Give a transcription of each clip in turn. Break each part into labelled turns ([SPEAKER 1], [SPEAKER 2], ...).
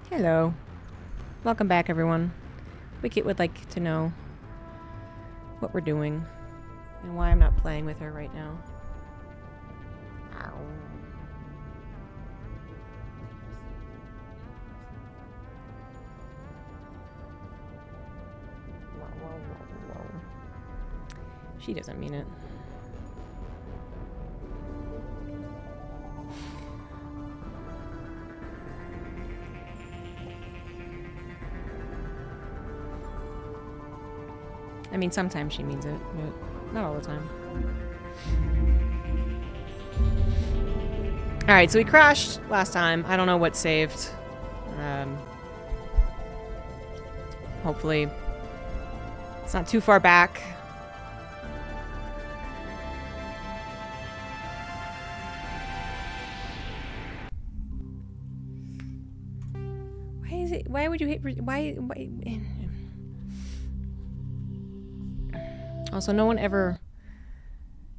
[SPEAKER 1] Hello. Welcome back, everyone. Wicket would like to know what we're doing and why I'm not playing with her right now. Ow. She doesn't mean it. I mean, sometimes she means it, but not all the time. Alright, so we crashed last time. I don't know what saved. Hopefully it's not too far back. Why is it? Why would you hate? Why? Also, no one ever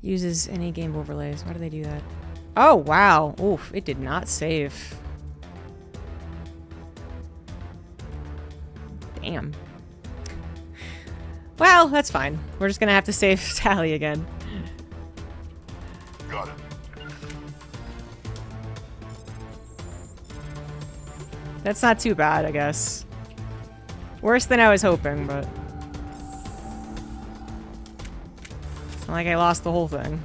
[SPEAKER 1] uses any game overlays. Why do they do that? Oh, wow. Oof, it did not save. Damn. Well, that's fine. We're just gonna have to save Tally again.
[SPEAKER 2] Got it.
[SPEAKER 1] That's not too bad, I guess. Worse than I was hoping, but... it's not like I lost the whole thing.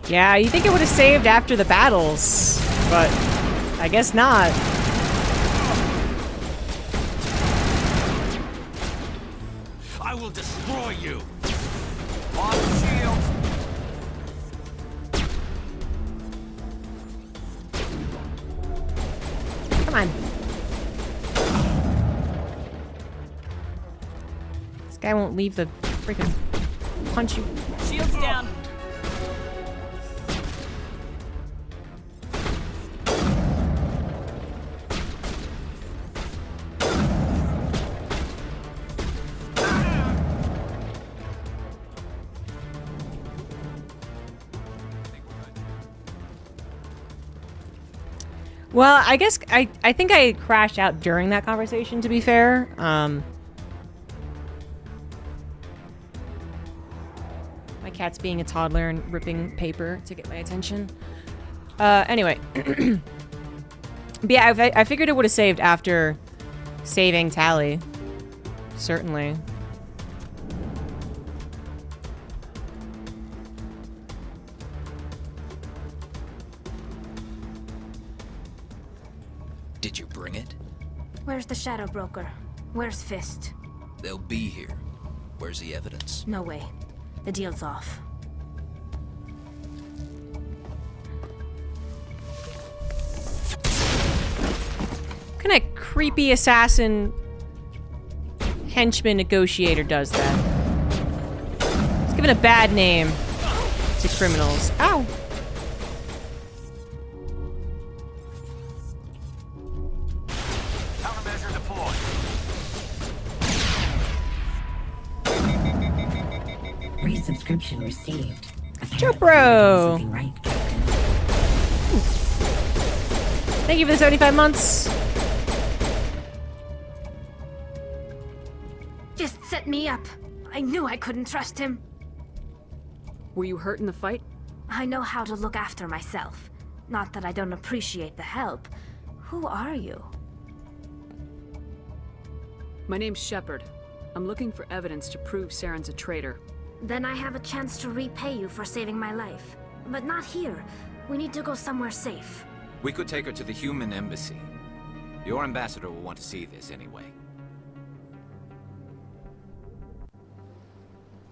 [SPEAKER 1] Yeah, you think it would have saved after the battles, but I guess not.
[SPEAKER 2] I will destroy you. On shield.
[SPEAKER 1] Come on. This guy won't leave the freaking punch you.
[SPEAKER 3] Shields down.
[SPEAKER 1] Well, I guess I think I crashed out during that conversation, to be fair. My cat's being a toddler and ripping paper to get my attention. Anyway. But yeah, I figured it would have saved after saving Tally. Certainly.
[SPEAKER 4] Did you bring it?
[SPEAKER 5] Where's the Shadow Broker? Where's Fist?
[SPEAKER 4] They'll be here. Where's the evidence?
[SPEAKER 5] No way. The deal's off.
[SPEAKER 1] What kind of creepy assassin henchman negotiator does that? It's giving a bad name to criminals. Ow!
[SPEAKER 2] Countermeasure deployed.
[SPEAKER 6] Resubscription received.
[SPEAKER 1] Chopro!
[SPEAKER 6] Something right, Captain.
[SPEAKER 1] Thank you for the 75 months.
[SPEAKER 5] Fist set me up. I knew I couldn't trust him.
[SPEAKER 3] Were you hurt in the fight?
[SPEAKER 5] I know how to look after myself. Not that I don't appreciate the help. Who are you?
[SPEAKER 3] My name's Shepard. I'm looking for evidence to prove Saren's a traitor.
[SPEAKER 5] Then I have a chance to repay you for saving my life. But not here. We need to go somewhere safe.
[SPEAKER 7] We could take her to the human embassy. Your ambassador will want to see this anyway.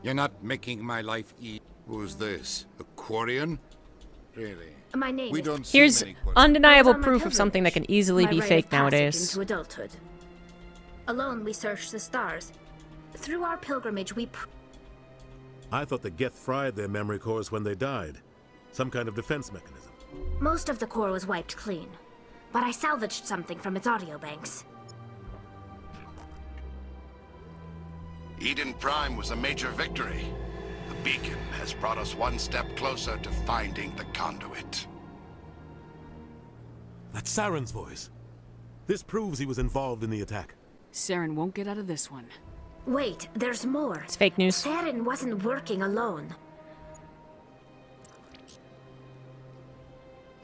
[SPEAKER 2] You're not making my life easy. Who's this? A Quarian? Really?
[SPEAKER 5] My name
[SPEAKER 2] We
[SPEAKER 5] is...
[SPEAKER 2] don't see
[SPEAKER 1] Here's
[SPEAKER 2] many Quarians.
[SPEAKER 1] undeniable
[SPEAKER 5] I was on my
[SPEAKER 1] proof of something that can
[SPEAKER 5] pilgrimage.
[SPEAKER 1] easily
[SPEAKER 5] My
[SPEAKER 1] be
[SPEAKER 5] rite
[SPEAKER 1] fake
[SPEAKER 5] of passage
[SPEAKER 1] nowadays.
[SPEAKER 5] into adulthood. Alone, we searched the stars. Through our pilgrimage, we...
[SPEAKER 8] I thought the Geth fried their memory cores when they died. Some kind of defense mechanism.
[SPEAKER 5] Most of the core was wiped clean. But I salvaged something from its audio banks.
[SPEAKER 9] Eden Prime was a major victory. The beacon has brought us one step closer to finding the conduit.
[SPEAKER 8] That's Saren's voice. This proves he was involved in the attack.
[SPEAKER 3] Saren won't get out of this one.
[SPEAKER 5] Wait, there's more.
[SPEAKER 1] It's fake news.
[SPEAKER 5] Saren wasn't working alone.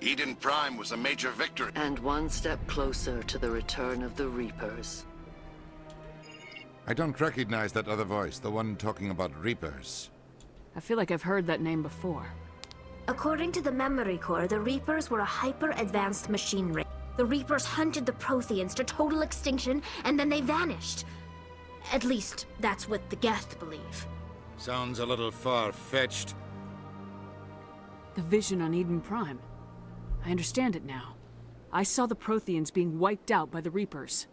[SPEAKER 9] Eden Prime was a major victory.
[SPEAKER 10] And one step closer to the return of the Reapers.
[SPEAKER 2] I don't recognize that other voice, the one talking about Reapers.
[SPEAKER 3] I feel like I've heard that name before.
[SPEAKER 5] According to the memory core, the Reapers were a hyper-advanced machinery. The Reapers hunted the Protheans to total extinction, and then they vanished. At least, that's what the Geth believe.
[SPEAKER 2] Sounds a little far-fetched.
[SPEAKER 3] The vision on Eden Prime. I understand it now. I saw the Protheans being wiped out by the Reapers.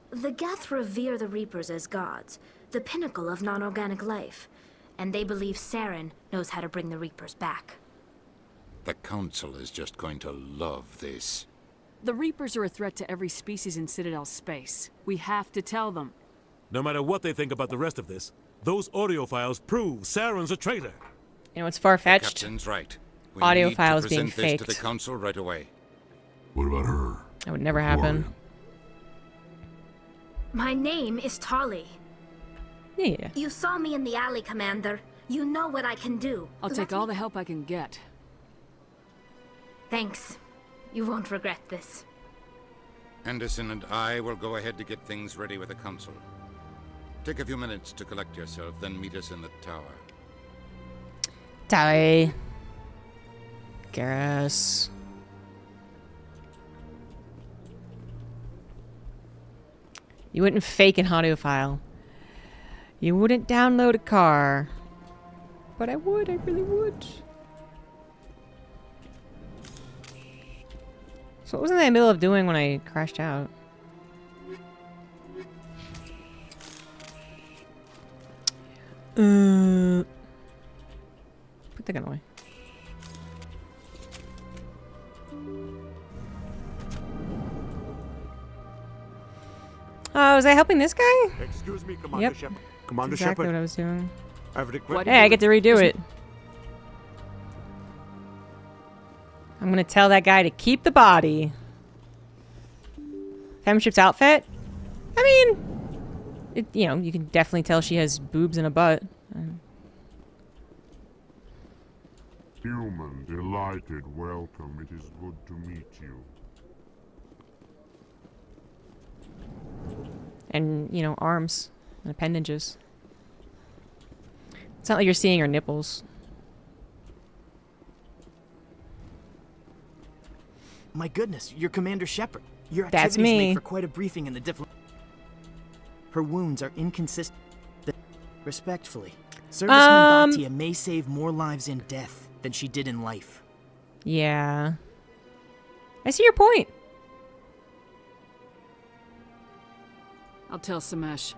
[SPEAKER 5] The Geth revere the Reapers as gods, the pinnacle of non-organic life. And they believe Saren knows how to bring the Reapers back.
[SPEAKER 2] The Council is just going to love this.
[SPEAKER 3] The Reapers are a threat to every species in Citadel space. We have to tell them.
[SPEAKER 8] No matter what they think about the rest of this, those audio files prove Saren's a traitor.
[SPEAKER 1] You know, it's far-fetched.
[SPEAKER 2] Captain's right. We
[SPEAKER 1] Audio
[SPEAKER 2] need
[SPEAKER 1] files
[SPEAKER 2] to
[SPEAKER 1] being
[SPEAKER 2] present this
[SPEAKER 1] faked.
[SPEAKER 2] to the Council right away.
[SPEAKER 11] What about her?
[SPEAKER 1] That would never happen.
[SPEAKER 5] My name is Tali.
[SPEAKER 1] Yeah.
[SPEAKER 5] You saw me in the alley, Commander. You know what I can do.
[SPEAKER 3] I'll take all the help I can get.
[SPEAKER 5] Thanks. You won't regret this.
[SPEAKER 2] Anderson and I will go ahead to get things ready with the Council. Take a few minutes to collect yourself, then meet us in the tower.
[SPEAKER 1] Die. Guess. You wouldn't fake an audio file. You wouldn't download a car. But I would, I really would. So what was I in the middle of doing when I crashed out? Put the gun away. Was I helping this guy?
[SPEAKER 8] Excuse me, Commander
[SPEAKER 1] Yep.
[SPEAKER 8] Shepard.
[SPEAKER 1] That's
[SPEAKER 8] Commander
[SPEAKER 1] exactly
[SPEAKER 8] Shepard,
[SPEAKER 1] what I was doing.
[SPEAKER 8] I've requested.
[SPEAKER 1] Hey, I get to redo it. I'm gonna tell that guy to keep the body. Femship's outfit? I mean, you know, you can definitely tell she has boobs and a butt.
[SPEAKER 11] Human, delighted, welcome. It is good to meet you.
[SPEAKER 1] And, you know, arms and appendages. It's not like you're seeing her nipples.
[SPEAKER 12] My goodness, you're Commander Shepard. Your
[SPEAKER 1] That's
[SPEAKER 12] activities
[SPEAKER 1] me.
[SPEAKER 12] make for quite a briefing in the Her wounds are inconsistent. Respectfully, Serviceman Bhatia may save more lives in death than she did in life.
[SPEAKER 1] Yeah. I see your point.
[SPEAKER 3] I'll tell Samesh.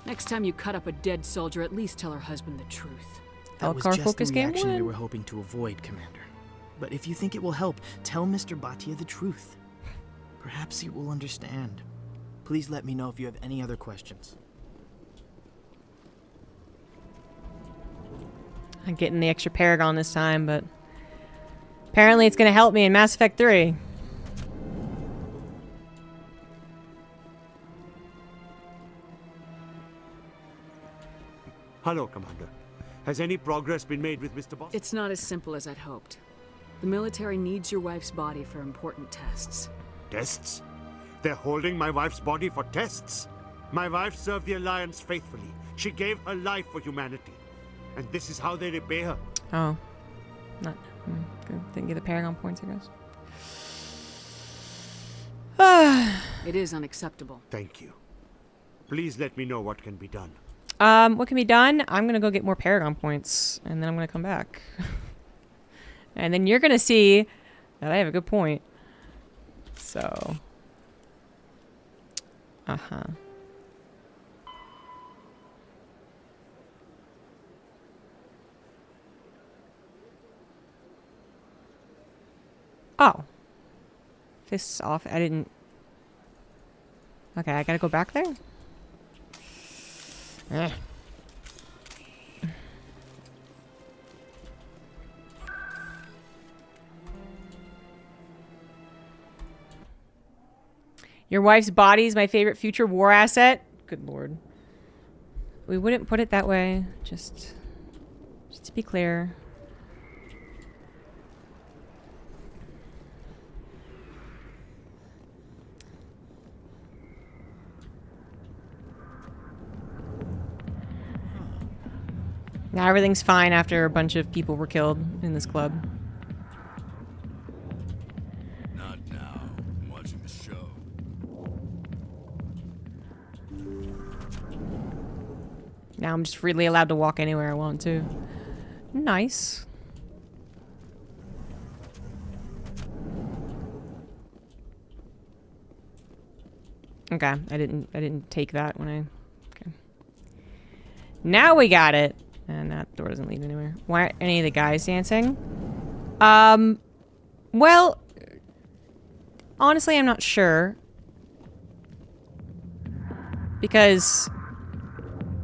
[SPEAKER 3] Next time you cut up a dead soldier, at least tell her husband the truth.
[SPEAKER 12] That was
[SPEAKER 1] Car
[SPEAKER 12] just the
[SPEAKER 1] focus game
[SPEAKER 12] reaction we
[SPEAKER 1] one.
[SPEAKER 12] were hoping to avoid, Commander. But if you think it will help, tell Mr. Bhatia the truth. Perhaps he will understand. Please let me know if you have any other questions.
[SPEAKER 1] I'm getting the extra Paragon this time, but apparently it's going to help me in Mass Effect 3.
[SPEAKER 13] Hello, Commander. Has any progress been made with Mr. Boss?
[SPEAKER 3] It's not as simple as I'd hoped. The military needs your wife's body for important tests.
[SPEAKER 13] Tests? They're holding my wife's body for tests? My wife served the Alliance faithfully. She gave her life for humanity. And this is how they repay her.
[SPEAKER 1] Oh. Not good. Didn't get the Paragon points, I guess.
[SPEAKER 3] It is unacceptable.
[SPEAKER 13] Thank you. Please let me know what can be done.
[SPEAKER 1] What can be done? I'm gonna go get more Paragon points, and then I'm gonna come back. And then you're gonna see that I have a good point. So. Uh-huh. Oh. Fists off. I didn't... Okay, I gotta go back there? Your wife's body is my favorite future war asset? Good lord. We wouldn't put it that way. Just to be clear. Now everything's fine after a bunch of people were killed in this club.
[SPEAKER 9] Not now. I'm watching the show.
[SPEAKER 1] Now I'm just freely allowed to walk anywhere I want to. Nice. Okay, I didn't take that when I... Okay. Now we got it! And that door doesn't lead anywhere. Why aren't any of the guys dancing? Well... Honestly, I'm not sure. Because...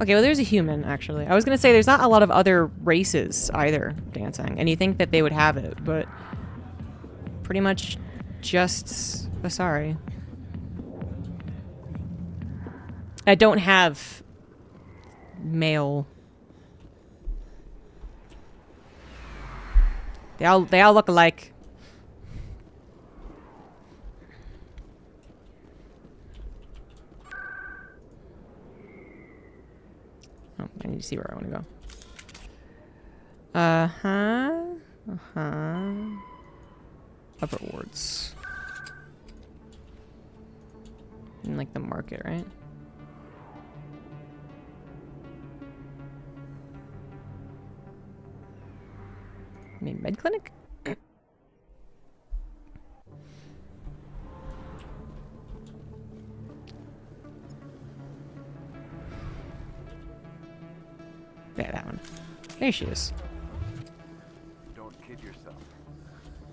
[SPEAKER 1] Okay, well there's a human, actually. I was gonna say there's not a lot of other races, either, dancing. And you think that they would have it, but... Pretty much just... Asari. I don't have male. They all look alike. Oh, I need to see where I want to go. Upper wards. In like the market, right? I mean, med clinic? Yeah, that one. There she is.
[SPEAKER 14] Don't kid yourself.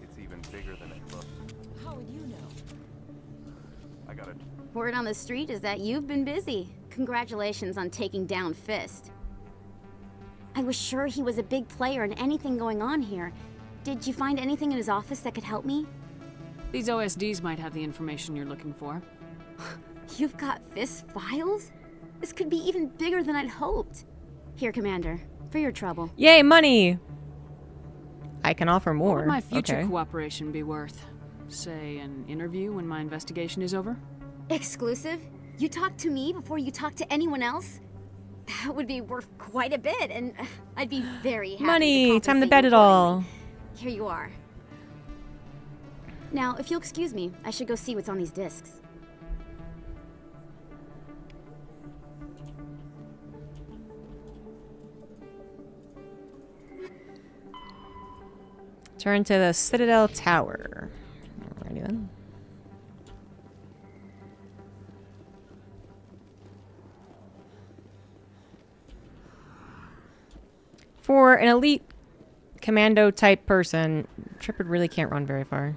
[SPEAKER 14] It's even bigger than it looks.
[SPEAKER 15] How would you know?
[SPEAKER 14] I got it.
[SPEAKER 16] Word on the street is that you've been busy. Congratulations on taking down Fist. I was sure he was a big player in anything going on here. Did you find anything in his office that could help me?
[SPEAKER 3] These OSDs might have the information you're looking for.
[SPEAKER 16] You've got Fist files? This could be even bigger than I'd hoped. Here, Commander, for your trouble.
[SPEAKER 1] Yay, money! I can offer more.
[SPEAKER 3] What would my future
[SPEAKER 1] okay.
[SPEAKER 3] cooperation be worth? Say, an interview when my investigation is over?
[SPEAKER 16] Exclusive? You talk to me before you talk to anyone else? That would be worth quite a bit, and I'd be very happy
[SPEAKER 1] Money!
[SPEAKER 16] to
[SPEAKER 1] Time to
[SPEAKER 16] compensate
[SPEAKER 1] bet
[SPEAKER 16] you
[SPEAKER 1] it all.
[SPEAKER 16] accordingly. Here you are. Now, if you'll excuse me, I should go see what's on these discs.
[SPEAKER 1] Turn to the Citadel Tower. Alrighty then. For an elite commando type person, Tripper really can't run very far.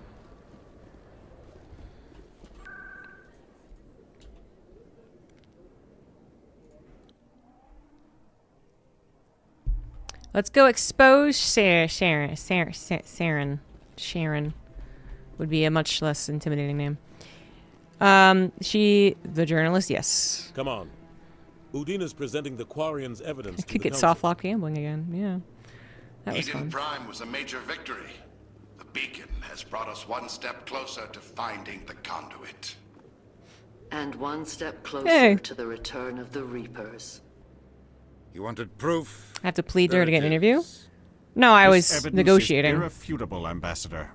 [SPEAKER 1] Let's go expose Sharon. Sharon would be a much less intimidating name. The journalist, yes.
[SPEAKER 8] Come on. Udina's presenting the Quarian's evidence to
[SPEAKER 1] Could
[SPEAKER 8] the
[SPEAKER 1] get
[SPEAKER 8] council.
[SPEAKER 1] soft lock gambling again, yeah. That was
[SPEAKER 9] Eden
[SPEAKER 1] fun.
[SPEAKER 9] Prime was a major victory. The beacon has brought us one step closer to finding the conduit.
[SPEAKER 10] And one step closer to the return of the Reapers.
[SPEAKER 2] You wanted proof?
[SPEAKER 1] I have to plead to her to
[SPEAKER 2] There
[SPEAKER 1] get
[SPEAKER 2] it
[SPEAKER 1] an interview?
[SPEAKER 2] is.
[SPEAKER 1] No, I
[SPEAKER 17] This
[SPEAKER 1] was
[SPEAKER 17] evidence
[SPEAKER 1] negotiating.
[SPEAKER 17] is irrefutable, Ambassador.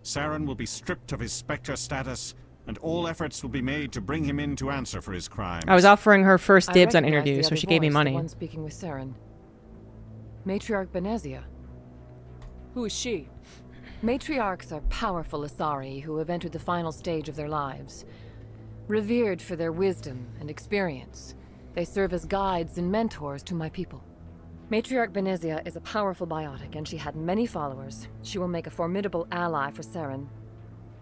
[SPEAKER 17] Saren will be stripped of his Spectre status, and all efforts will be made to bring him in to answer for his crimes.
[SPEAKER 1] I was offering her first dibs on
[SPEAKER 15] I recognize
[SPEAKER 1] interviews,
[SPEAKER 15] the
[SPEAKER 1] so she
[SPEAKER 15] other
[SPEAKER 1] gave me
[SPEAKER 15] voice,
[SPEAKER 1] money.
[SPEAKER 15] The one speaking with Saren. Matriarch Benezia.
[SPEAKER 3] Who is she?
[SPEAKER 15] Matriarchs are powerful Asari who have entered the final stage of their lives. Revered for their wisdom and experience, they serve as guides and mentors to my people. Matriarch Benezia is a powerful biotic, and she had many followers. She will make a formidable ally for Saren.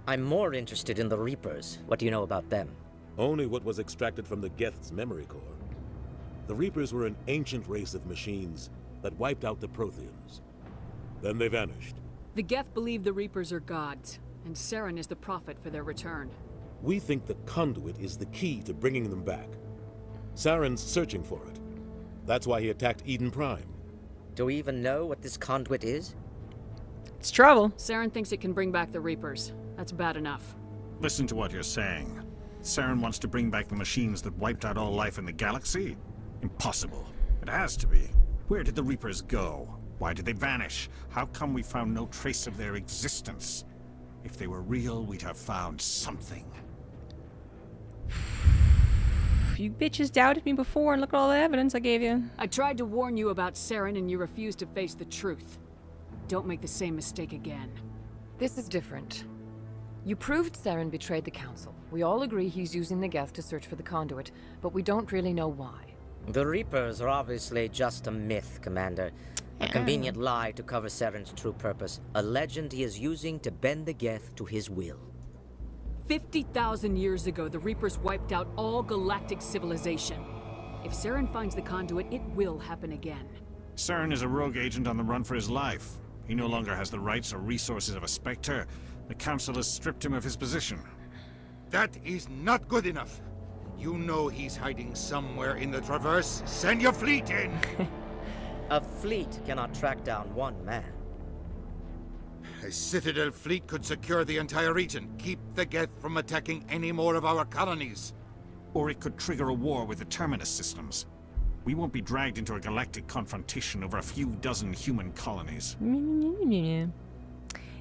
[SPEAKER 18] I'm more interested in the Reapers. What do you know about them?
[SPEAKER 8] Only what was extracted from the Geth's memory core. The Reapers were an ancient race of machines that wiped out the Protheans. Then they vanished.
[SPEAKER 3] The Geth believe the Reapers are gods, and Saren is the prophet for their return.
[SPEAKER 8] We think the conduit is the key to bringing them back. Saren's searching for it. That's why he attacked Eden Prime.
[SPEAKER 18] Do we even know what this conduit is?
[SPEAKER 1] It's trouble.
[SPEAKER 3] Saren thinks it can bring back the Reapers. That's bad enough.
[SPEAKER 17] Listen to what you're saying. Saren wants to bring back the machines that wiped out all life in the galaxy? Impossible. It has to be. Where did the Reapers go? Why did they vanish? How come we found no trace of their existence? If they were real, we'd have found something.
[SPEAKER 1] You bitches doubted me before, and look at all the evidence I gave you.
[SPEAKER 3] I tried to warn you about Saren, and you refused to face the truth. Don't make the same mistake again.
[SPEAKER 15] This is different. You proved Saren betrayed the Council. We all agree he's using the Geth to search for the conduit, but we don't really know why.
[SPEAKER 18] The Reapers are obviously just a myth, Commander. A convenient lie to cover Saren's true purpose. A legend he is using to bend the Geth to his will.
[SPEAKER 3] 50,000 years ago, the Reapers wiped out all galactic civilization. If Saren finds the conduit, it will happen again.
[SPEAKER 17] Saren is a rogue agent on the run for his life. He no longer has the rights or resources of a Spectre. The Council has stripped him of his position.
[SPEAKER 2] That is not good enough. You know he's hiding somewhere in the Traverse. Send your fleet in!
[SPEAKER 18] A fleet cannot track down one man.
[SPEAKER 2] A Citadel fleet could secure the entire region, keep the Geth from attacking any more of our colonies.
[SPEAKER 17] Or it could trigger a war with the Terminus systems. We won't be dragged into a galactic confrontation over a few dozen human colonies.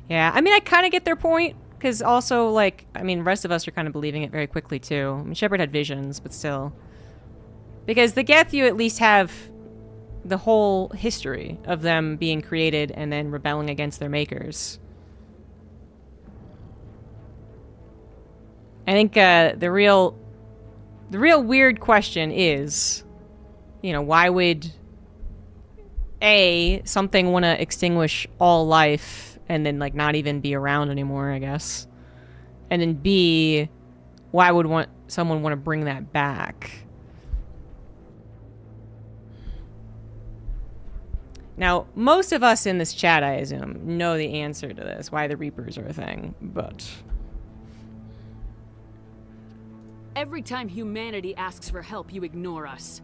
[SPEAKER 1] Yeah, I mean, I kind of get their point, because also, like, I mean, the rest of us are kind of believing it very quickly, too. I mean, Shepard had visions, but still. Because the Geth, you at least have the whole history of them being created and then rebelling against their makers. I think the real weird question is, you know, why would A, something want to extinguish all life and then, like, not even be around anymore, I guess. And then B, why would someone want to bring that back? Now, most of us in this chat, I assume, know the answer to this, why the Reapers are a thing, but...
[SPEAKER 3] Every time humanity asks for help, you ignore us.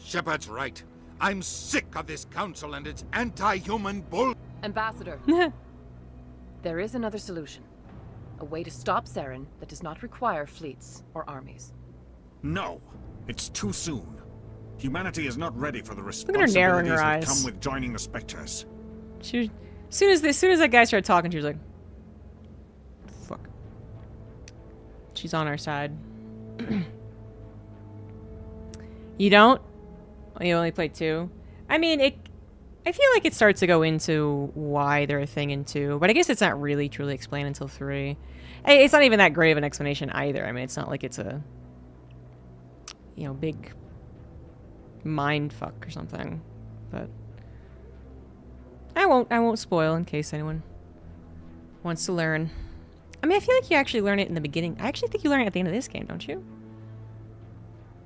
[SPEAKER 2] Shepard's right. I'm sick of this council and its anti-human bull...
[SPEAKER 15] Ambassador. There is another solution. A way to stop Saren that does not require fleets or armies.
[SPEAKER 17] No, it's too soon. Humanity is not ready for the
[SPEAKER 1] Look at her narrow in
[SPEAKER 17] responsibilities
[SPEAKER 1] her
[SPEAKER 17] that
[SPEAKER 1] eyes.
[SPEAKER 17] come with joining the Spectres.
[SPEAKER 1] She, as soon as that guy started talking, she was like, fuck. She's on our side. You don't? You only played 2? I mean, I feel like it starts to go into why they're a thing in 2, but I guess it's not really truly explained until 3. It's not even that great of an explanation either. I mean, it's not like it's a, you know, big mind fuck or something, but I won't spoil in case anyone wants to learn. I mean, I feel like you actually learn it in the beginning. I actually think you learn it at the end of this game, don't you?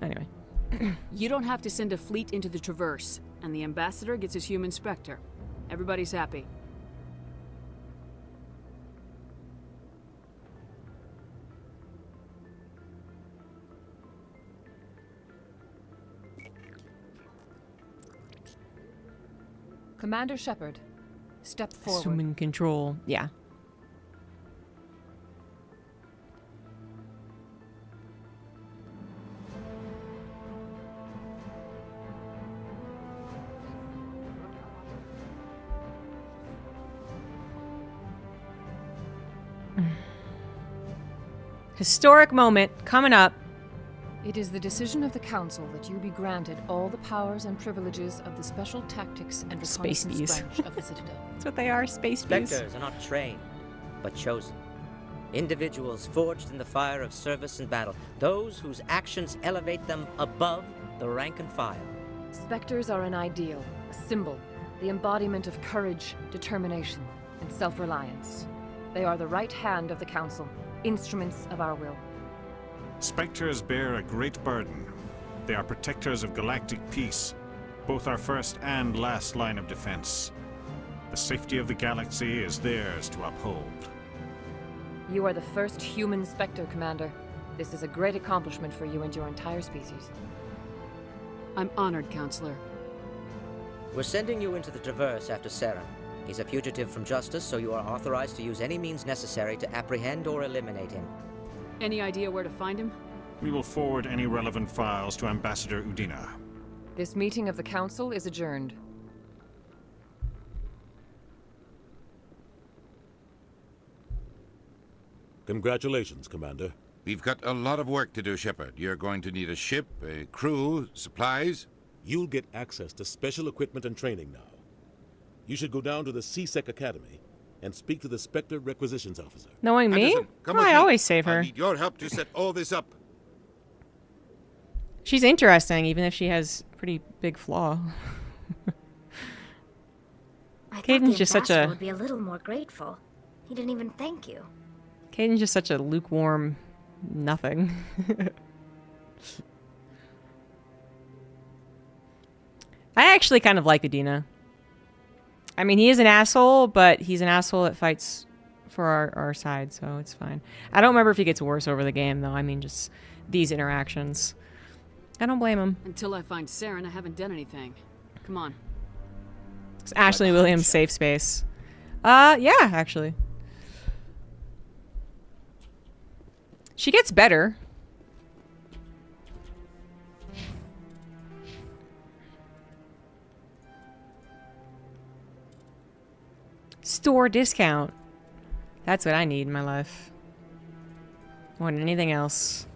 [SPEAKER 1] Anyway.
[SPEAKER 3] You don't have to send a fleet into the Traverse, and the Ambassador gets his human Spectre. Everybody's happy.
[SPEAKER 15] Commander Shepard, step forward.
[SPEAKER 1] Assuming control. Yeah. Historic moment coming up.
[SPEAKER 15] It is the decision of the Council that you be granted all the powers and privileges of the Special Tactics and
[SPEAKER 1] Space
[SPEAKER 15] Reconnaissance
[SPEAKER 1] bees.
[SPEAKER 15] branch of the Citadel.
[SPEAKER 1] That's what they are, space bees.
[SPEAKER 18] Spectres are not trained, but chosen. Individuals forged in the fire of service and battle. Those whose actions elevate them above the rank and file.
[SPEAKER 15] Spectres are an ideal, a symbol, the embodiment of courage, determination, and self-reliance. They are the right hand of the Council, instruments of our will.
[SPEAKER 17] Spectres bear a great burden. They are protectors of galactic peace, both our first and last line of defense. The safety of the galaxy is theirs to uphold.
[SPEAKER 15] You are the first human Spectre, Commander. This is a great accomplishment for you and your entire species.
[SPEAKER 3] I'm honored, Counselor.
[SPEAKER 18] We're sending you into the Traverse after Saren. He's a fugitive from justice, so you are authorized to use any means necessary to apprehend or eliminate him.
[SPEAKER 3] Any idea where to find him?
[SPEAKER 17] We will forward any relevant files to Ambassador Udina.
[SPEAKER 15] This meeting of the Council is adjourned.
[SPEAKER 8] Congratulations, Commander.
[SPEAKER 2] We've got a lot of work to do, Shepard. You're going to need a ship, a crew, supplies.
[SPEAKER 8] You'll get access to special equipment and training now. You should go down to the CSEC Academy and speak to the Spectre Requisitions Officer.
[SPEAKER 1] Knowing me?
[SPEAKER 2] Anderson, come with
[SPEAKER 1] I
[SPEAKER 2] me.
[SPEAKER 1] always save her.
[SPEAKER 2] I need your help to set all this up.
[SPEAKER 1] She's interesting, even if she has a pretty big flaw.
[SPEAKER 5] I thought
[SPEAKER 1] Caden's
[SPEAKER 5] the
[SPEAKER 1] just such
[SPEAKER 5] ambassador
[SPEAKER 1] a...
[SPEAKER 5] would be a little more grateful. He didn't even thank you.
[SPEAKER 1] Caden's just such a lukewarm nothing. I actually kind of like Udina. I mean, he is an asshole, but he's an asshole that fights for our side, so it's fine. I don't remember if he gets worse over the game, though. I mean, just these interactions. I don't blame him.
[SPEAKER 3] Until I find Saren, I haven't done anything. Come on.
[SPEAKER 1] It's Ashley Williams' safe space. Yeah, actually. She gets better. Store discount. That's what I need in my life. More than anything else.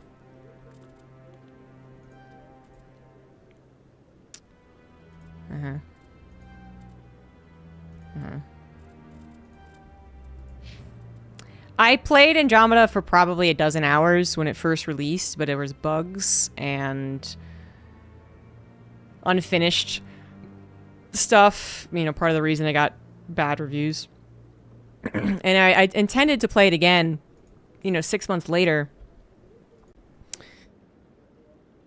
[SPEAKER 1] Uh-huh. Uh-huh. I played Andromeda for probably a dozen hours when it first released, but there was bugs and unfinished stuff. You know, part of the reason I got bad reviews. And I intended to play it again, you know, 6 months later.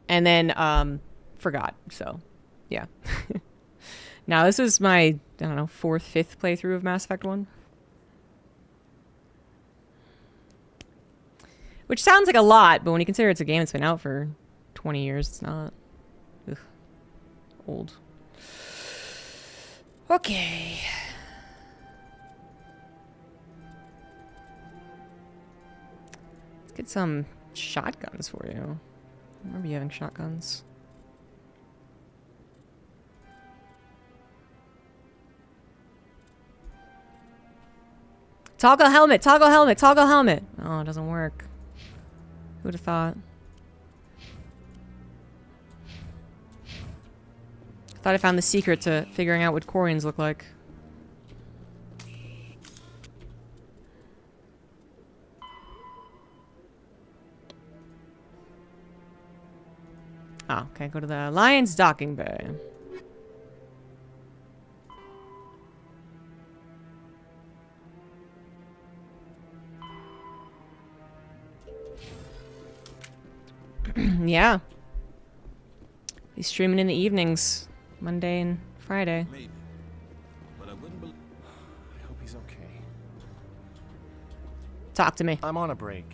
[SPEAKER 1] And then forgot. So, yeah. Now, this is my, I don't know, 4th, 5th playthrough of Mass Effect 1. Which sounds like a lot, but when you consider it's a game that's been out for 20 years, it's not. Ugh. Old. Okay. Let's get some shotguns for you. I remember you having shotguns. Toggle helmet, toggle helmet, toggle helmet. Oh, it doesn't work. Who would have thought? Thought I found the secret to figuring out what Quarians look like. Oh, okay, go to the Alliance docking bay. Yeah. He's streaming in the evenings, Monday and Friday.
[SPEAKER 14] Maybe. But I wouldn't believe. I hope he's okay.
[SPEAKER 1] Talk to me.
[SPEAKER 19] I'm on a break.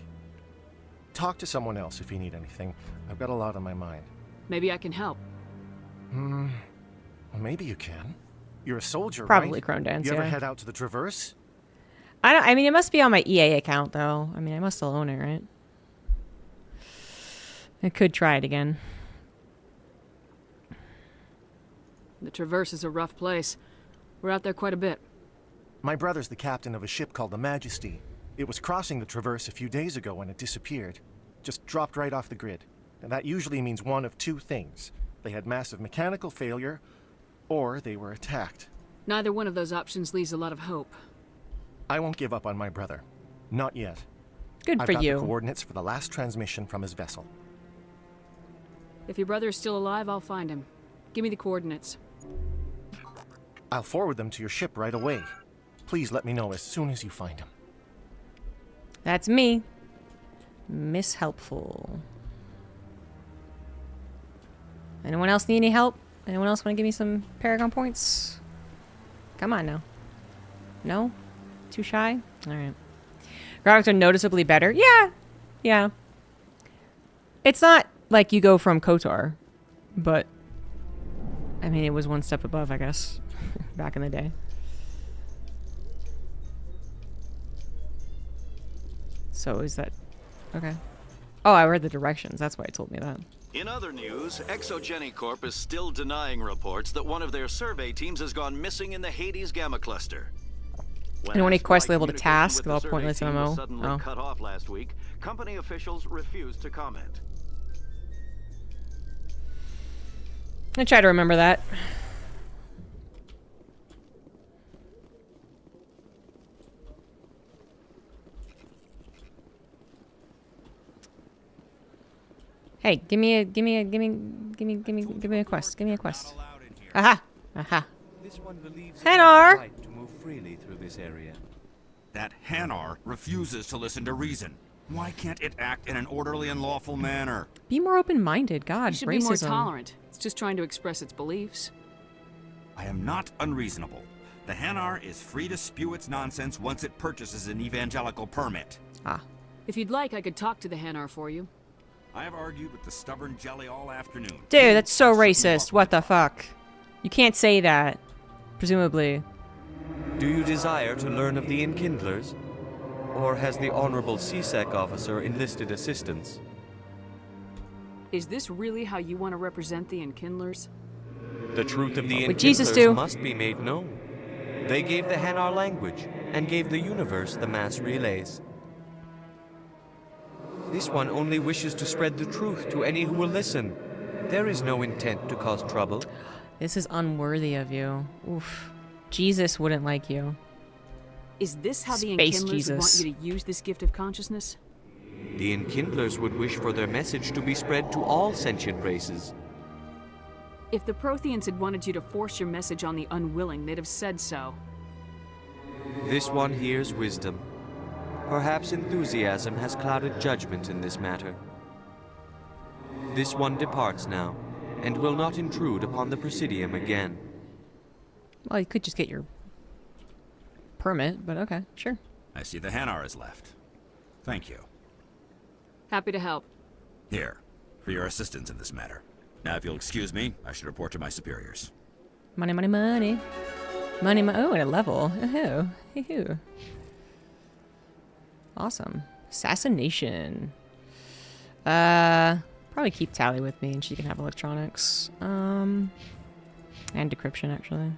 [SPEAKER 19] Talk to someone else if you need anything. I've got a lot on my mind.
[SPEAKER 3] Maybe I can help.
[SPEAKER 19] Well, maybe you can. You're a soldier,
[SPEAKER 1] Probably
[SPEAKER 19] right?
[SPEAKER 1] Chrome Dance,
[SPEAKER 19] You ever
[SPEAKER 1] yeah.
[SPEAKER 19] head out to the Traverse?
[SPEAKER 1] I mean, it must be on my EA account, though. I mean, I must still own it, right? I could try it again.
[SPEAKER 3] The Traverse is a rough place. We're out there quite a bit.
[SPEAKER 19] My brother's the captain of a ship called the Majesty. It was crossing the Traverse a few days ago when it disappeared. Just dropped right off the grid. And that usually means one of two things. They had massive mechanical failure, or they were attacked.
[SPEAKER 3] Neither one of those options leaves a lot of hope.
[SPEAKER 19] I won't give up on my brother. Not yet.
[SPEAKER 1] Good
[SPEAKER 19] I've
[SPEAKER 1] for
[SPEAKER 19] got
[SPEAKER 1] you.
[SPEAKER 19] the coordinates for the last transmission from his vessel.
[SPEAKER 3] If your brother is still alive, I'll find him. Give me the coordinates.
[SPEAKER 19] I'll forward them to your ship right away. Please let me know as soon as you find him.
[SPEAKER 1] That's me. Miss Helpful. Anyone else need any help? Anyone else want to give me some Paragon points? Come on now. No? Too shy? Alright. Graphics are noticeably better. Yeah. Yeah. It's not like you go from KOTOR, but I mean, it was one step above, I guess, back in the day. So is that... Okay. Oh, I read the directions. That's why it told me that.
[SPEAKER 20] In other news, Exogeny Corp is still denying reports that one of their survey teams has gone missing in the Hades Gamma Cluster.
[SPEAKER 1] And when a quest labeled a task, all pointless MMO.
[SPEAKER 20] Suddenly cut off last week, company officials refused to comment.
[SPEAKER 1] I try to remember that. Hey, give me a quest. Give me a quest. Aha! Aha. Hanar!
[SPEAKER 21] To move freely through this area.
[SPEAKER 22] That Hanar refuses to listen to reason. Why can't it act in an orderly and lawful manner?
[SPEAKER 1] Be more open-minded. God,
[SPEAKER 3] You should
[SPEAKER 1] racism.
[SPEAKER 3] be more tolerant. It's just trying to express its beliefs.
[SPEAKER 22] I am not unreasonable. The Hanar is free to spew its nonsense once it purchases an evangelical permit.
[SPEAKER 1] Ah.
[SPEAKER 3] If you'd like, I could talk to the Hanar for you.
[SPEAKER 22] I have argued with the stubborn jelly all afternoon.
[SPEAKER 1] Dude, that's so racist. What the fuck? You can't say that. Presumably.
[SPEAKER 21] Do you desire to learn of the Enkindlers? Or has the Honorable CSEC officer enlisted assistance?
[SPEAKER 3] Is this really how you want to represent the Enkindlers?
[SPEAKER 21] The truth of the
[SPEAKER 1] What Jesus do?
[SPEAKER 21] Enkindlers must be made known. They gave the Hanar language, and gave the universe the mass relays. This one only wishes to spread the truth to any who will listen. There is no intent to cause trouble.
[SPEAKER 1] This is unworthy of you. Oof. Jesus wouldn't like you.
[SPEAKER 3] Is this how the
[SPEAKER 1] Space
[SPEAKER 3] Enkindlers
[SPEAKER 1] Jesus.
[SPEAKER 3] want you to use this gift of consciousness?
[SPEAKER 21] The Enkindlers would wish for their message to be spread to all sentient races.
[SPEAKER 3] If the Protheans had wanted you to force your message on the unwilling, they'd have said so.
[SPEAKER 21] This one hears wisdom. Perhaps enthusiasm has clouded judgment in this matter. This one departs now, and will not intrude upon the Presidium again.
[SPEAKER 1] Well, you could just get your permit, but okay, sure.
[SPEAKER 22] I see the Hanar is left. Thank you.
[SPEAKER 3] Happy to help.
[SPEAKER 22] Here, for your assistance in this matter. Now, if you'll excuse me, I should report to my superiors.
[SPEAKER 1] Money, money, money. Money, oh, and a level. Oh, hoo. Awesome. Assassination. Probably keep Tally with me and she can have electronics. And decryption, actually.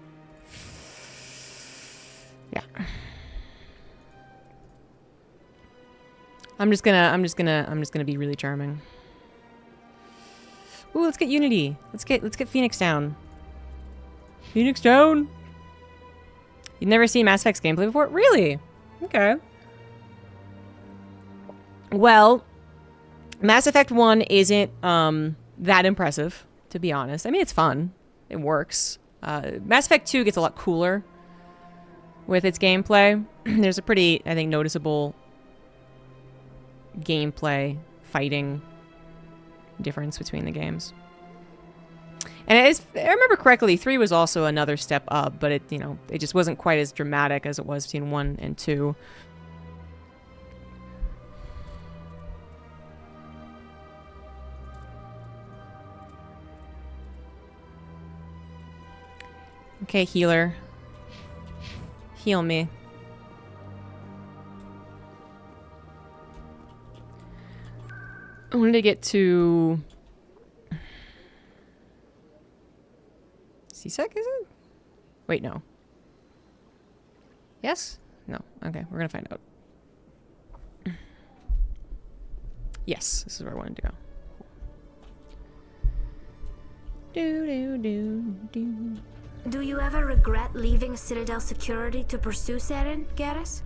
[SPEAKER 1] Yeah. I'm just gonna be really charming. Ooh, let's get Unity. Let's get Phoenix down. Phoenix down. You've never seen Mass Effect's gameplay before? Really? Okay. Well, Mass Effect 1 isn't that impressive, to be honest. I mean, it's fun. It works. Mass Effect 2 gets a lot cooler with its gameplay. There's a pretty, I think, noticeable gameplay, fighting difference between the games. And if I remember correctly, 3 was also another step up, but it, it just wasn't quite as dramatic as it was between 1 and 2. Okay, healer. Heal me. I wanted to get to... CSEC, is it? Wait, no. Yes? No. Okay, we're gonna find out. Yes, this is where I wanted to go.
[SPEAKER 5] Do you ever regret leaving Citadel Security to pursue Saren, Garrus?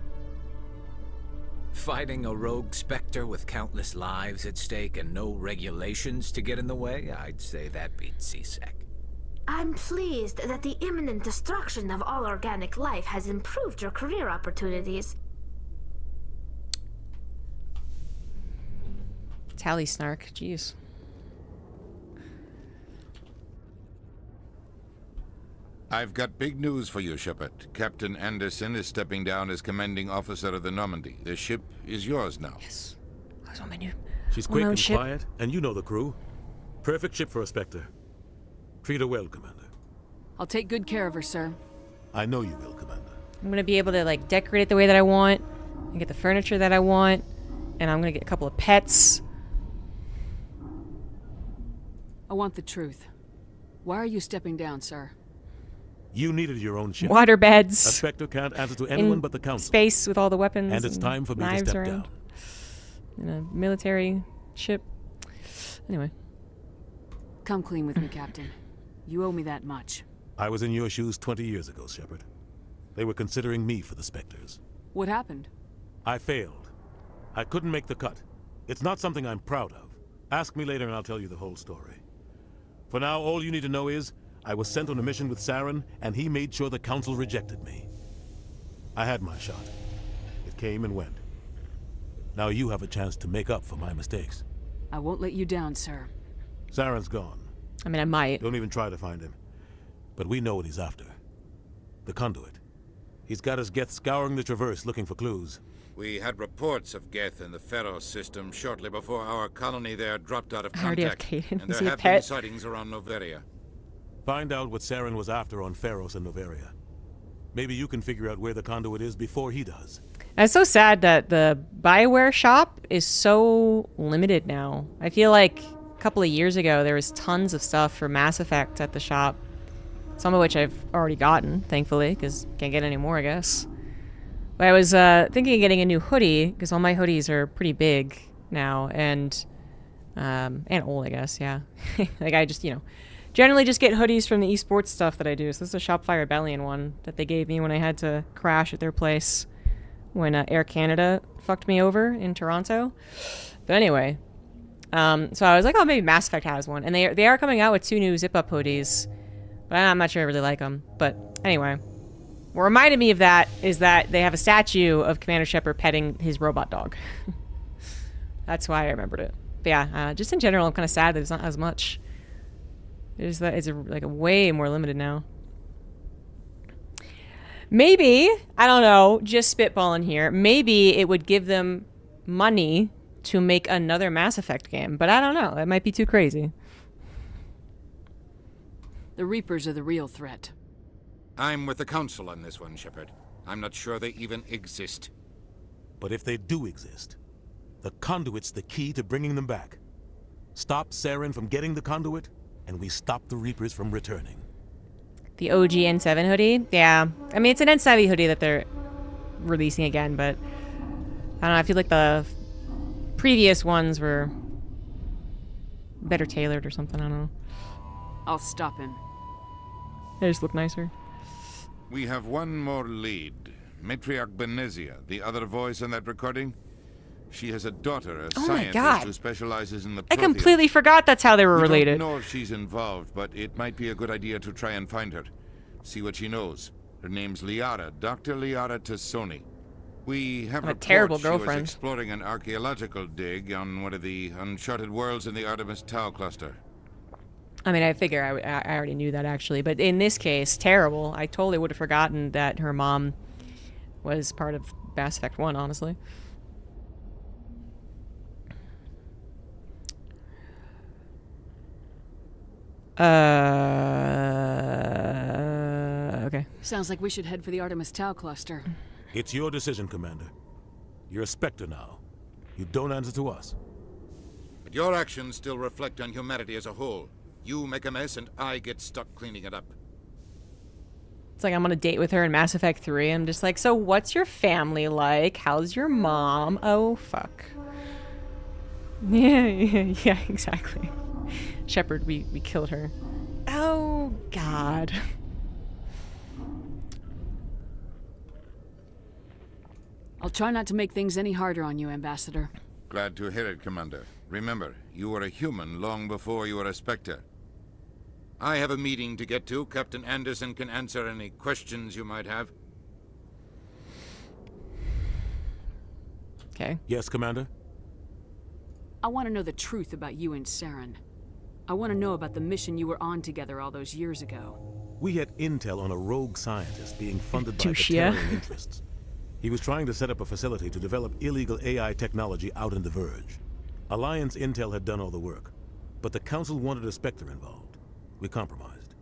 [SPEAKER 7] Fighting a rogue Spectre with countless lives at stake and no regulations to get in the way? I'd say that beats CSEC.
[SPEAKER 5] I'm pleased that the imminent destruction of all organic life has improved your career opportunities.
[SPEAKER 1] Tally snark, jeez.
[SPEAKER 2] I've got big news for you, Shepard. Captain Anderson is stepping down as commanding officer of the Normandy. The ship is yours now.
[SPEAKER 1] Yes. I was on my new.
[SPEAKER 8] She's quick and quiet, and you know the crew. Perfect ship for a Spectre. Treat her well, Commander.
[SPEAKER 3] I'll take good care of her, sir.
[SPEAKER 8] I know you will, Commander.
[SPEAKER 1] I'm gonna be able to like decorate it the way that I want, and get the furniture that I want, and I'm gonna get a couple of pets.
[SPEAKER 3] I want the truth. Why are you stepping down, sir?
[SPEAKER 8] You needed your own ship.
[SPEAKER 1] Water beds.
[SPEAKER 8] A Spectre can't answer to anyone but the Council.
[SPEAKER 1] Space with all the weapons.
[SPEAKER 8] And it's time for me to step down.
[SPEAKER 1] In a military ship. Anyway.
[SPEAKER 3] Come clean with me, Captain. You owe me that much.
[SPEAKER 8] I was in your shoes 20 years ago, Shepard. They were considering me for the Spectres.
[SPEAKER 3] What happened?
[SPEAKER 8] I failed. I couldn't make the cut. It's not something I'm proud of. Ask me later and I'll tell you the whole story. For now, all you need to know is, I was sent on a mission with Saren, and he made sure the Council rejected me. I had my shot. It came and went. Now you have a chance to make up for my mistakes.
[SPEAKER 3] I won't let you down, sir.
[SPEAKER 8] Saren's gone.
[SPEAKER 1] I mean, I might.
[SPEAKER 8] Don't even try to find him. But we know what he's after. The conduit. He's got his Geth scouring the Traverse looking for clues.
[SPEAKER 2] We had reports of Geth in the Pharaoh system shortly before our colony there dropped out of
[SPEAKER 1] I already have
[SPEAKER 2] contact.
[SPEAKER 1] Caden.
[SPEAKER 2] And
[SPEAKER 1] Is
[SPEAKER 2] there
[SPEAKER 1] he a
[SPEAKER 2] have been
[SPEAKER 1] pet?
[SPEAKER 2] sightings around Noveria.
[SPEAKER 8] Find out what Saren was after on Pharos and Noveria. Maybe you can figure out where the conduit is before he does.
[SPEAKER 1] It's so sad that the BioWare shop is so limited now. I feel like a couple of years ago there was tons of stuff for Mass Effect at the shop. Some of which I've already gotten, thankfully, because can't get any more, I guess. But I was thinking of getting a new hoodie, because all my hoodies are pretty big now, and old, I guess, yeah. Like, I just, generally just get hoodies from the esports stuff that I do. So this is a Shopify Rebellion one that they gave me when I had to crash at their place when Air Canada fucked me over in Toronto. But anyway, so I was like, oh, maybe Mass Effect has one. And they are coming out with 2 new zip-up hoodies. But I'm not sure I really like them. But anyway, what reminded me of that is that they have a statue of Commander Shepard petting his robot dog. That's why I remembered it. But yeah, just in general, I'm kind of sad that it's not as much. It's like a way more limited now. Maybe, I don't know, just spitballing here, maybe it would give them money to make another Mass Effect game. But I don't know. That might be too crazy.
[SPEAKER 3] The Reapers are the real threat.
[SPEAKER 2] I'm with the Council on this one, Shepard. I'm not sure they even exist.
[SPEAKER 8] But if they do exist, the conduit's the key to bringing them back. Stop Saren from getting the conduit, and we stop the Reapers from returning.
[SPEAKER 1] The OG N7 hoodie? Yeah. I mean, it's an N7 hoodie that they're releasing again, but I don't know. I feel like the previous ones were better tailored or something. I don't know.
[SPEAKER 3] I'll stop him.
[SPEAKER 1] They just look nicer.
[SPEAKER 2] We have one more lead. Matriarch Benezia, the other voice in that recording. She has a daughter, a scientist who specializes in the
[SPEAKER 1] I
[SPEAKER 2] Protheans.
[SPEAKER 1] completely forgot that's how they were related.
[SPEAKER 2] We don't know if she's involved, but it might be a good idea to try and find her. See what she knows. Her name's Liara, Dr. Liara Tassoni. We have
[SPEAKER 1] I'm a terrible
[SPEAKER 2] reports
[SPEAKER 1] girlfriend.
[SPEAKER 2] She was exploring an archaeological dig on one of the uncharted worlds in the Artemis Tau cluster.
[SPEAKER 1] I mean, I figure I already knew that, actually. But in this case, terrible. I totally would have forgotten that her mom was part of Mass Effect 1, honestly. Okay.
[SPEAKER 3] Sounds like we should head for the Artemis Tau cluster.
[SPEAKER 8] It's your decision, Commander. You're a Spectre now. You don't answer to us.
[SPEAKER 2] But your actions still reflect on humanity as a whole. You make a mess and I get stuck cleaning it up.
[SPEAKER 1] It's like I'm on a date with her in Mass Effect 3. I'm just like, so what's your family like? How's your mom? Oh, fuck. Yeah, exactly. Shepard, we killed her. Oh, God.
[SPEAKER 3] I'll try not to make things any harder on you, Ambassador.
[SPEAKER 2] Glad to hear it, Commander. Remember, you were a human long before you were a Spectre. I have a meeting to get to. Captain Anderson can answer any questions you might have.
[SPEAKER 1] Okay.
[SPEAKER 8] Yes, Commander?
[SPEAKER 3] I want to know the truth about you and Saren. I want to know about the mission you were on together all those years ago.
[SPEAKER 8] We had intel on a rogue scientist being funded by
[SPEAKER 1] Tushia.
[SPEAKER 8] Batarian interests. He was trying to set up a facility to develop illegal AI technology out in the Verge. Alliance intel had done all the work, but the Council wanted a Spectre involved. We compromised.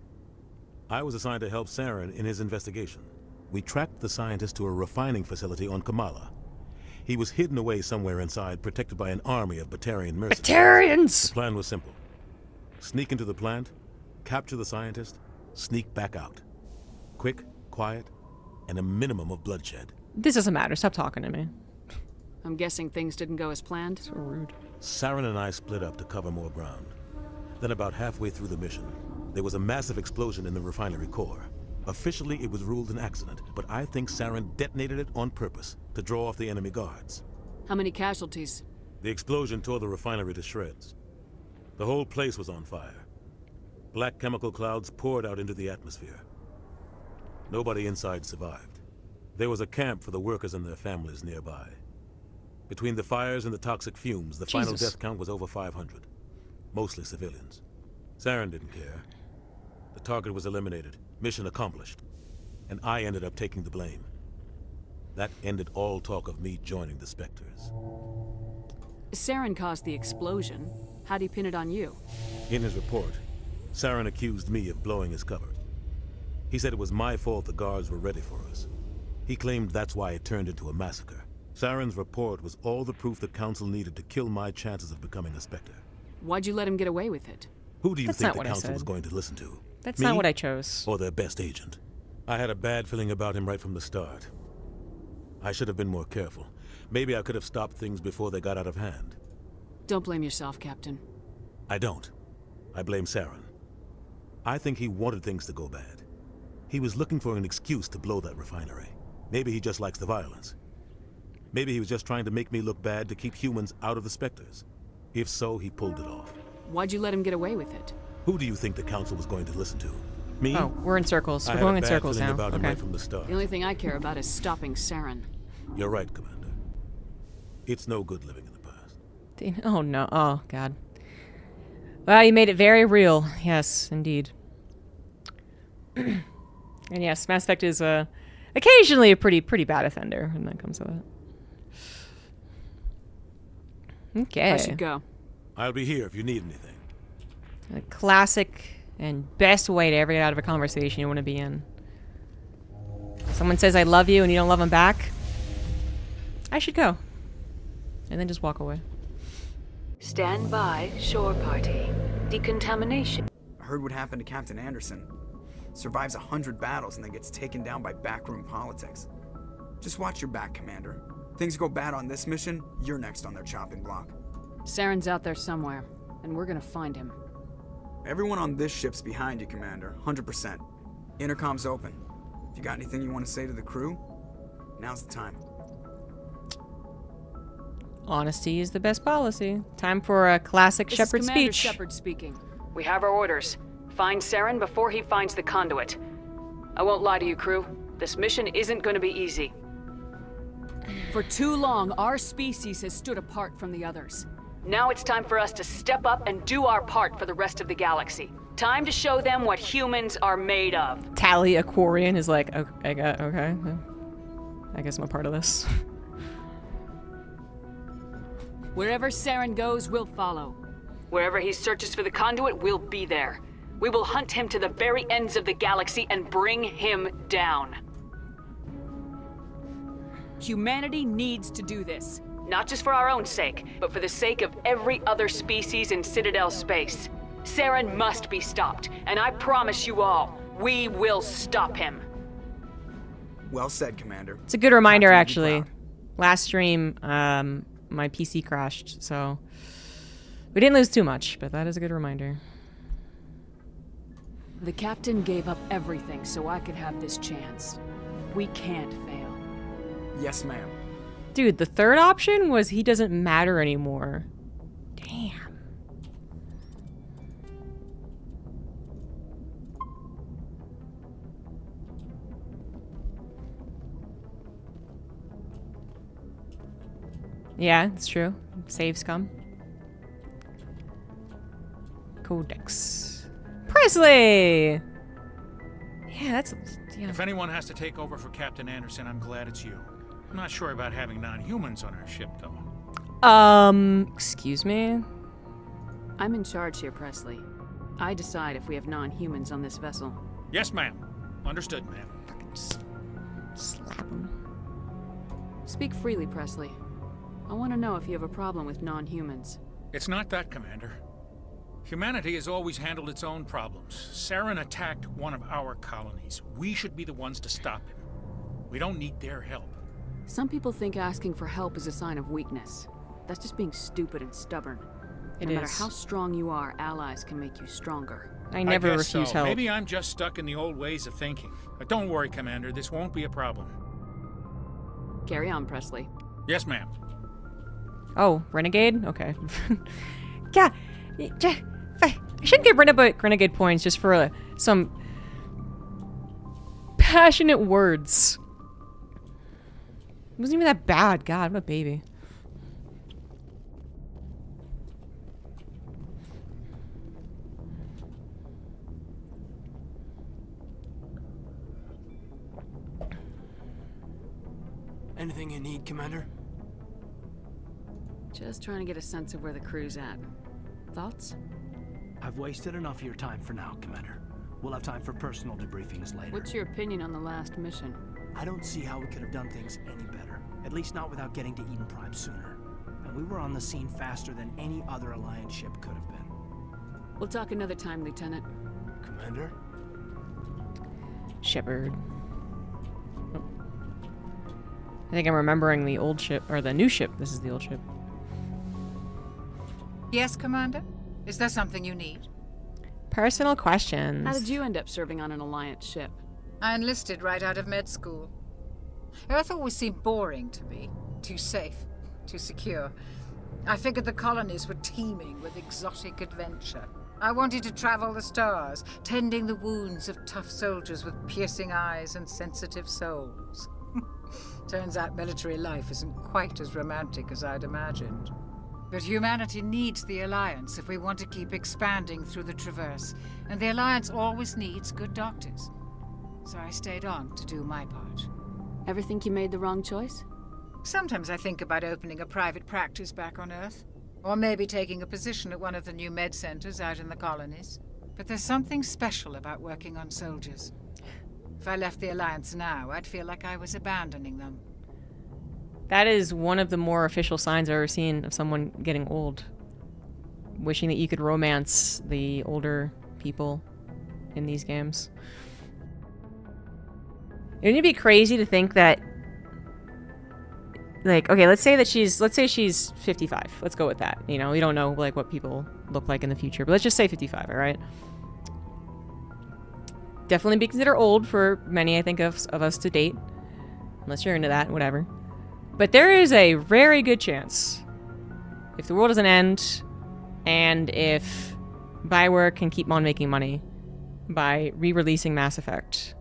[SPEAKER 8] I was assigned to help Saren in his investigation. We tracked the scientist to a refining facility on Kamala. He was hidden away somewhere inside, protected by an army of Batarian mercenaries.
[SPEAKER 1] Batarians!
[SPEAKER 8] The plan was simple. Sneak into the plant, capture the scientist, sneak back out. Quick, quiet, and a minimum of bloodshed.
[SPEAKER 1] This doesn't matter. Stop talking to me.
[SPEAKER 3] I'm guessing things didn't go as planned.
[SPEAKER 1] So rude.
[SPEAKER 8] Saren and I split up to cover more ground. Then about halfway through the mission, there was a massive explosion in the refinery core. Officially, it was ruled an accident, but I think Saren detonated it on purpose to draw off the enemy guards.
[SPEAKER 3] How many casualties?
[SPEAKER 8] The explosion tore the refinery to shreds. The whole place was on fire. Black chemical clouds poured out into the atmosphere. Nobody inside survived. There was a camp for the workers and their families nearby. Between the fires and the toxic fumes, the final death count was over 500. Mostly civilians. Saren didn't care. The target was eliminated, mission accomplished, and I ended up taking the blame. That ended all talk of me joining the Spectres.
[SPEAKER 3] Saren caused the explosion. How'd he pin it on you?
[SPEAKER 8] In his report, Saren accused me of blowing his cover. He said it was my fault the guards were ready for us. He claimed that's why it turned into a massacre. Saren's report was all the proof the Council needed to kill my chances of becoming a Spectre.
[SPEAKER 3] Why'd you let him get away with it?
[SPEAKER 8] Who do you
[SPEAKER 1] That's
[SPEAKER 8] think
[SPEAKER 1] not
[SPEAKER 8] the
[SPEAKER 1] what I
[SPEAKER 8] Council
[SPEAKER 1] said.
[SPEAKER 8] was going to listen to?
[SPEAKER 1] That's
[SPEAKER 8] Me?
[SPEAKER 1] not what I chose.
[SPEAKER 8] Or their best agent? I had a bad feeling about him right from the start. I should have been more careful. Maybe I could have stopped things before they got out of hand.
[SPEAKER 3] Don't blame yourself, Captain.
[SPEAKER 8] I don't. I blame Saren. I think he wanted things to go bad. He was looking for an excuse to blow that refinery. Maybe he just likes the violence. Maybe he was just trying to make me look bad to keep humans out of the Spectres. If so, he pulled it off.
[SPEAKER 3] Why'd you let him get away with it?
[SPEAKER 8] Who do you think the Council was going to listen to? Me?
[SPEAKER 1] Oh, we're in circles.
[SPEAKER 8] I
[SPEAKER 1] We're
[SPEAKER 8] had
[SPEAKER 1] going
[SPEAKER 8] a
[SPEAKER 1] in
[SPEAKER 8] bad
[SPEAKER 1] circles
[SPEAKER 8] feeling
[SPEAKER 1] now.
[SPEAKER 8] about him
[SPEAKER 1] Okay.
[SPEAKER 8] right from the start.
[SPEAKER 3] The only thing I care about is stopping Saren.
[SPEAKER 8] You're right, Commander. It's no good living in the past.
[SPEAKER 1] Oh no. Oh god. Well, you made it very real. Yes, indeed. And yes, Mass Effect is occasionally a pretty bad offender when that comes to that. Okay.
[SPEAKER 3] I should go.
[SPEAKER 8] I'll be here if you need anything.
[SPEAKER 1] The classic and best way to ever get out of a conversation you want to be in. Someone says I love you and you don't love them back. I should go. And then just walk away.
[SPEAKER 4] Stand by, shore party. Decontamination.
[SPEAKER 6] I heard what happened to Captain Anderson. Survives 100 battles and then gets taken down by backroom politics. Just watch your back, Commander. Things go bad on this mission, you're next on their chopping block.
[SPEAKER 3] Saren's out there somewhere, and we're gonna find him.
[SPEAKER 6] Everyone on this ship's behind you, Commander. 100%. Intercom's open. If you got anything you want to say to the crew, now's the time.
[SPEAKER 1] Honesty is the best policy. Time for a classic
[SPEAKER 3] This
[SPEAKER 1] Shepard
[SPEAKER 3] is Commander
[SPEAKER 1] speech.
[SPEAKER 3] Shepard speaking.
[SPEAKER 4] We have our orders. Find Saren before he finds the conduit. I won't lie to you, crew. This mission isn't going to be easy.
[SPEAKER 3] For too long, our species has stood apart from the others.
[SPEAKER 4] Now it's time for us to step up and do our part for the rest of the galaxy. Time to show them what humans are made of.
[SPEAKER 1] Tally Aquarian is like, okay. I guess I'm a part of this.
[SPEAKER 3] Wherever Saren goes, we'll follow.
[SPEAKER 4] Wherever he searches for the conduit, we'll be there. We will hunt him to the very ends of the galaxy and bring him down.
[SPEAKER 3] Humanity needs to do this.
[SPEAKER 4] Not just for our own sake, but for the sake of every other species in Citadel space. Saren must be stopped, and I promise you all, we will stop him.
[SPEAKER 6] Well said, Commander.
[SPEAKER 1] It's a good reminder, actually. Last stream, my PC crashed, so we didn't lose too much, but that is a good reminder.
[SPEAKER 3] The captain gave up everything so I could have this chance. We can't fail.
[SPEAKER 6] Yes, ma'am.
[SPEAKER 1] Dude, the third option was he doesn't matter anymore. Damn. Yeah, it's true. Saves come. Codex. Presley! Yeah, that's... Yeah.
[SPEAKER 11] If anyone has to take over for Captain Anderson, I'm glad it's you. I'm not sure about having non-humans on our ship, though.
[SPEAKER 1] Excuse me?
[SPEAKER 3] I'm in charge here, Presley. I decide if we have non-humans on this vessel.
[SPEAKER 11] Yes, ma'am. Understood, ma'am.
[SPEAKER 1] Slap him.
[SPEAKER 3] Speak freely, Presley. I want to know if you have a problem with non-humans.
[SPEAKER 11] It's not that, Commander. Humanity has always handled its own problems. Saren attacked one of our colonies. We should be the ones to stop him. We don't need their help.
[SPEAKER 3] Some people think asking for help is a sign of weakness. That's just being stupid and stubborn. No matter how strong you are, allies can make you stronger.
[SPEAKER 1] I never refuse help.
[SPEAKER 11] Maybe I'm just stuck in the old ways of thinking. But don't worry, Commander. This won't be a problem.
[SPEAKER 3] Carry on, Presley.
[SPEAKER 11] Yes, ma'am.
[SPEAKER 1] Oh, renegade? Okay. Yeah. I shouldn't get renegade points just for some passionate words. It wasn't even that bad. God, what a baby.
[SPEAKER 12] Anything you need, Commander?
[SPEAKER 3] Just trying to get a sense of where the crew's at. Thoughts?
[SPEAKER 12] I've wasted enough of your time for now, Commander. We'll have time for personal debriefings later.
[SPEAKER 3] What's your opinion on the last mission?
[SPEAKER 12] I don't see how we could have done things any better. At least not without getting to Eden Prime sooner. And we were on the scene faster than any other Alliance ship could have been.
[SPEAKER 3] We'll talk another time, Lieutenant.
[SPEAKER 12] Commander?
[SPEAKER 1] Shepard. I think I'm remembering the old ship, or the new ship. This is the old ship.
[SPEAKER 23] Yes, Commander? Is there something you need?
[SPEAKER 1] Personal questions.
[SPEAKER 3] How did you end up serving on an Alliance ship?
[SPEAKER 23] I enlisted right out of med school. Earth always seemed boring to me. Too safe, too secure. I figured the colonies were teeming with exotic adventure. I wanted to travel the stars, tending the wounds of tough soldiers with piercing eyes and sensitive souls. Turns out military life isn't quite as romantic as I'd imagined. But humanity needs the Alliance if we want to keep expanding through the Traverse, and the Alliance always needs good doctors. So I stayed on to do my part.
[SPEAKER 3] Ever think you made the wrong choice?
[SPEAKER 23] Sometimes I think about opening a private practice back on Earth, or maybe taking a position at one of the new med centers out in the colonies. But there's something special about working on soldiers. If I left the Alliance now, I'd feel like I was abandoning them.
[SPEAKER 1] That is one of the more official signs I've ever seen of someone getting old. Wishing that you could romance the older people in these games. Wouldn't it be crazy to think that, like, okay, let's say she's 55. Let's go with that. You know, we don't know like what people look like in the future, but let's just say 55, all right? Definitely be considered old for many, I think, of us to date. Unless you're into that, whatever. But there is a very good chance, if the world doesn't end, and if Bioware can keep on making money by re-releasing Mass Effect,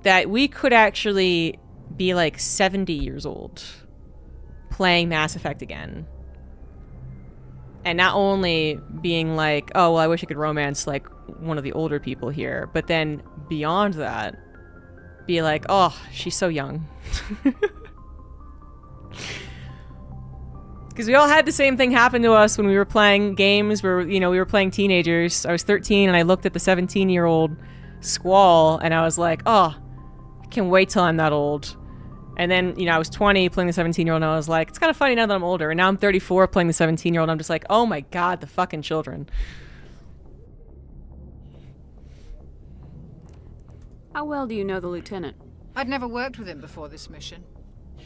[SPEAKER 1] that we could actually be like 70 years old playing Mass Effect again. And not only being like, oh, well, I wish I could romance like one of the older people here, but then beyond that, be like, oh, she's so young. Because we all had the same thing happen to us when we were playing games where, you know, we were playing teenagers. I was 13 and I looked at the 17-year-old Squall and I was like, oh, I can't wait till I'm that old. And then, you know, I was 20 playing the 17-year-old and I was like, it's kind of funny now that I'm older. And now I'm 34 playing the 17-year-old and I'm just like, oh my god, the fucking children.
[SPEAKER 3] How well do you know the Lieutenant?
[SPEAKER 23] I'd never worked with him before this mission.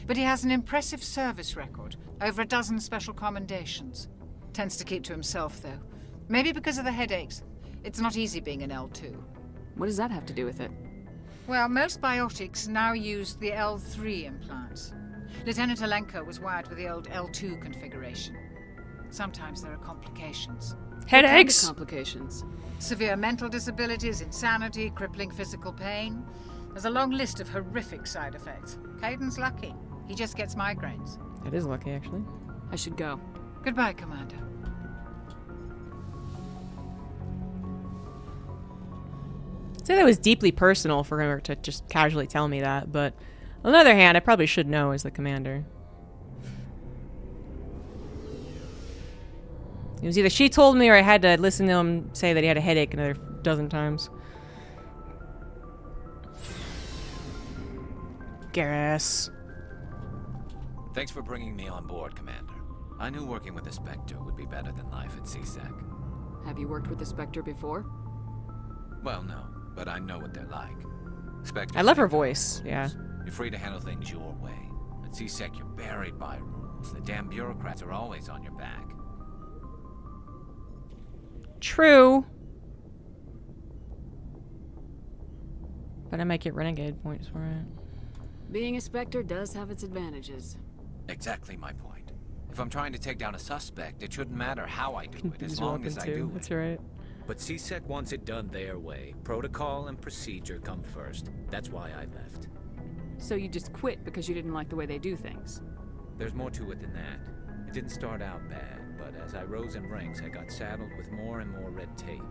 [SPEAKER 23] But he has an impressive service record. Over a dozen special commendations. Tends to keep to himself, though. Maybe because of the headaches. It's not easy being an L2.
[SPEAKER 3] What does that have to do with it?
[SPEAKER 23] Well, most biotics now use the L3 implants. Lieutenant Alenko was wired with the old L2 configuration. Sometimes there are complications.
[SPEAKER 3] Headaches? What kind of complications?
[SPEAKER 23] Severe mental disabilities, insanity, crippling physical pain. There's a long list of horrific side effects. Caden's lucky. He just gets migraines.
[SPEAKER 1] That is lucky, actually.
[SPEAKER 3] I should go.
[SPEAKER 23] Goodbye, Commander.
[SPEAKER 1] say that was deeply personal for her to just casually tell me that, but on the other hand, I probably should know as the commander. It was either she told me or I had to listen to him say that he had a headache another dozen times. Garrus.
[SPEAKER 7] Thanks for bringing me on board, Commander. I knew working with the Spectre would be better than life at CSEC.
[SPEAKER 3] Have you worked with the Spectre before?
[SPEAKER 7] Well, no, but I know what they're like. Spectre.
[SPEAKER 1] I love her voice, yeah.
[SPEAKER 7] You're free to handle things your way. At CSEC, you're buried by rules. The damn bureaucrats are always on your back.
[SPEAKER 1] True. But I might get renegade points for it.
[SPEAKER 3] Being a Spectre does have its advantages.
[SPEAKER 7] Exactly my point. If I'm trying to take down a suspect, it shouldn't matter how I do it, as long as I do it.
[SPEAKER 1] That's right.
[SPEAKER 7] But CSEC wants it done their way. Protocol and procedure come first. That's why I left.
[SPEAKER 3] So you just quit because you didn't like the way they do things?
[SPEAKER 7] There's more to it than that. It didn't start out bad, but as I rose in ranks, I got saddled with more and more red tape.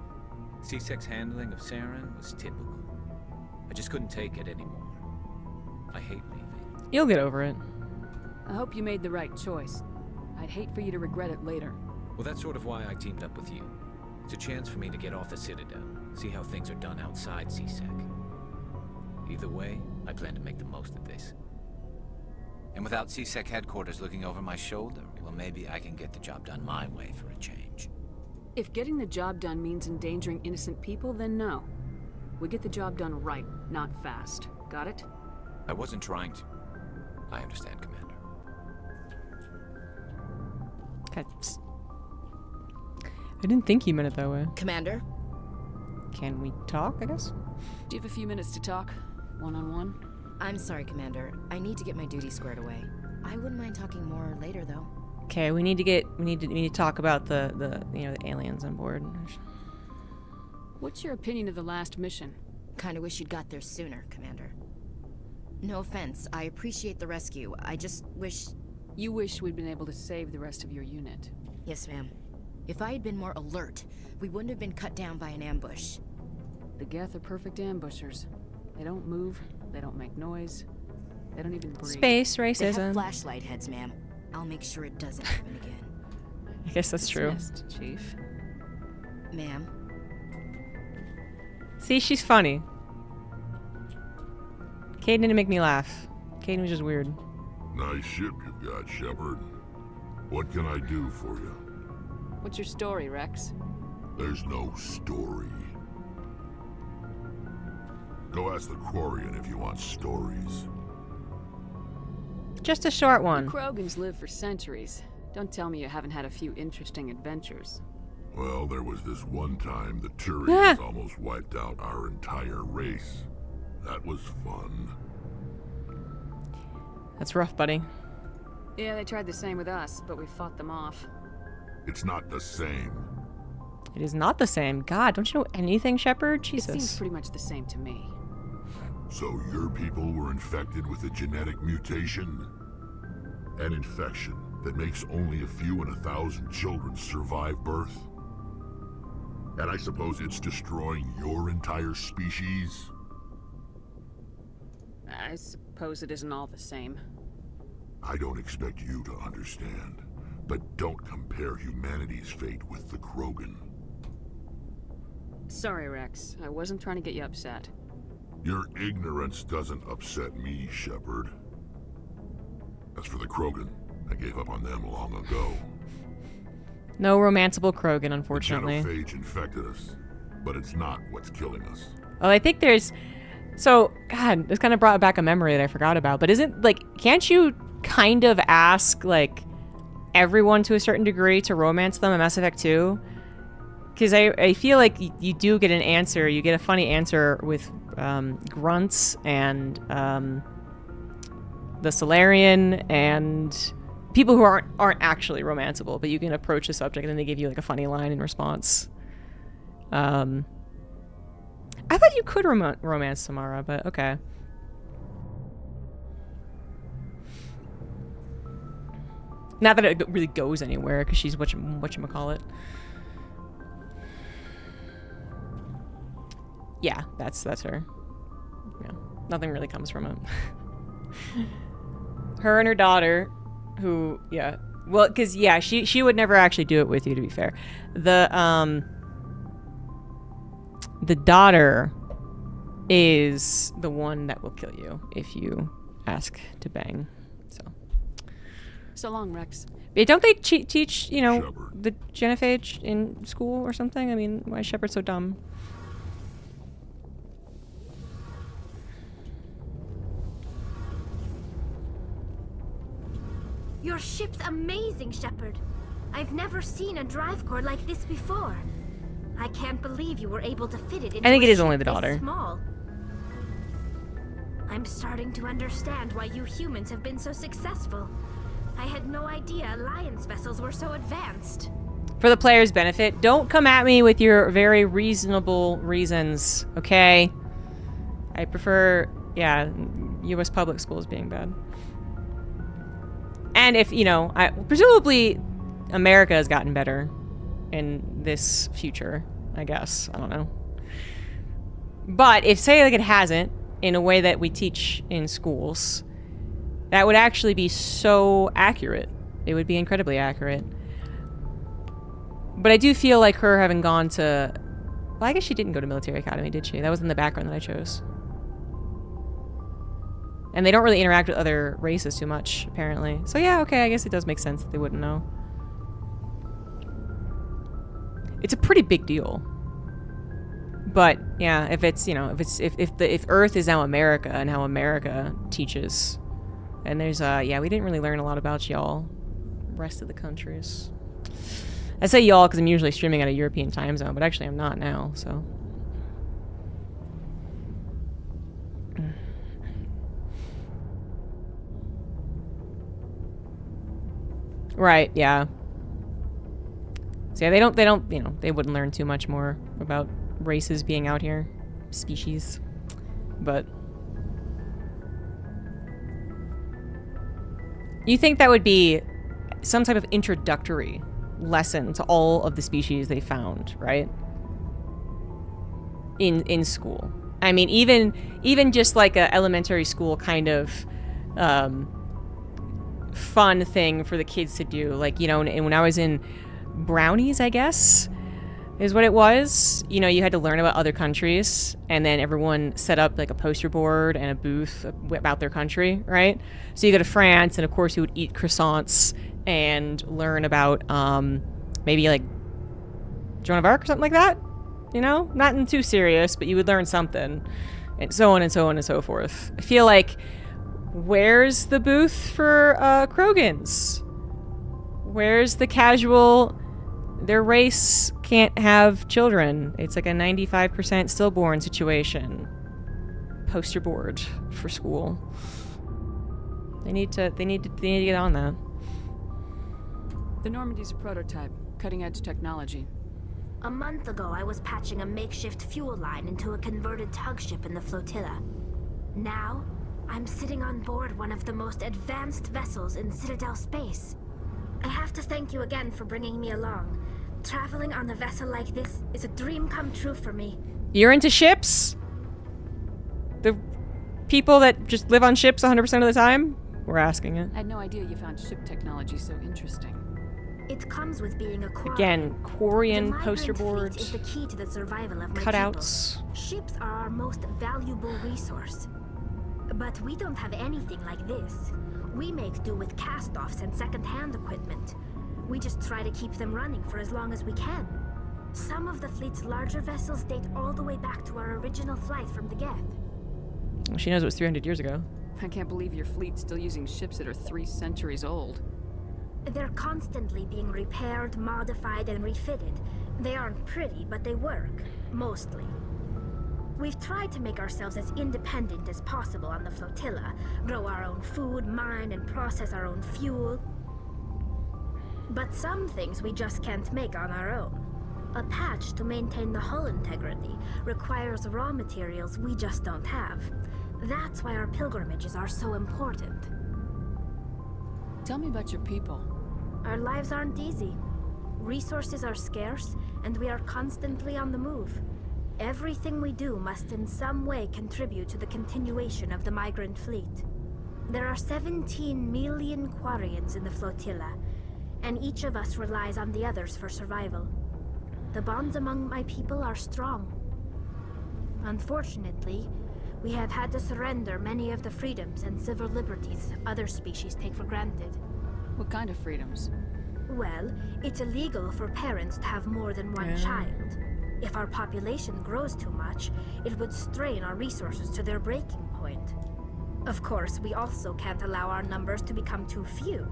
[SPEAKER 7] CSEC's handling of Saren was typical. I just couldn't take it anymore. I hate leaving.
[SPEAKER 1] You'll get over it.
[SPEAKER 3] I hope you made the right choice. I'd hate for you to regret it later.
[SPEAKER 7] Well, that's sort of why I teamed up with you. It's a chance for me to get off the Citadel, see how things are done outside CSEC. Either way, I plan to make the most of this. And without CSEC headquarters looking over my shoulder, well, maybe I can get the job done my way for a change.
[SPEAKER 3] If getting the job done means endangering innocent people, then no. We get the job done right, not fast. Got it?
[SPEAKER 7] I wasn't trying to. I understand, Commander.
[SPEAKER 1] I didn't think he meant it that way.
[SPEAKER 9] Commander?
[SPEAKER 1] Can we talk, I guess?
[SPEAKER 3] Do you have a few minutes to talk? One-on-one?
[SPEAKER 9] I'm sorry, Commander. I need to get my duty squared away. I wouldn't mind talking more later, though.
[SPEAKER 1] Okay, we need to talk about the aliens on board.
[SPEAKER 3] What's your opinion of the last mission?
[SPEAKER 9] Kinda wish you'd got there sooner, Commander. No offense, I appreciate the rescue. I just wish...
[SPEAKER 3] You wish we'd been able to save the rest of your unit.
[SPEAKER 9] Yes, ma'am. If I had been more alert, we wouldn't have been cut down by an ambush.
[SPEAKER 3] The Geth are perfect ambushers. They don't move, they don't make noise, they don't even breathe.
[SPEAKER 1] Space
[SPEAKER 9] They
[SPEAKER 1] racism.
[SPEAKER 9] have flashlight heads, ma'am. I'll make sure it doesn't happen again.
[SPEAKER 1] I guess that's true.
[SPEAKER 3] Dismissed, Chief.
[SPEAKER 9] Ma'am.
[SPEAKER 1] See, she's funny. Caden didn't make me laugh. Caden was just weird.
[SPEAKER 13] Nice ship you've got, Shepard. What can I do for you?
[SPEAKER 3] What's your story, Rex?
[SPEAKER 13] There's no story. Go ask the Quarian if you want stories.
[SPEAKER 1] Just a short one.
[SPEAKER 3] The Krogans live for centuries. Don't tell me you haven't had a few interesting adventures.
[SPEAKER 13] Well, there was this one time the Turians almost wiped out our entire race. That was fun.
[SPEAKER 1] That's rough, buddy.
[SPEAKER 3] Yeah, they tried the same with us, but we fought them off.
[SPEAKER 13] It's not the same.
[SPEAKER 1] It is not the same. God, don't you know anything, Shepard? Jesus.
[SPEAKER 3] It seems pretty much the same to me.
[SPEAKER 13] So your people were infected with a genetic mutation? An infection that makes only a few in 1,000 children survive birth? And I suppose it's destroying your entire species?
[SPEAKER 3] I suppose it isn't all the same.
[SPEAKER 13] I don't expect you to understand, but don't compare humanity's fate with the Krogan.
[SPEAKER 3] Sorry, Rex. I wasn't trying to get you upset.
[SPEAKER 13] Your ignorance doesn't upset me, Shepard. As for the Krogan, I gave up on them long ago.
[SPEAKER 1] No romanceable Krogan, unfortunately.
[SPEAKER 13] The genophage infected us, but it's not what's killing us.
[SPEAKER 1] Oh, I think there's... So, God, this kind of brought back a memory that I forgot about. But isn't, like, can't you kind of ask, like, everyone to a certain degree to romance them in Mass Effect 2? Because I feel like you do get an answer. You get a funny answer with grunts and the Solarian and people who aren't actually romanceable, but you can approach the subject and then they give you like a funny line in response. I thought you could romance Samara, but okay. Not that it really goes anywhere because she's whatchamacallit. Yeah, that's her. Yeah, nothing really comes from it. Her and her daughter, who, yeah, well, because yeah, she would never actually do it with you. To be fair, the daughter is the one that will kill you if you ask to bang.
[SPEAKER 3] So long, Rex.
[SPEAKER 1] Yeah, don't they teach, you know, the genophage in school or something? I mean, why is Shepard so dumb?
[SPEAKER 5] Your ship's amazing, Shepard. I've never seen a drive core like this before. I can't believe you were able to fit it into
[SPEAKER 1] I think
[SPEAKER 5] a
[SPEAKER 1] it is
[SPEAKER 5] ship
[SPEAKER 1] only the
[SPEAKER 5] this
[SPEAKER 1] daughter.
[SPEAKER 5] Small. I'm starting to understand why you humans have been so successful. I had no idea Alliance vessels were so advanced.
[SPEAKER 1] For the player's benefit, don't come at me with your very reasonable reasons, okay? I prefer, yeah, U.S. public schools being bad. And if, you know, presumably America has gotten better in this future, I guess. I don't know. But if, say, like, it hasn't, in a way that we teach in schools, that would actually be so accurate. It would be incredibly accurate. But I do feel like her having gone to... Well, I guess she didn't go to military academy, did she? That was in the background that I chose. And they don't really interact with other races too much, apparently. So yeah, okay, I guess it does make sense that they wouldn't know. It's a pretty big deal. But yeah, if it's, you know, if Earth is now America and how America teaches, and there's yeah, we didn't really learn a lot about y'all, rest of the countries. I say y'all because I'm usually streaming at a European time zone, but actually I'm not now, so. Right, yeah. So yeah, they don't, you know, they wouldn't learn too much more about races being out here, species, but you think that would be some type of introductory lesson to all of the species they found, right? In school. I mean, even just like a elementary school kind of fun thing for the kids to do, like, you know, and when I was in Brownies, I guess is what it was. You know, you had to learn about other countries, and then everyone set up like a poster board and a booth about their country, right? So you go to France, and of course you would eat croissants and learn about maybe like Joan of Arc or something like that. You know, not too serious, but you would learn something, and so on and so on and so forth. I feel like, where's the booth for Krogans? Where's the casual? Their race can't have children. It's like a 95% stillborn situation. Poster board for school. They need to get on that.
[SPEAKER 3] The Normandy's a prototype, cutting-edge technology.
[SPEAKER 5] A month ago, I was patching a makeshift fuel line into a converted tug ship in the flotilla. Now, I'm sitting on board one of the most advanced vessels in Citadel space. I have to thank you again for bringing me along. Traveling on a vessel like this is a dream come true for me.
[SPEAKER 1] You're into ships? The people that just live on ships 100% of the time? We're asking it.
[SPEAKER 3] I had no idea you found ship technology so interesting.
[SPEAKER 5] It comes with being a Quarian.
[SPEAKER 1] Again, Quarian
[SPEAKER 5] The
[SPEAKER 1] poster
[SPEAKER 5] migrant
[SPEAKER 1] boards.
[SPEAKER 5] fleet is the key to the survival of my
[SPEAKER 1] Cutouts.
[SPEAKER 5] people. Ships are our most valuable resource. But we don't have anything like this. We make do with cast-offs and second-hand equipment. We just try to keep them running for as long as we can. Some of the fleet's larger vessels date all the way back to our original flight from the Geth.
[SPEAKER 1] Well, she knows it was 300 years ago.
[SPEAKER 3] I can't believe your fleet's still using ships that are 3 centuries old.
[SPEAKER 5] They're constantly being repaired, modified, and refitted. They aren't pretty, but they work. Mostly. We've tried to make ourselves as independent as possible on the flotilla. Grow our own food, mine, and process our own fuel. But some things we just can't make on our own. A patch to maintain the hull integrity requires raw materials we just don't have. That's why our pilgrimages are so important.
[SPEAKER 3] Tell me about your people.
[SPEAKER 5] Our lives aren't easy. Resources are scarce, and we are constantly on the move. Everything we do must in some way contribute to the continuation of the migrant fleet. There are 17 million Quarians in the flotilla, and each of us relies on the others for survival. The bonds among my people are strong. Unfortunately, we have had to surrender many of the freedoms and civil liberties other species take for granted.
[SPEAKER 3] What kind of freedoms?
[SPEAKER 5] Well, it's illegal for parents to have more than one child. If our population grows too much, it would strain our resources to their breaking point. Of course, we also can't allow our numbers to become too few.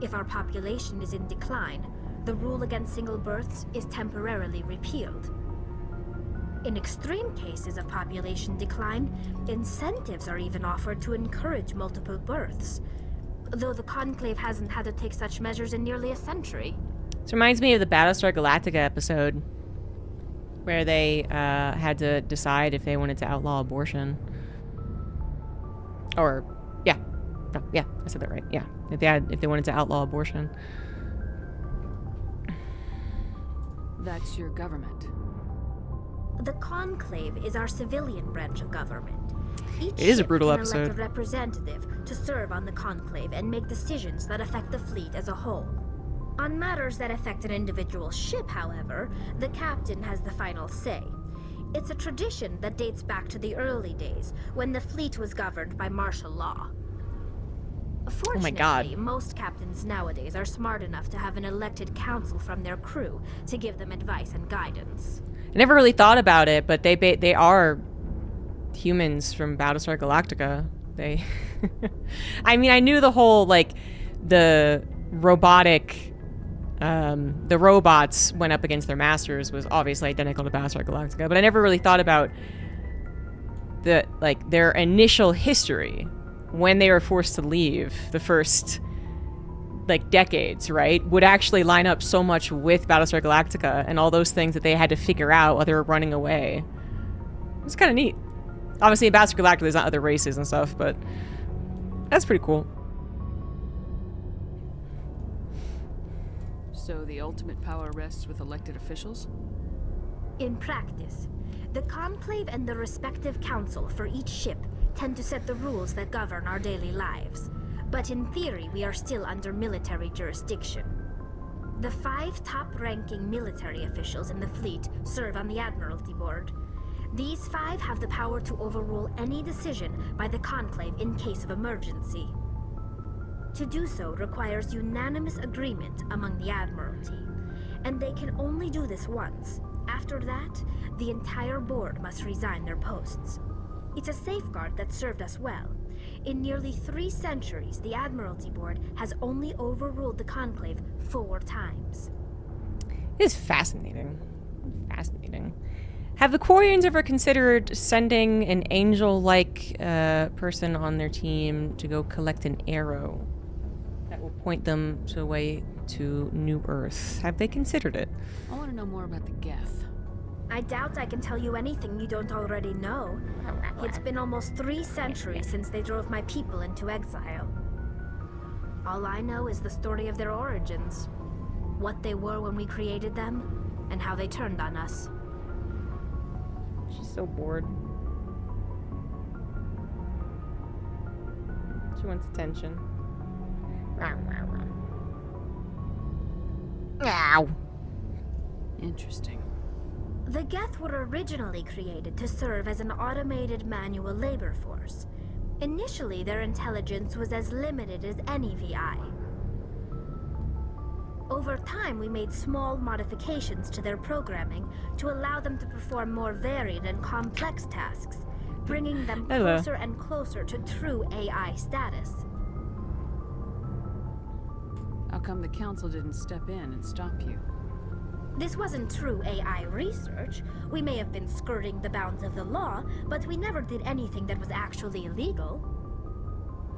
[SPEAKER 5] If our population is in decline, the rule against single births is temporarily repealed. In extreme cases of population decline, incentives are even offered to encourage multiple births, though the Conclave hasn't had to take such measures in nearly a century.
[SPEAKER 1] This reminds me of the Battlestar Galactica episode, where they had to decide if they wanted to outlaw abortion. Or, yeah. No, yeah, I said that right. Yeah. If they wanted to outlaw abortion.
[SPEAKER 3] That's your government.
[SPEAKER 5] The Conclave is our civilian branch of government. Each
[SPEAKER 1] It is a
[SPEAKER 5] ship
[SPEAKER 1] brutal
[SPEAKER 5] can
[SPEAKER 1] episode.
[SPEAKER 5] elect a representative to serve on the Conclave and make decisions that affect the fleet as a whole. On matters that affect an individual ship, however, the captain has the final say. It's a tradition that dates back to the early days, when the fleet was governed by martial law. Fortunately,
[SPEAKER 1] my God.
[SPEAKER 5] most captains nowadays are smart enough to have an elected council from their crew to give them advice and guidance.
[SPEAKER 1] I never really thought about it, but they are humans from Battlestar Galactica. They, I mean, I knew the whole, like, the robotic, the robots went up against their masters was obviously identical to Battlestar Galactica, but I never really thought about the, like, their initial history when they were forced to leave the first, like, decades, right, would actually line up so much with Battlestar Galactica and all those things that they had to figure out while they were running away. It's kind of neat. Obviously, in Battlestar Galactica, there's not other races and stuff, but that's pretty cool.
[SPEAKER 3] So the ultimate power rests with elected officials?
[SPEAKER 5] In practice, the Conclave and the respective council for each ship tend to set the rules that govern our daily lives. But in theory, we are still under military jurisdiction. The 5 top-ranking military officials in the fleet serve on the Admiralty Board. These 5 have the power to overrule any decision by the Conclave in case of emergency. To do so requires unanimous agreement among the Admiralty, and they can only do this once. After that, the entire board must resign their posts. It's a safeguard that served us well. In nearly 3 centuries, the Admiralty Board has only overruled the Conclave 4 times.
[SPEAKER 1] It is fascinating. Fascinating. Have the Quarians ever considered sending an angel-like person on their team to go collect an arrow that will point them to the way to New Earth? Have they considered it?
[SPEAKER 3] I want to know more about the Geth.
[SPEAKER 5] I doubt I can tell you anything you don't already know. It's been almost 3 centuries since they drove my people into exile. All I know is the story of their origins, what they were when we created them, and how they turned on us.
[SPEAKER 1] She's so bored. She wants attention. Ow.
[SPEAKER 3] Interesting.
[SPEAKER 5] The Geth were originally created to serve as an automated manual labor force. Initially, their intelligence was as limited as any VI. Over time, we made small modifications to their programming to allow them to perform more varied and complex tasks, bringing them closer and closer to true AI status.
[SPEAKER 3] How come the council didn't step in and stop you?
[SPEAKER 5] This wasn't true AI research. We may have been skirting the bounds of the law, but we never did anything that was actually illegal.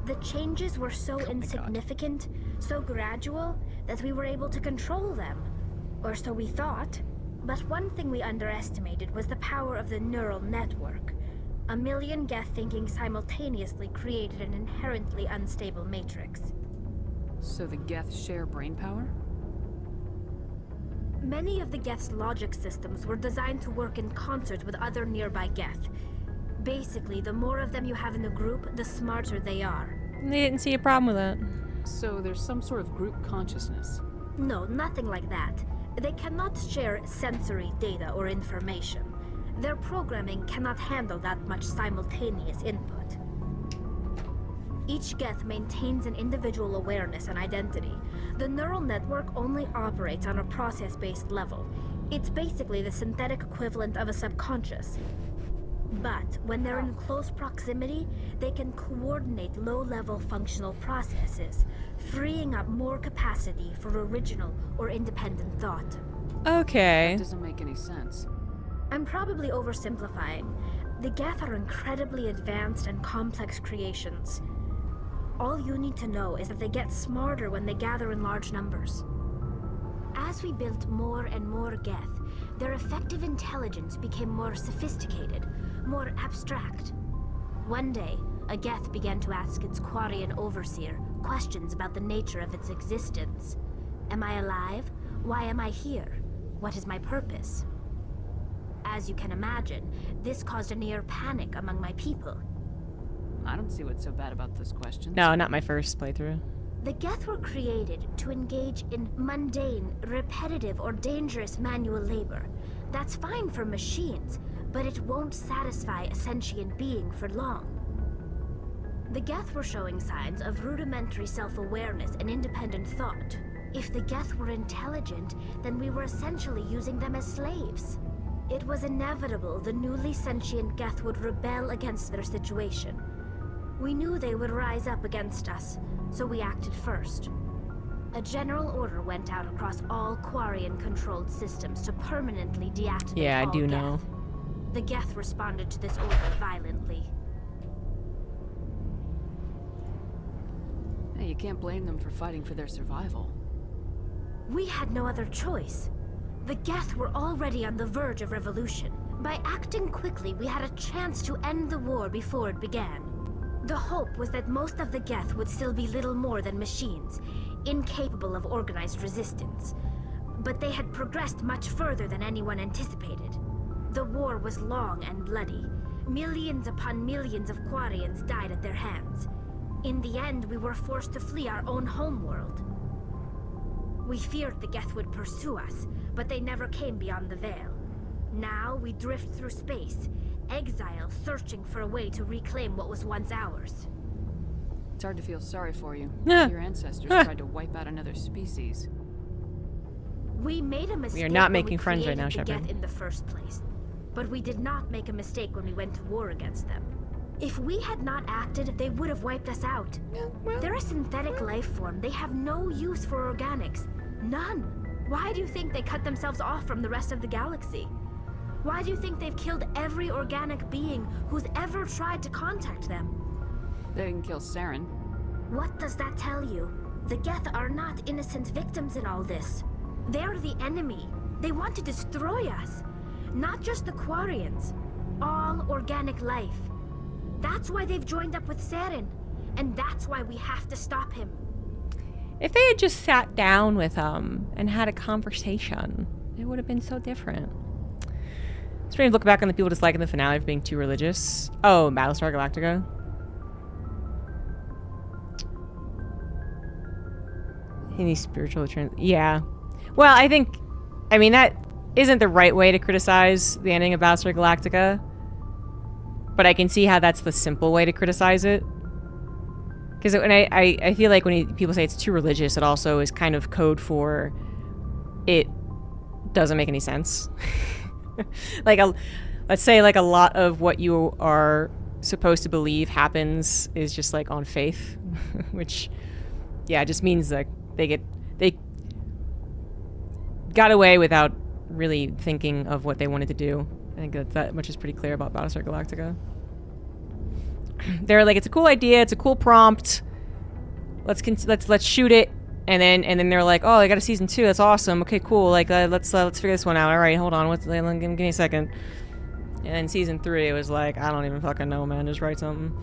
[SPEAKER 5] The changes were so insignificant, so gradual, that we were able to control them. Or so we thought. But one thing we underestimated was the power of the neural network. 1 million Geth thinking simultaneously created an inherently unstable matrix.
[SPEAKER 3] So the Geth share brainpower?
[SPEAKER 5] Many of the Geth's logic systems were designed to work in concert with other nearby Geth. Basically, the more of them you have in a group, the smarter they are.
[SPEAKER 1] They didn't see a problem with that.
[SPEAKER 3] So there's some sort of group consciousness?
[SPEAKER 5] No, nothing like that. They cannot share sensory data or information. Their programming cannot handle that much simultaneous input. Each Geth maintains an individual awareness and identity. The neural network only operates on a process-based level. It's basically the synthetic equivalent of a subconscious. But when they're in close proximity, they can coordinate low-level functional processes, freeing up more capacity for original or independent thought.
[SPEAKER 1] Okay.
[SPEAKER 3] That doesn't make any sense.
[SPEAKER 5] I'm probably oversimplifying. The Geth are incredibly advanced and complex creations. All you need to know is that they get smarter when they gather in large numbers. As we built more and more Geth, their effective intelligence became more sophisticated, more abstract. One day, a Geth began to ask its Quarian overseer questions about the nature of its existence. Am I alive? Why am I here? What is my purpose? As you can imagine, this caused a near panic among my people.
[SPEAKER 3] I don't see what's so bad about those questions.
[SPEAKER 1] No, not my first playthrough.
[SPEAKER 5] The Geth were created to engage in mundane, repetitive, or dangerous manual labor. That's fine for machines, but it won't satisfy a sentient being for long. The Geth were showing signs of rudimentary self-awareness and independent thought. If the Geth were intelligent, then we were essentially using them as slaves. It was inevitable the newly sentient Geth would rebel against their situation. We knew they would rise up against us, so we acted first. A general order went out across all Quarian-controlled systems to permanently deactivate
[SPEAKER 1] Yeah, I
[SPEAKER 5] all
[SPEAKER 1] do
[SPEAKER 5] Geth.
[SPEAKER 1] know.
[SPEAKER 5] The Geth responded to this order violently.
[SPEAKER 3] Hey, you can't blame them for fighting for their survival.
[SPEAKER 5] We had no other choice. The Geth were already on the verge of revolution. By acting quickly, we had a chance to end the war before it began. The hope was that most of the Geth would still be little more than machines, incapable of organized resistance. But they had progressed much further than anyone anticipated. The war was long and bloody. Millions upon millions of Quarians died at their hands. In the end, we were forced to flee our own homeworld. We feared the Geth would pursue us, but they never came beyond the Veil. Now we drift through space, exile, searching for a way to reclaim what was once ours.
[SPEAKER 3] It's hard to feel sorry for you.
[SPEAKER 1] Yeah.
[SPEAKER 3] Your ancestors tried to wipe out another species.
[SPEAKER 5] We made a mistake.
[SPEAKER 1] We are not
[SPEAKER 5] when
[SPEAKER 1] making
[SPEAKER 5] we
[SPEAKER 1] friends right
[SPEAKER 5] created
[SPEAKER 1] now,
[SPEAKER 5] the
[SPEAKER 1] Shepard.
[SPEAKER 5] Geth in the first place, but we did not make a mistake when we went to war against them. If we had not acted, they would have wiped us out. They're a synthetic life form. They have no use for organics. None. Why do you think they cut themselves off from the rest of the galaxy? Why do you think they've killed every organic being who's ever tried to contact them?
[SPEAKER 3] They didn't kill Saren.
[SPEAKER 5] What does that tell you? The Geth are not innocent victims in all this. They're the enemy. They want to destroy us. Not just the Quarians. All organic life. That's why they've joined up with Saren. And that's why we have to stop him.
[SPEAKER 1] If they had just sat down with him and had a conversation, it would have been so different. It's strange to look back on the people disliking the finale for being too religious. Oh, Battlestar Galactica. Any spiritual yeah. Well, I mean, that isn't the right way to criticize the ending of Battlestar Galactica. But I can see how that's the simple way to criticize it. Because I feel like when people say it's too religious, it also is kind of code for it doesn't make any sense. Like, let's say like a lot of what you are supposed to believe happens is just like on faith, which, yeah, just means like they got away without really thinking of what they wanted to do. I think that much is pretty clear about Battlestar Galactica. They're like, it's a cool idea, it's a cool prompt. Let's shoot it, and then they're like, oh, I got a season 2. That's awesome. Okay, cool. Like, let's figure this one out. All right, hold on. Give me a second. And then season 3, it was like, I don't even fucking know, man. Just write something.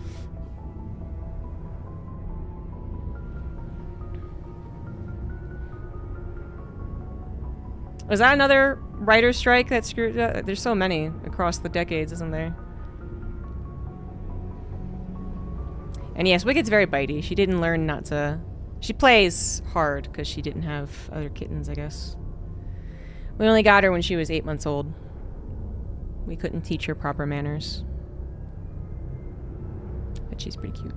[SPEAKER 1] Was that another writer's strike that screwed up? There's so many across the decades, isn't there? And yes, Wicked's very bitey. She didn't learn not to... She plays hard because she didn't have other kittens, I guess. We only got her when she was 8 months old. We couldn't teach her proper manners. But she's pretty cute.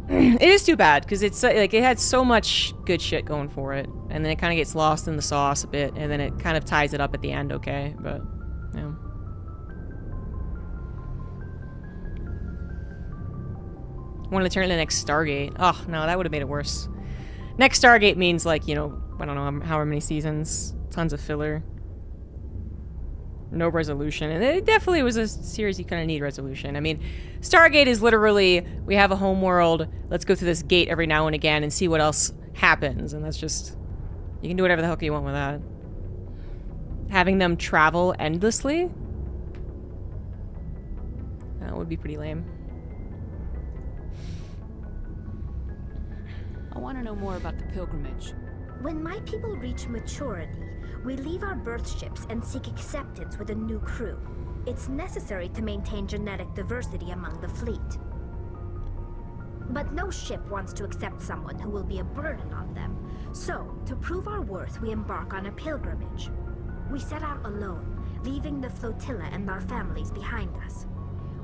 [SPEAKER 1] It is too bad because it's like it had so much good shit going for it, and then it kind of gets lost in the sauce a bit, and then it kind of ties it up at the end. Okay, but yeah. Wanted to turn it into next Stargate. Oh no, that would have made it worse. Next Stargate means like, you know, I don't know however many seasons, tons of filler, no resolution, and it definitely was a series you kind of need resolution. I mean, Stargate is literally, we have a home world, let's go through this gate every now and again and see what else happens, and that's just, you can do whatever the hell you want with that. Having them travel endlessly? That would be pretty lame.
[SPEAKER 3] I want to know more about the pilgrimage.
[SPEAKER 5] When my people reach maturity, we leave our birth ships and seek acceptance with a new crew. It's necessary to maintain genetic diversity among the fleet. But no ship wants to accept someone who will be a burden on them. So, to prove our worth, we embark on a pilgrimage. We set out alone, leaving the flotilla and our families behind us.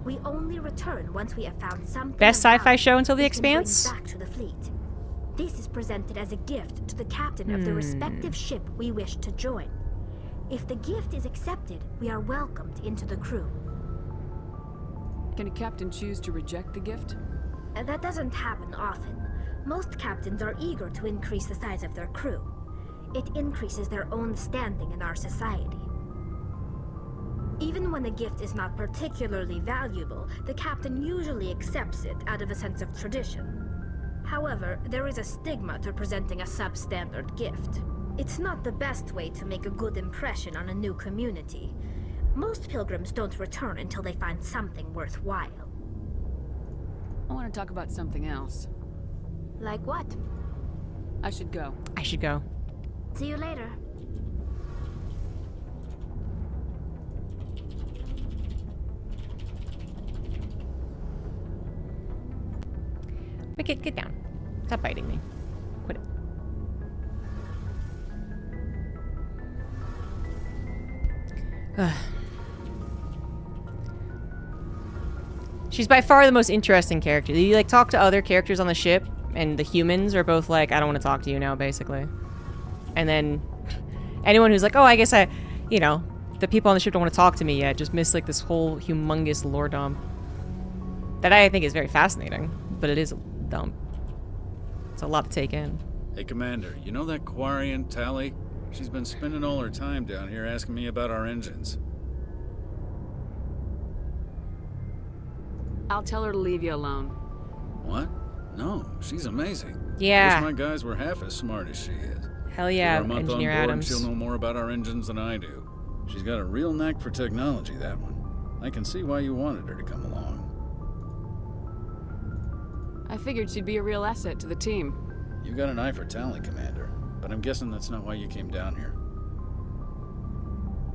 [SPEAKER 5] We only return once we have found something.
[SPEAKER 1] Best sci-fi show until The Expanse?
[SPEAKER 5] Back to the fleet. This is presented as a gift to the captain of the respective ship we wish to join. If the gift is accepted, we are welcomed into the crew.
[SPEAKER 3] Can a captain choose to reject the gift?
[SPEAKER 5] That doesn't happen often. Most captains are eager to increase the size of their crew. It increases their own standing in our society. Even when the gift is not particularly valuable, the captain usually accepts it out of a sense of tradition. However, there is a stigma to presenting a substandard gift. It's not the best way to make a good impression on a new community. Most pilgrims don't return until they find something worthwhile.
[SPEAKER 3] I want to talk about something else.
[SPEAKER 5] Like what?
[SPEAKER 3] I should go.
[SPEAKER 1] I should go.
[SPEAKER 5] See you later.
[SPEAKER 1] Wicked, get down. Stop biting me. Quit it. Ugh. She's by far the most interesting character. You like talk to other characters on the ship, and the humans are both like, I don't want to talk to you now, basically. And then anyone who's like, oh, I guess you know, the people on the ship don't want to talk to me yet, just miss like this whole humongous lore dump. That I think is very fascinating, but it is a dump. It's a lot to take in.
[SPEAKER 10] Hey, Commander, you know that Quarian, Tally? She's been spending all her time down here asking me about our engines.
[SPEAKER 3] I'll tell her to leave you alone.
[SPEAKER 10] What? No, she's amazing.
[SPEAKER 1] Yeah.
[SPEAKER 10] I wish my guys were half as smart as she is.
[SPEAKER 1] Hell yeah,
[SPEAKER 10] Give her a month
[SPEAKER 1] Engineer
[SPEAKER 10] on board,
[SPEAKER 1] Adams.
[SPEAKER 10] She'll know more about our engines than I do. She's got a real knack for technology, that one. I can see why you wanted her to come along.
[SPEAKER 3] I figured she'd be a real asset to the team.
[SPEAKER 10] You got an eye for talent, Commander, but I'm guessing that's not why you came down here.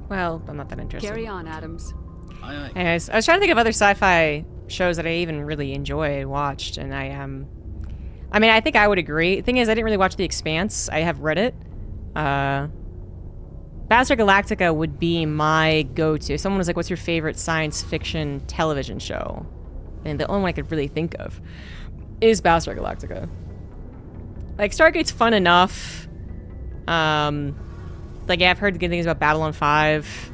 [SPEAKER 1] Well, I'm not that interested.
[SPEAKER 3] Carry on, Adams.
[SPEAKER 10] Aye, aye.
[SPEAKER 1] Anyways, I was trying to think of other sci-fi shows that I even really enjoyed, watched, and I mean, I think I would agree. The thing is, I didn't really watch The Expanse. I have read it. Battlestar Galactica would be my go-to. Someone was like, what's your favorite science fiction television show? And the only one I could really think of is Battlestar Galactica. Like, Stargate's fun enough. Like, yeah, I've heard good things about Babylon 5.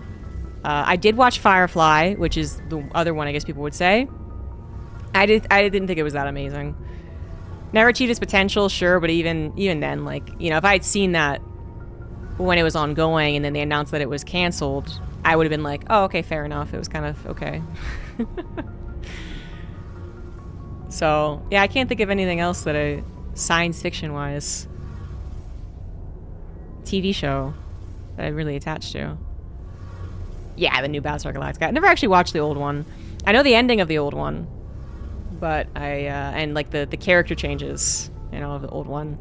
[SPEAKER 1] I did watch Firefly, which is the other one I guess people would say. I didn't think it was that amazing. Never achieved its potential, sure, but even then, like, you know, if I had seen that when it was ongoing and then they announced that it was canceled, I would have been like, oh, okay, fair enough. It was kind of okay. So, yeah, I can't think of anything else that I, science fiction-wise, TV show that I really attached to. Yeah, the new Battlestar Galactica. I never actually watched the old one. I know the ending of the old one, but and like the character changes, you know, of the old one,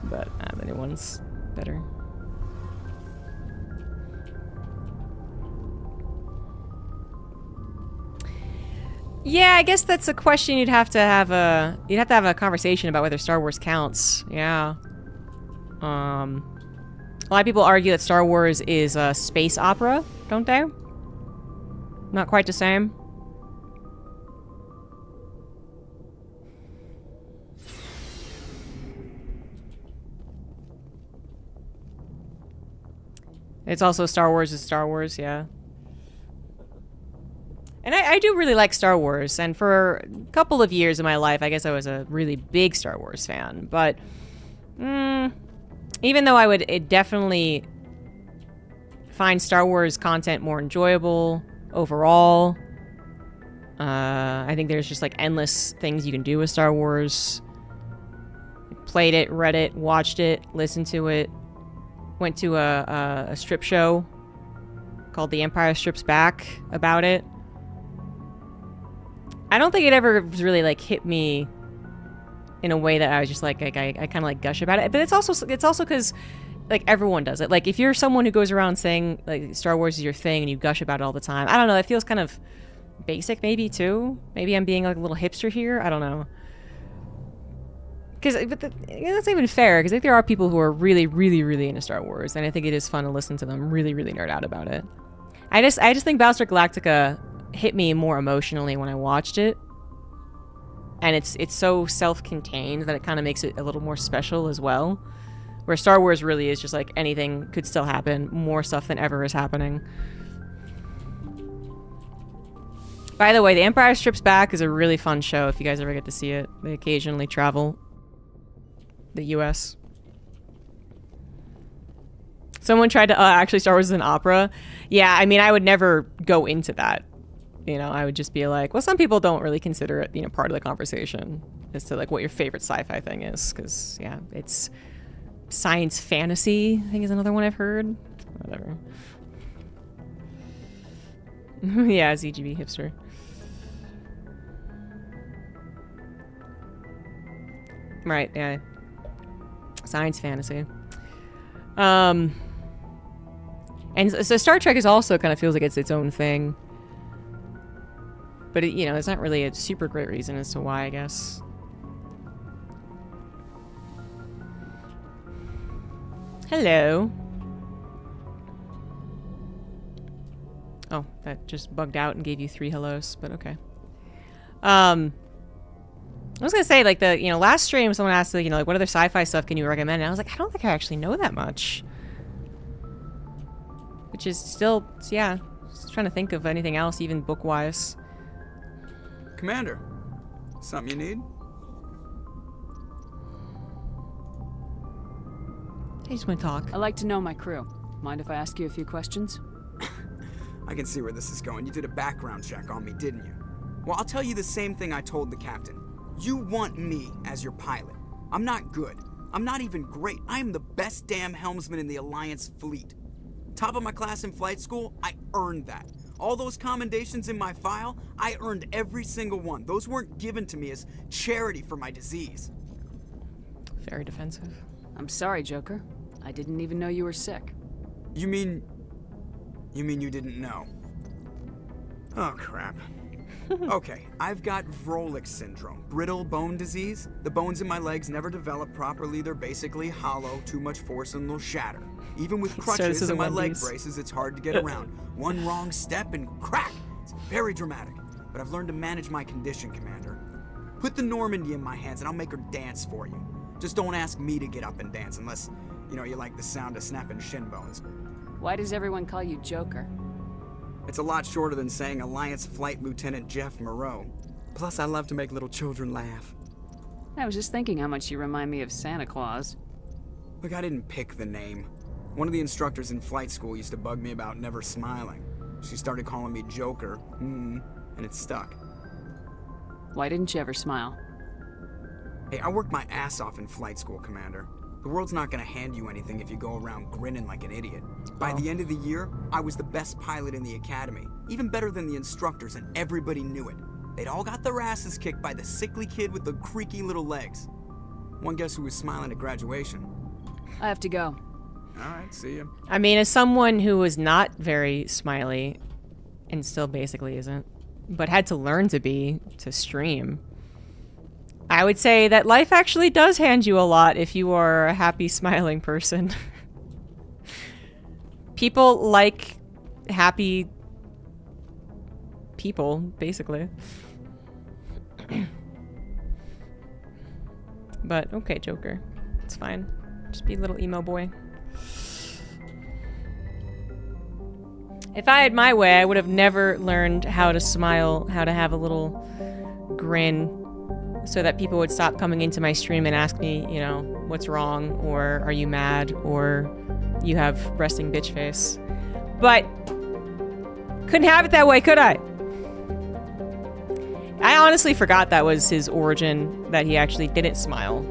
[SPEAKER 1] but the new one's better. Yeah, I guess that's a question you'd have to have a conversation about whether Star Wars counts. Yeah. A lot of people argue that Star Wars is a space opera, don't they? Not quite the same. It's also Star Wars is Star Wars, yeah. And I do really like Star Wars, and for a couple of years in my life, I guess I was a really big Star Wars fan, but even though I would definitely find Star Wars content more enjoyable overall, I think there's just like endless things you can do with Star Wars. Played it, read it, watched it, listened to it, went to a strip show called The Empire Strips Back about it. I don't think it ever really like hit me in a way that I was just like I kind of like gush about it. But it's also because like everyone does it. Like if you're someone who goes around saying like Star Wars is your thing and you gush about it all the time, I don't know. It feels kind of basic maybe too. Maybe I'm being like a little hipster here. I don't know. But that's not even fair, because I think there are people who are really, really, really into Star Wars, and I think it is fun to listen to them really, really nerd out about it. I just think Battlestar Galactica hit me more emotionally when I watched it, and it's so self-contained that it kind of makes it a little more special as well. Where Star Wars really is just like anything could still happen, more stuff than ever is happening. By the way, The Empire Strips Back is a really fun show if you guys ever get to see it. They occasionally travel the US. Someone tried to actually Star Wars is an opera. Yeah, I mean, I would never go into that. You know, I would just be like, well, some people don't really consider it, you know, part of the conversation as to like what your favorite sci-fi thing is, because yeah, it's science fantasy, I think is another one I've heard. Whatever. Yeah, ZGB hipster. Right, yeah. Science fantasy. And so Star Trek is also kind of feels like it's its own thing. But, it, you know, it's not really a super great reason as to why, I guess. Hello. Oh, that just bugged out and gave you 3 hellos, but okay. I was gonna say, like, the, you know, last stream someone asked, like, you know, like, what other sci-fi stuff can you recommend? And I was like, I don't think I actually know that much. Which is still, yeah, just trying to think of anything else, even book-wise.
[SPEAKER 6] Commander, something you need?
[SPEAKER 1] I just want to talk.
[SPEAKER 3] I like to know my crew. Mind if I ask you a few questions?
[SPEAKER 6] I can see where this is going. You did a background check on me, didn't you? Well, I'll tell you the same thing I told the captain. You want me as your pilot. I'm not good. I'm not even great. I am the best damn helmsman in the Alliance fleet. Top of my class in flight school, I earned that. All those commendations in my file, I earned every single one. Those weren't given to me as charity for my disease.
[SPEAKER 1] Very defensive.
[SPEAKER 3] I'm sorry, Joker. I didn't even know you were sick.
[SPEAKER 6] You mean you didn't know? Oh, crap. Okay, I've got Vrolik syndrome, brittle bone disease. The bones in my legs never develop properly. They're basically hollow, too much force and they'll shatter. Even with crutches and my leg braces, it's hard to get around. One wrong step and crack! It's very dramatic, but I've learned to manage my condition, Commander. Put the Normandy in my hands and I'll make her dance for you. Just don't ask me to get up and dance unless, you know, you like the sound of snapping shin bones.
[SPEAKER 3] Why does everyone call you Joker?
[SPEAKER 6] It's a lot shorter than saying Alliance Flight Lieutenant Jeff Moreau. Plus, I love to make little children laugh.
[SPEAKER 3] I was just thinking how much you remind me of Santa Claus.
[SPEAKER 6] Look, I didn't pick the name. One of the instructors in flight school used to bug me about never smiling. She started calling me Joker, and it stuck.
[SPEAKER 3] Why didn't you ever smile?
[SPEAKER 6] Hey, I worked my ass off in flight school, Commander. The world's not gonna hand you anything if you go around grinning like an idiot. By the end of the year, I was the best pilot in the academy. Even better than the instructors, and everybody knew it. They'd all got their asses kicked by the sickly kid with the creaky little legs. One guess who was smiling at graduation.
[SPEAKER 3] I have to go.
[SPEAKER 6] Alright, see ya.
[SPEAKER 1] I mean, as someone who was not very smiley, and still basically isn't, but had to learn to be to stream, I would say that life actually does hand you a lot if you are a happy, smiling person. People like happy people, basically. But, okay, Joker. It's fine. Just be a little emo boy. If I had my way, I would have never learned how to smile, how to have a little grin, so that people would stop coming into my stream and ask me, you know, what's wrong, or are you mad, or you have resting bitch face. But couldn't have it that way, could I? I honestly forgot that was his origin, that he actually didn't smile.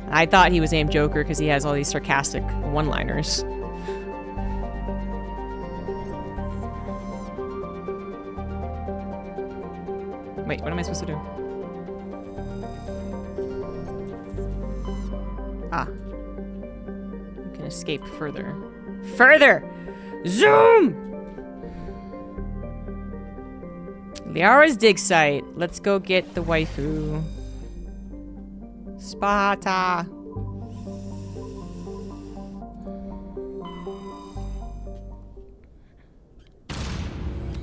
[SPEAKER 1] I thought he was named Joker because he has all these sarcastic one-liners. Wait, what am I supposed to do? Ah. You can escape further. Further! Zoom! Liara's dig site. Let's go get the waifu. Sparta.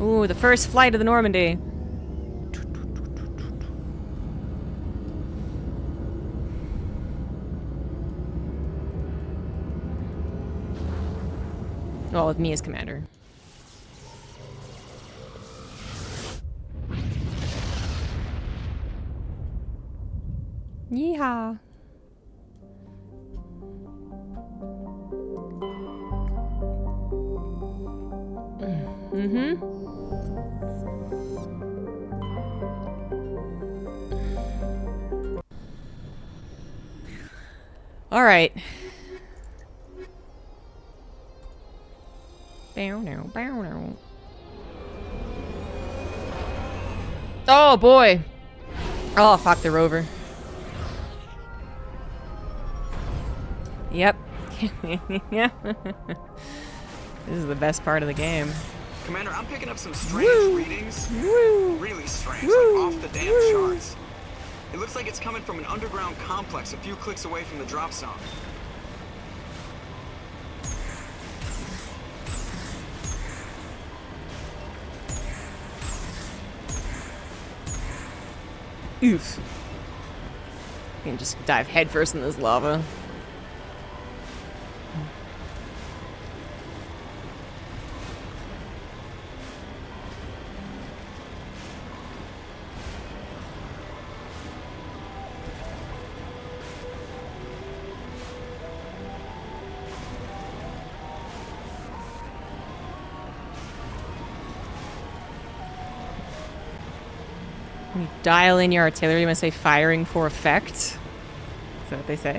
[SPEAKER 1] Ooh, the first flight of the Normandy. Well, with me as commander. Yeehaw. Mm-hmm. All right. Oh boy. Oh, fuck the rover. Yep. Yeah. This is the best part of the game.
[SPEAKER 6] Commander, I'm picking up some strange readings. Really strange, like off the damn charts. It looks like it's coming from an underground complex a few clicks away from the drop zone.
[SPEAKER 1] Oof. You can just dive headfirst in this lava. When you dial in your artillery, you must say firing for effect. Is that what they say?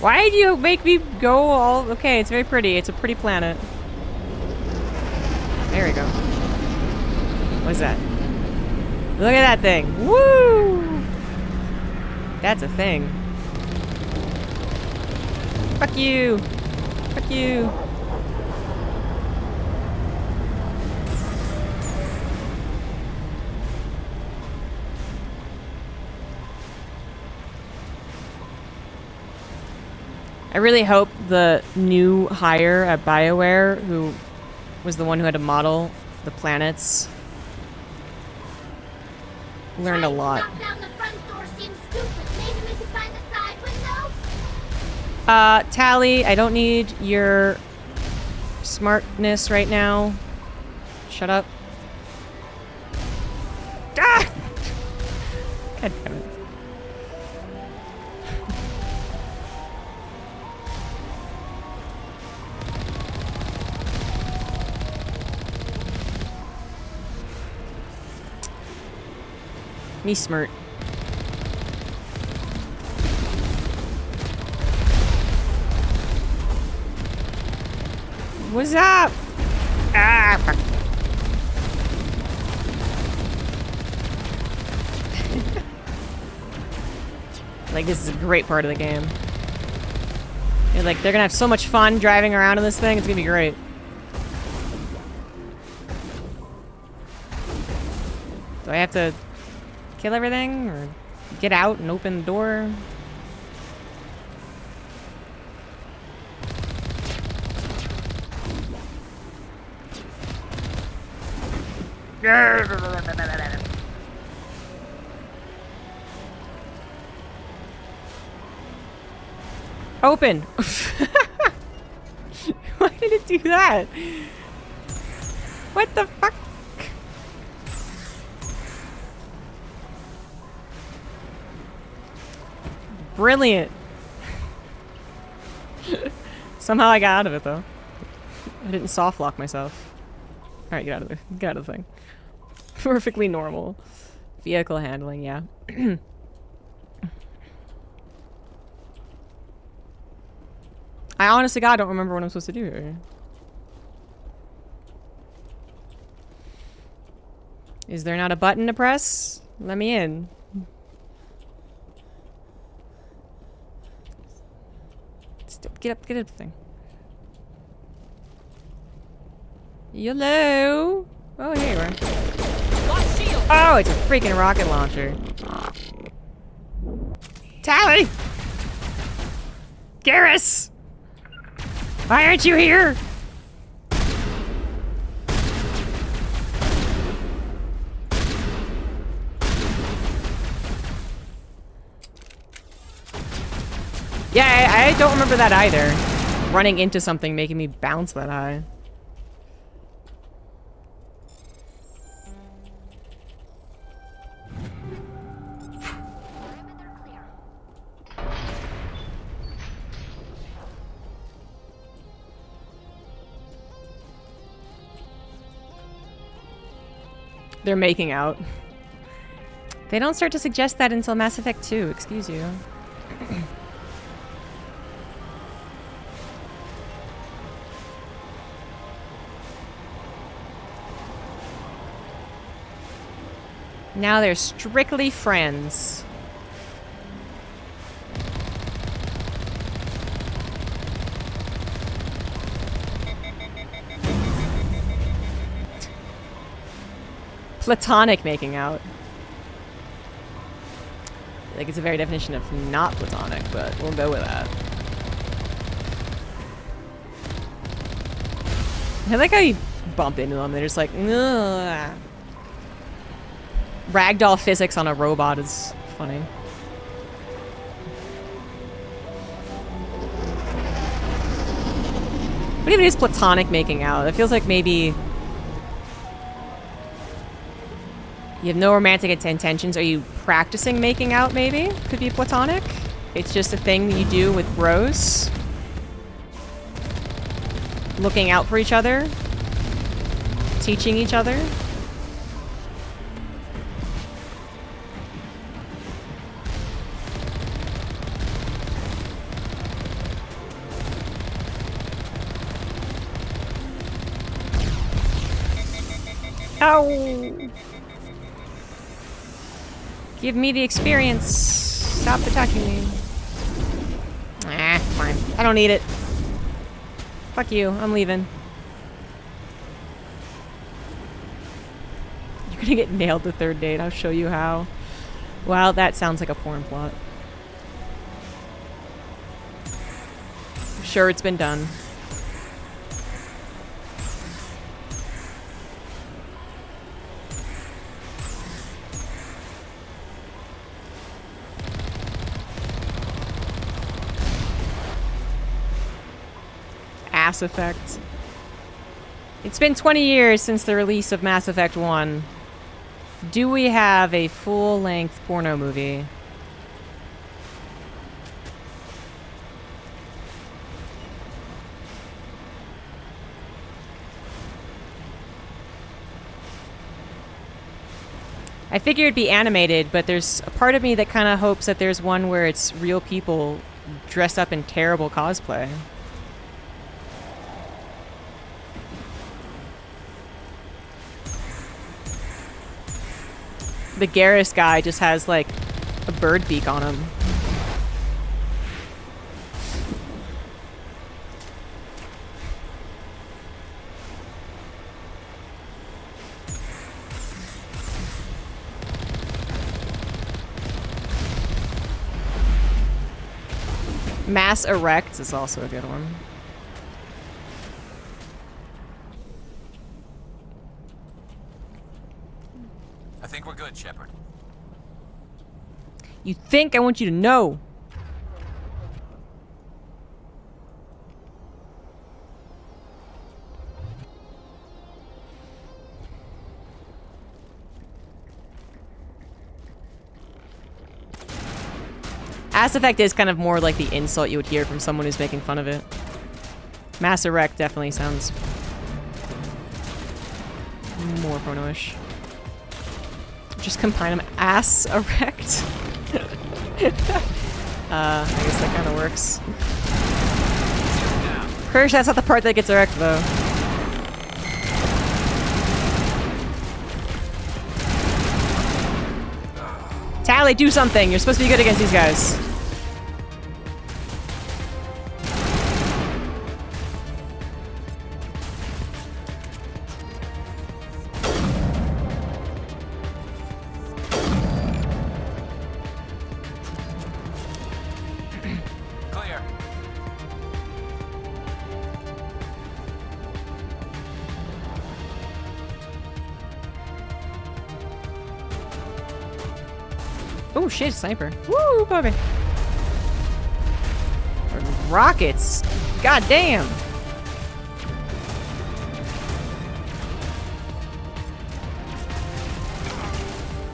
[SPEAKER 1] Why do you make me go all... Okay, it's very pretty. It's a pretty planet. There we go. What is that? Look at that thing. Woo! That's a thing. Fuck you. Fuck you. I really hope the new hire at BioWare, who was the one who had to model the planets, learned a lot. Tally, I don't need your smartness right now. Shut up. Ah! God damn it. Me smirt. What's up? Ah, fuck. Like, this is a great part of the game. You're like, they're gonna have so much fun driving around in this thing. It's gonna be great. Do I have to kill everything or get out and open the door? Open! Why did it do that? What the fuck? Brilliant. Somehow I got out of it though. I didn't soft lock myself. Alright, get out of there. Get out of the thing. Perfectly normal. Vehicle handling, yeah. I honestly God don't remember what I'm supposed to do here. Is there not a button to press? Let me in. Get up the thing. Hello? Oh, here you are. Oh, it's a freaking rocket launcher. Tally! Garrus! Why aren't you here? Yeah, I don't remember that either. Running into something making me bounce that high. They're making out. They don't start to suggest that until Mass Effect 2, excuse you. Now they're strictly friends. Platonic making out. Like, it's a very definition of not platonic, but we'll go with that. I like how you bump into them. They're just like, ugh. Ragdoll physics on a robot is funny. What even is platonic making out? It feels like maybe you have no romantic intentions. Are you practicing making out, maybe? Could be platonic. It's just a thing that you do with bros. Looking out for each other. Teaching each other. Ow! Give me the experience. Stop attacking me. Ah, fine. I don't need it. Fuck you. I'm leaving. You're gonna get nailed the third date. I'll show you how. Wow, that sounds like a porn plot. I'm sure it's been done. Mass Effect. It's been 20 years since the release of Mass Effect 1. Do we have a full-length porno movie? I figured it'd be animated, but there's a part of me that kind of hopes that there's one where it's real people dressed up in terrible cosplay. the Garrus guy just has like a bird beak on him. Mass Erect is also a good one.
[SPEAKER 7] I think we're good, Shepard.
[SPEAKER 1] You think? I want you to know. Mass Effect is kind of more like the insult you would hear from someone who's making fun of it. Mass Erect definitely sounds more porno-ish. Just combine them. Ass Erect? I guess that kind of works. Kirsch, that's not the part that gets erect, though. Tally, do something! You're supposed to be good against these guys.
[SPEAKER 7] Clear.
[SPEAKER 1] Oh shit, sniper. Woo, baby. Rockets. God damn.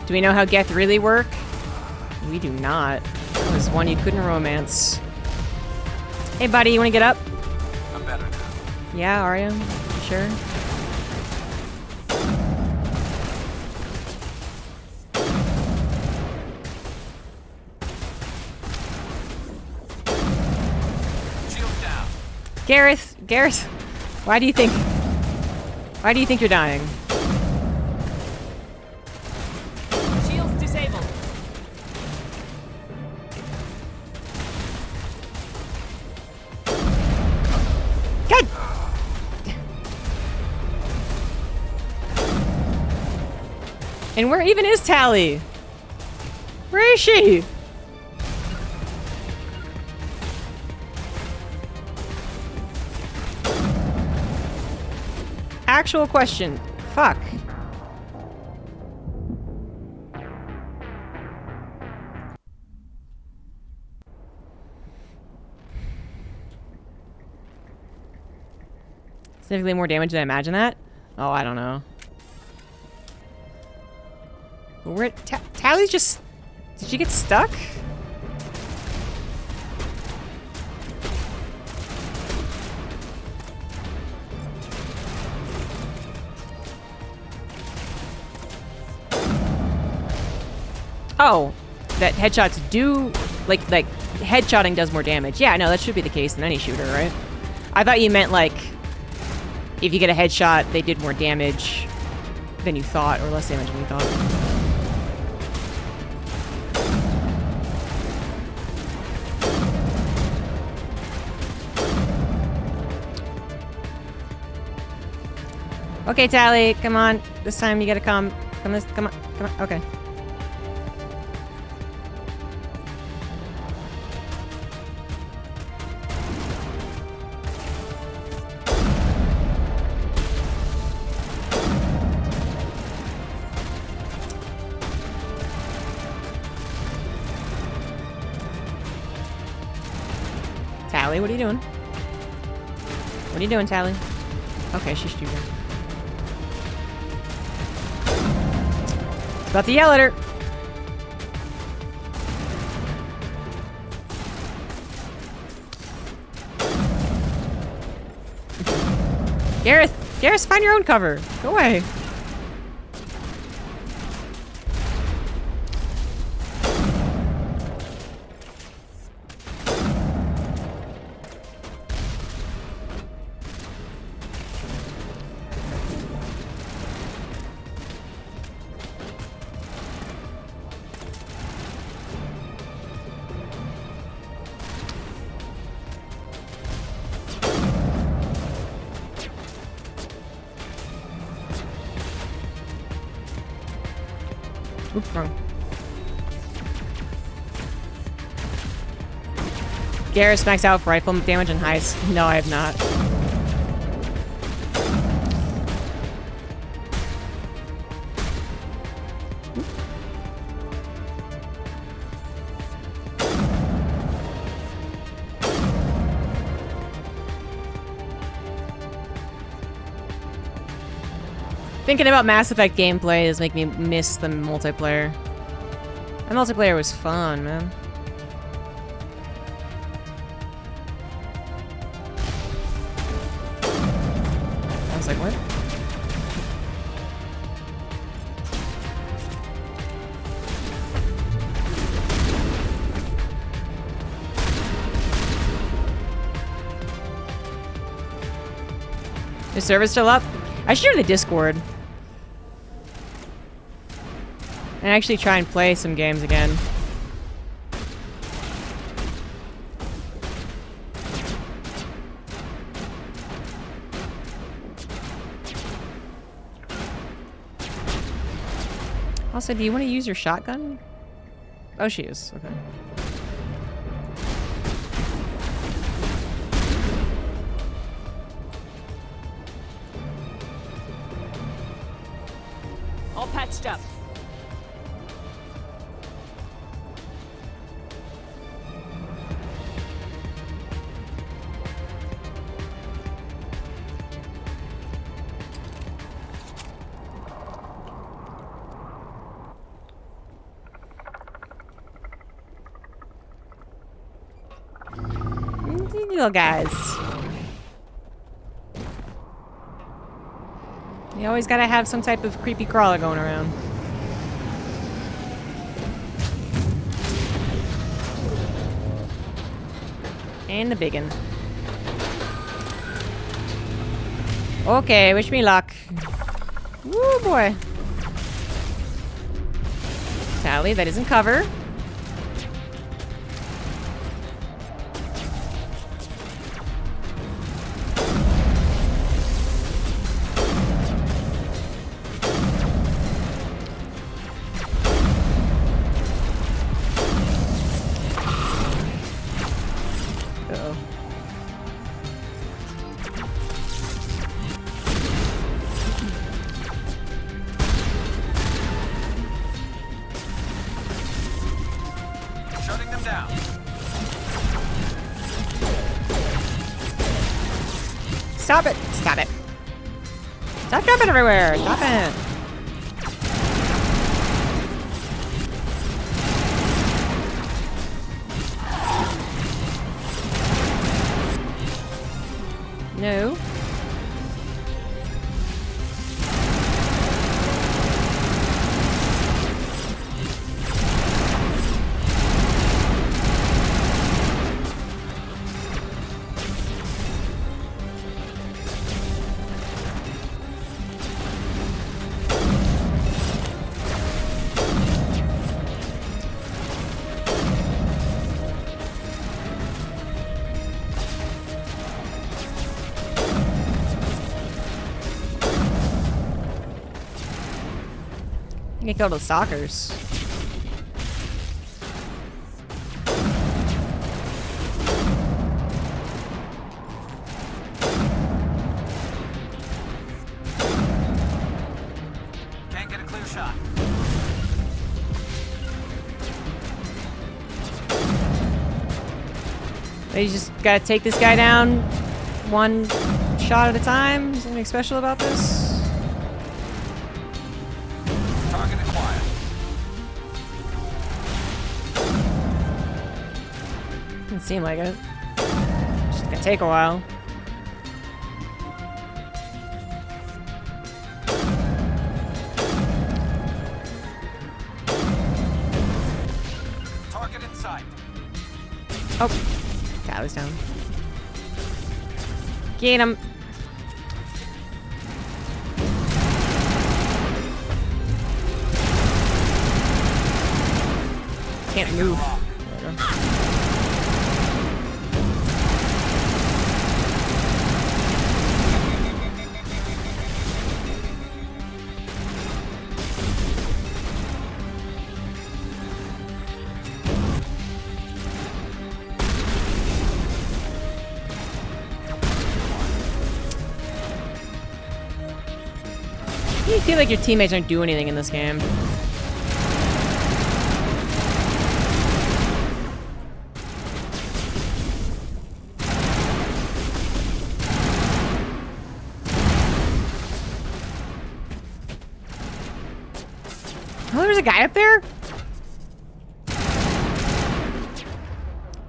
[SPEAKER 1] Do we know how Geth really work? We do not. That was one you couldn't romance. Hey buddy, you wanna get up?
[SPEAKER 7] I'm better now.
[SPEAKER 1] Yeah, are you? You sure? Gareth, why do you think you're dying?
[SPEAKER 4] Shields disabled.
[SPEAKER 1] God! And where even is Tally? Where is she? Actual question. Fuck. Significantly more damage than I imagine that? Oh, I don't know. But where Tally's just... Did she get stuck? Oh, that headshots do, like headshotting does more damage. Yeah, no, that should be the case in any shooter, right? I thought you meant like, if you get a headshot, they did more damage than you thought, or less damage than you thought. Okay, Tally, come on. This time you gotta come. Come on. Okay. Tally, what are you doing? What are you doing, Tally? Okay, she's shooting. About to yell at her. Garrus, find your own cover. Go away. Oops, wrong. Garrus max out for rifle damage and heist. No, I have not. Thinking about Mass Effect gameplay is making me miss the multiplayer. The multiplayer was fun, man. I was like, what? Is server still up? I should join the Discord. And actually try and play some games again. Also, do you want to use your shotgun? Oh, she is. Okay.
[SPEAKER 4] All patched up.
[SPEAKER 1] Little guys. You always gotta have some type of creepy crawler going around. And the biggin. Okay, wish me luck. Woo boy. Tally, that isn't cover. Stop it! Stop it! Stop jumping everywhere! Stop it! No. You can kill the stalkers.
[SPEAKER 22] Can't get a clear shot.
[SPEAKER 1] You just gotta take this guy down one shot at a time. Is there anything special about this?
[SPEAKER 22] Target acquired.
[SPEAKER 1] Doesn't seem like it. Just gonna take a while.
[SPEAKER 22] Target in sight.
[SPEAKER 1] Oh, Tyler's down. Get him. Can't move. There we go. you feel like your teammates aren't doing anything in this game? Oh, there's a guy up there?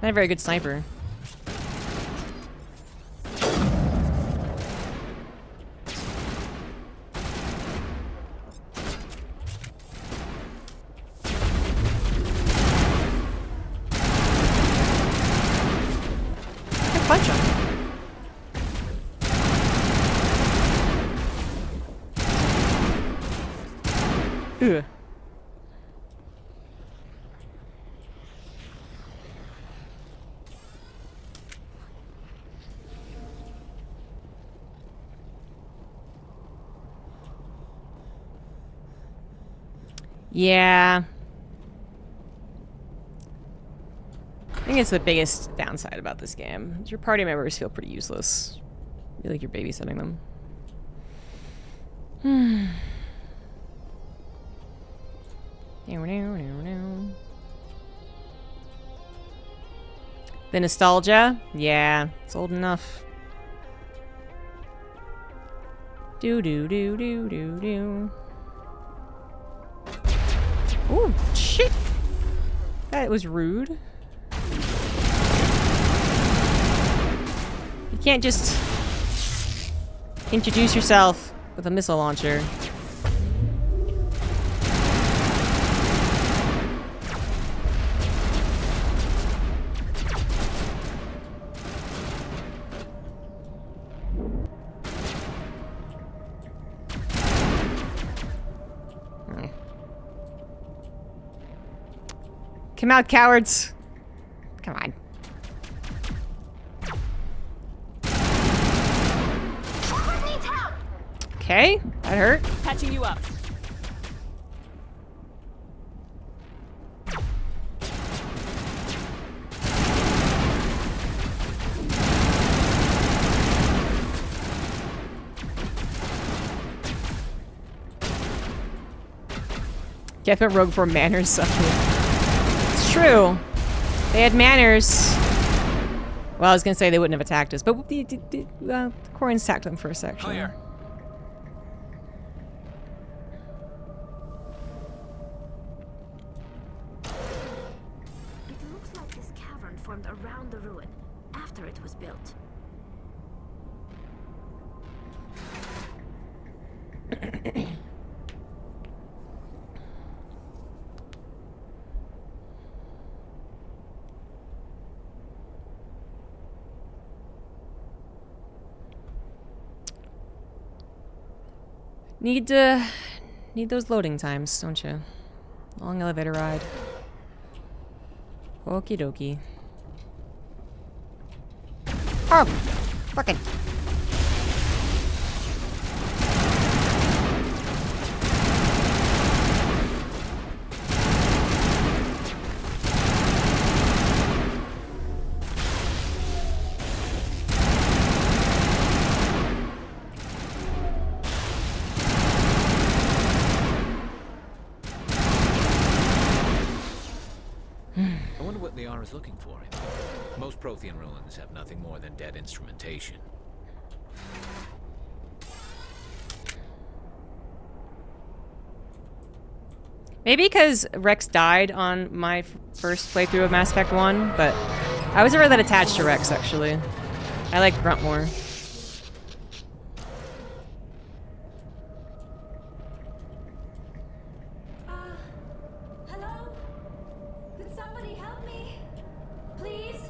[SPEAKER 1] Not a very good sniper. I can punch him. Ugh. Yeah. I think it's the biggest downside about this game. Is your party members feel pretty useless. You feel like you're babysitting them. The nostalgia? Yeah, it's old enough. Do do do do do do. Oh, shit! That was rude. You can't just introduce yourself with a missile launcher. Come out, cowards. Come on. Okay, that hurt.
[SPEAKER 4] Patching you up.
[SPEAKER 1] Get went rogue for manners suffering. It's true. They had manners. Well, I was gonna say they wouldn't have attacked us, but the Quarians attacked them first, actually.
[SPEAKER 11] Clear.
[SPEAKER 5] It looks like this cavern formed around the ruin after it was built.
[SPEAKER 1] Need those loading times, don't you? Long elevator ride. Okie dokie. Oh, fucking.
[SPEAKER 7] I wonder what Liara's is looking for. Most Prothean ruins have nothing more than dead instrumentation.
[SPEAKER 1] Maybe because Rex died on my first playthrough of Mass Effect 1, but I wasn't really that attached to Rex, actually. I like Grunt more.
[SPEAKER 5] Hello? Could somebody help me? Please?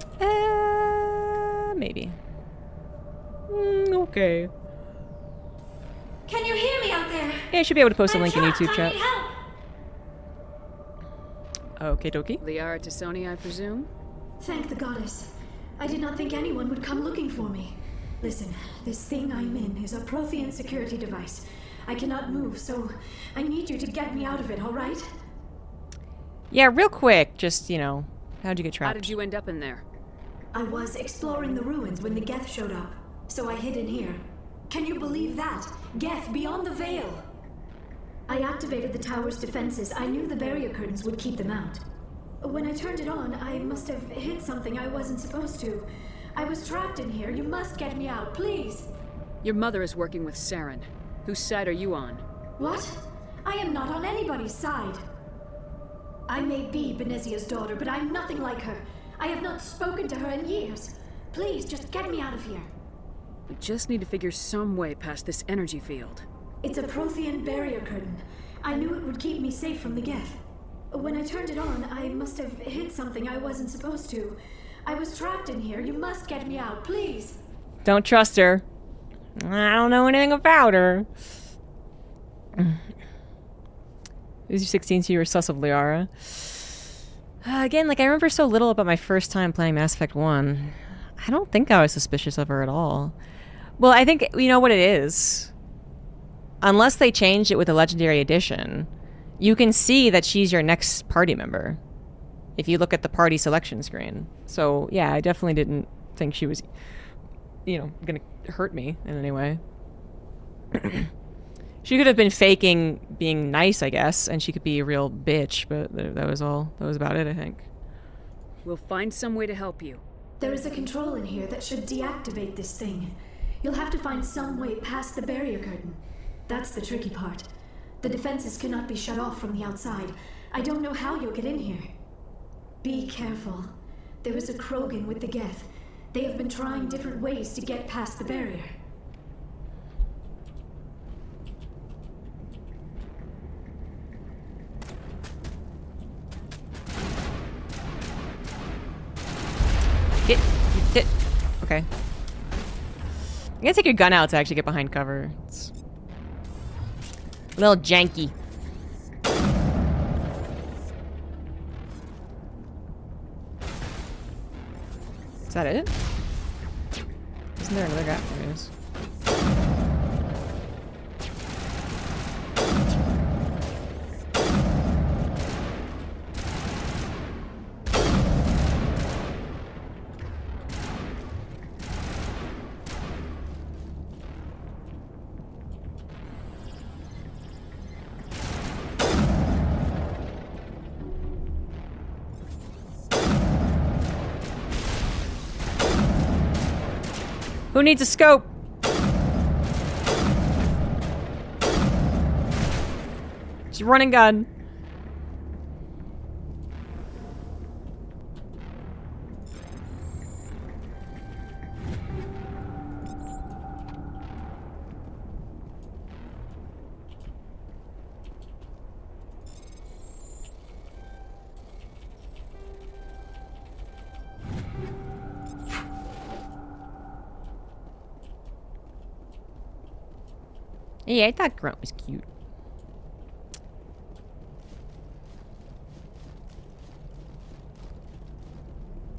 [SPEAKER 1] Maybe. Okay.
[SPEAKER 5] Can you hear me out there?
[SPEAKER 1] Yeah, I should be able to post a link in
[SPEAKER 5] trapped.
[SPEAKER 1] YouTube
[SPEAKER 5] I
[SPEAKER 1] chat.
[SPEAKER 5] need help.
[SPEAKER 1] Okay, dokie.
[SPEAKER 3] Liara Tassoni, I presume?
[SPEAKER 16] Thank the goddess. I did not think anyone would come looking for me. Listen, this thing I'm in is a Prothean security device. I cannot move, so I need you to get me out of it, all right?
[SPEAKER 1] Yeah, real quick, just, you know, how'd you get trapped?
[SPEAKER 3] How did you end up in there?
[SPEAKER 16] I was exploring the ruins when the Geth showed up, so I hid in here. Can you believe that? Geth beyond the veil. I activated the tower's defenses. I knew the barrier curtains would keep them out. When I turned it on, I must have hit something I wasn't supposed to. I was trapped in here. You must get me out, please.
[SPEAKER 3] Your mother is working with Saren. Whose side are you on?
[SPEAKER 16] What? I am not on anybody's side. I may be Benezia's daughter, but I'm nothing like her. I have not spoken to her in years. Please, just get me out of here.
[SPEAKER 3] We just need to figure some way past this energy field.
[SPEAKER 16] It's a Prothean barrier curtain. I knew it would keep me safe from the Geth. When I turned it on, I must have hit something I wasn't supposed to. I was trapped in here. You must get me out, please.
[SPEAKER 1] Don't trust her. I don't know anything about her. Who's your 16, so you were sus of Liara? Again, like, I remember so little about my first time playing Mass Effect 1. I don't think I was suspicious of her at all. Well, I think, you know what it is? Unless they changed it with the Legendary Edition, you can see that she's your next party member if you look at the party selection screen. So, yeah, I definitely didn't think she was, you know, gonna hurt me in any way. She could have been faking being nice, I guess, and she could be a real bitch, but that was all. That was about it, I think.
[SPEAKER 3] We'll find some way to help you.
[SPEAKER 16] There is a control in here that should deactivate this thing. You'll have to find some way past the barrier curtain. That's the tricky part. The defenses cannot be shut off from the outside. I don't know how you'll get in here. Be careful. There is a Krogan with the Geth. They have been trying different ways to get past the barrier.
[SPEAKER 1] Hit. Okay. You gotta take your gun out to actually get behind cover. It's a little janky. Is that it? Isn't there another guy? There he is. Who needs a scope? Just run and gun. Yeah, I thought Grunt was cute.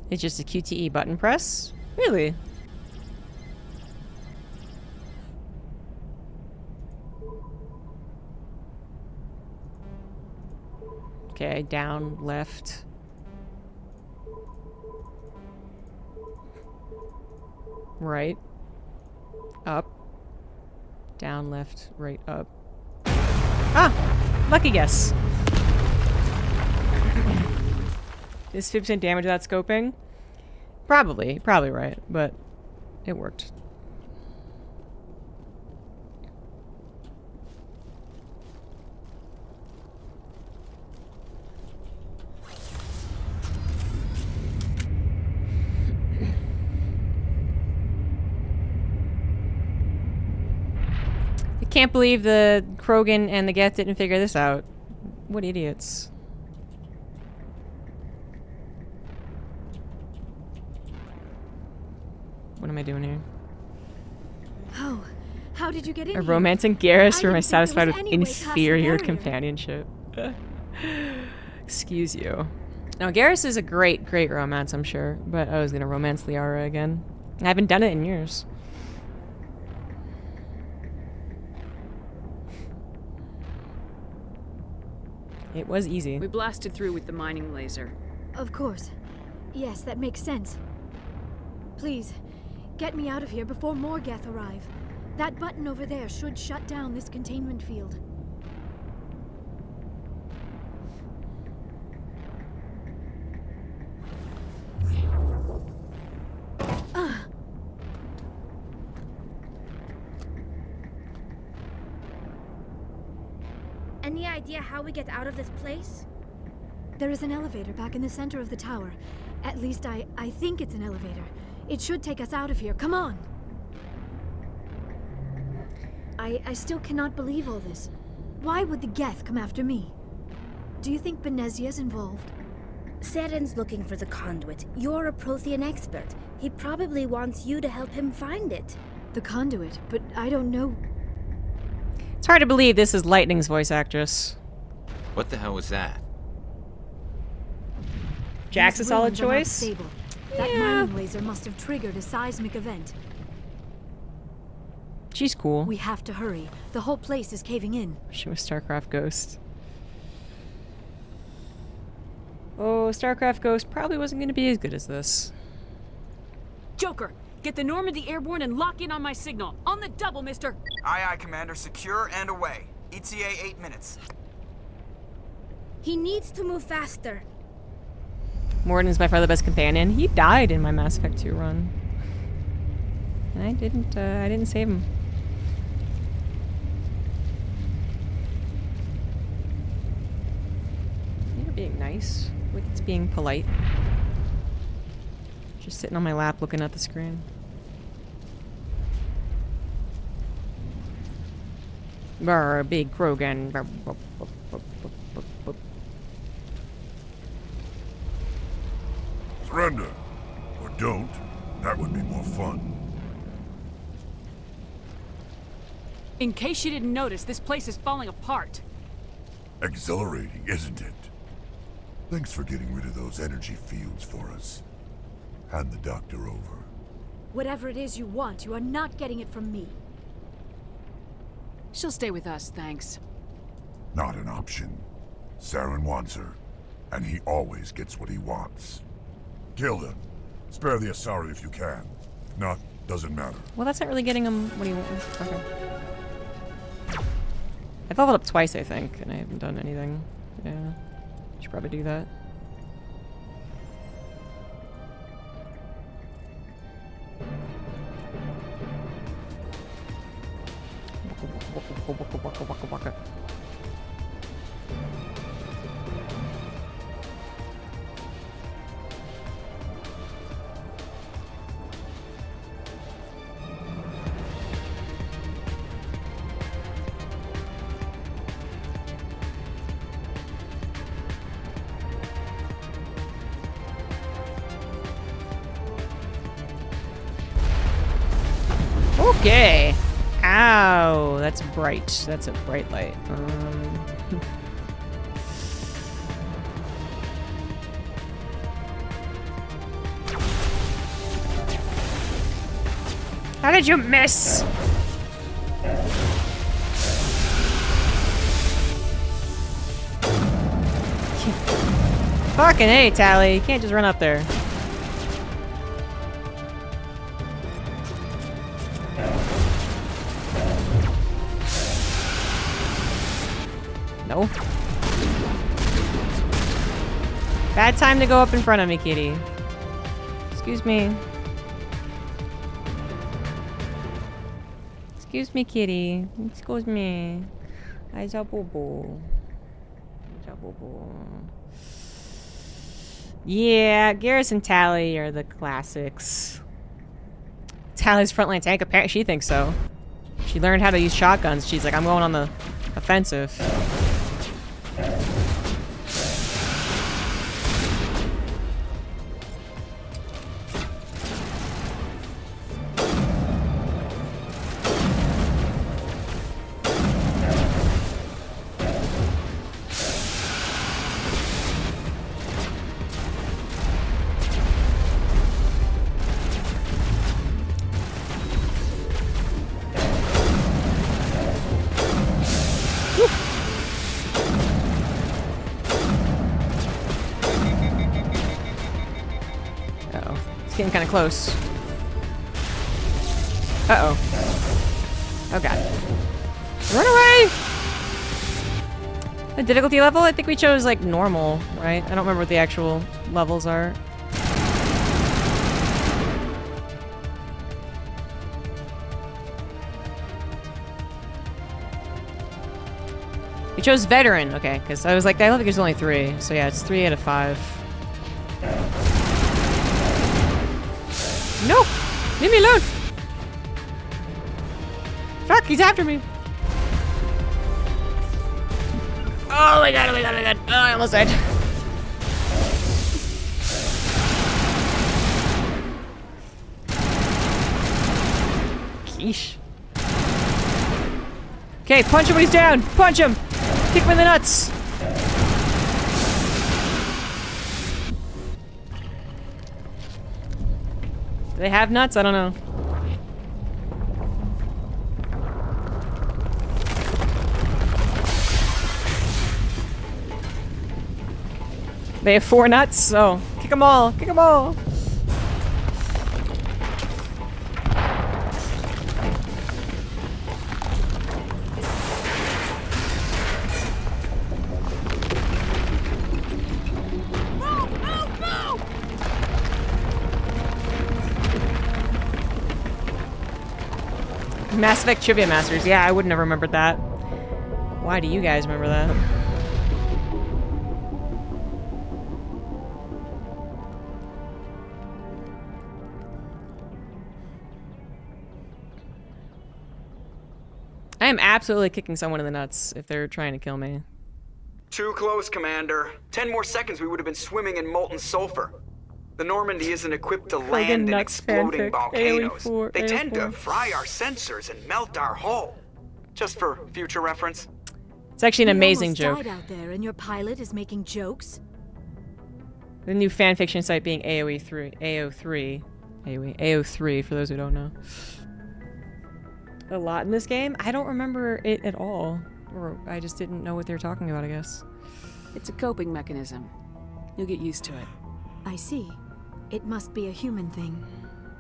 [SPEAKER 1] It's just a QTE button press? Really? Okay, down, left. Right. Up. Down, left, right, up. Ah! Lucky guess. Is 50% damage without scoping? Probably right, but it worked. Can't believe the Krogan and the Geth didn't figure this out. What idiots. What am I doing here?
[SPEAKER 16] Oh, how did you get in
[SPEAKER 1] A
[SPEAKER 16] here?
[SPEAKER 1] romancing Garrus, or am I
[SPEAKER 16] didn't think
[SPEAKER 1] satisfied
[SPEAKER 16] there
[SPEAKER 1] with
[SPEAKER 16] was any way past the
[SPEAKER 1] inferior
[SPEAKER 16] barrier.
[SPEAKER 1] companionship? Excuse you. Now, Garrus is a great romance, I'm sure, but I was gonna romance Liara again. I haven't done it in years. It was easy.
[SPEAKER 3] We blasted through with the mining laser.
[SPEAKER 16] Of course. Yes, that makes sense. Please, get me out of here before more Geth arrive. That button over there should shut down this containment field.
[SPEAKER 5] Any idea how we get out of this place?
[SPEAKER 16] There is an elevator back in the center of the tower. At least I think it's an elevator. It should take us out of here. Come on! I still cannot believe all this. Why would the Geth come after me? Do you think Benezia's involved?
[SPEAKER 5] Saren's looking for the conduit. You're a Prothean expert. He probably wants you to help him find it.
[SPEAKER 16] The conduit? But I don't know.
[SPEAKER 1] It's hard to believe this is Lightning's voice actress.
[SPEAKER 7] What the hell was that?
[SPEAKER 1] Jack's a
[SPEAKER 16] These
[SPEAKER 1] solid
[SPEAKER 16] ruins are not
[SPEAKER 1] choice.
[SPEAKER 16] stable. That mining laser must have triggered a seismic event.
[SPEAKER 1] She's cool.
[SPEAKER 16] We have to hurry. The whole place is caving in.
[SPEAKER 1] She was StarCraft Ghost. Oh, StarCraft Ghost probably wasn't going to be as good as this.
[SPEAKER 3] Joker, get the Normandy airborne and lock in on my signal. On the double, mister.
[SPEAKER 6] Aye, aye, Commander. Secure and away. ETA 8 minutes.
[SPEAKER 5] He needs to move faster.
[SPEAKER 1] Morden's by far the best companion. He died in my Mass Effect 2 run. And I didn't save him. You're being nice. Wicked's being polite. Just sitting on my lap looking at the screen. Brr, big Krogan. Brr, brr, brr, brr, brr, brr.
[SPEAKER 13] Surrender. Or don't. That would be more fun.
[SPEAKER 3] In case you didn't notice, this place is falling apart.
[SPEAKER 13] Exhilarating, isn't it? Thanks for getting rid of those energy fields for us. Hand the doctor over.
[SPEAKER 16] Whatever it is you want, you are not getting it from me.
[SPEAKER 3] She'll stay with us, thanks.
[SPEAKER 13] Not an option. Saren wants her, and he always gets what he wants. Kill them. Spare the Asari if you can. If not, doesn't matter.
[SPEAKER 1] Well, that's not really getting him what he wants. Okay. I've leveled up twice, I think, and I haven't done anything. Yeah. Should probably do that. Waka, waka, waka. Okay. Ow, that's bright. That's a bright light. How did you miss? Fucking hey, Tally. You can't just run up there. No. Bad time to go up in front of me, kitty. Excuse me. Excuse me, kitty. Excuse me. I saw boo-boo. Yeah, Garrus and Tally are the classics. Tally's frontline tank, apparently she thinks so. She learned how to use shotguns. She's like, I'm going on the offensive. Getting kind of close. Uh-oh. Oh god. Run away! The difficulty level? I think we chose like normal, right? I don't remember what the actual levels are. You chose veteran, okay, because I was like, I don't think there's only 3. So yeah, it's 3 out of 5. No! Leave me alone! Fuck, he's after me! Oh my god, oh my god, oh my god. Oh, I almost died. Yeesh. Okay, punch him when he's down! Punch him! Kick him in the nuts! Do they have nuts? I don't know. They have 4 nuts? Oh, kick them all! Kick them all! Mass Effect Trivia Masters. Yeah, I would never remembered that. Why do you guys remember that? I am absolutely kicking someone in the nuts if they're trying to kill me.
[SPEAKER 6] Too close, Commander. 10 more seconds we would have been swimming in molten sulfur. The Normandy isn't equipped to land in exploding volcanoes. They tend to fry our sensors and melt our hull. Just for future reference.
[SPEAKER 1] It's actually an amazing joke.
[SPEAKER 16] Died out there and your pilot is making jokes?
[SPEAKER 1] The new fanfiction site being AO3 for those who don't know. A lot in this game? I don't remember it at all. Or I just didn't know what they were talking about, I guess.
[SPEAKER 3] It's a coping mechanism. You'll get used to it.
[SPEAKER 16] I see. It must be a human thing.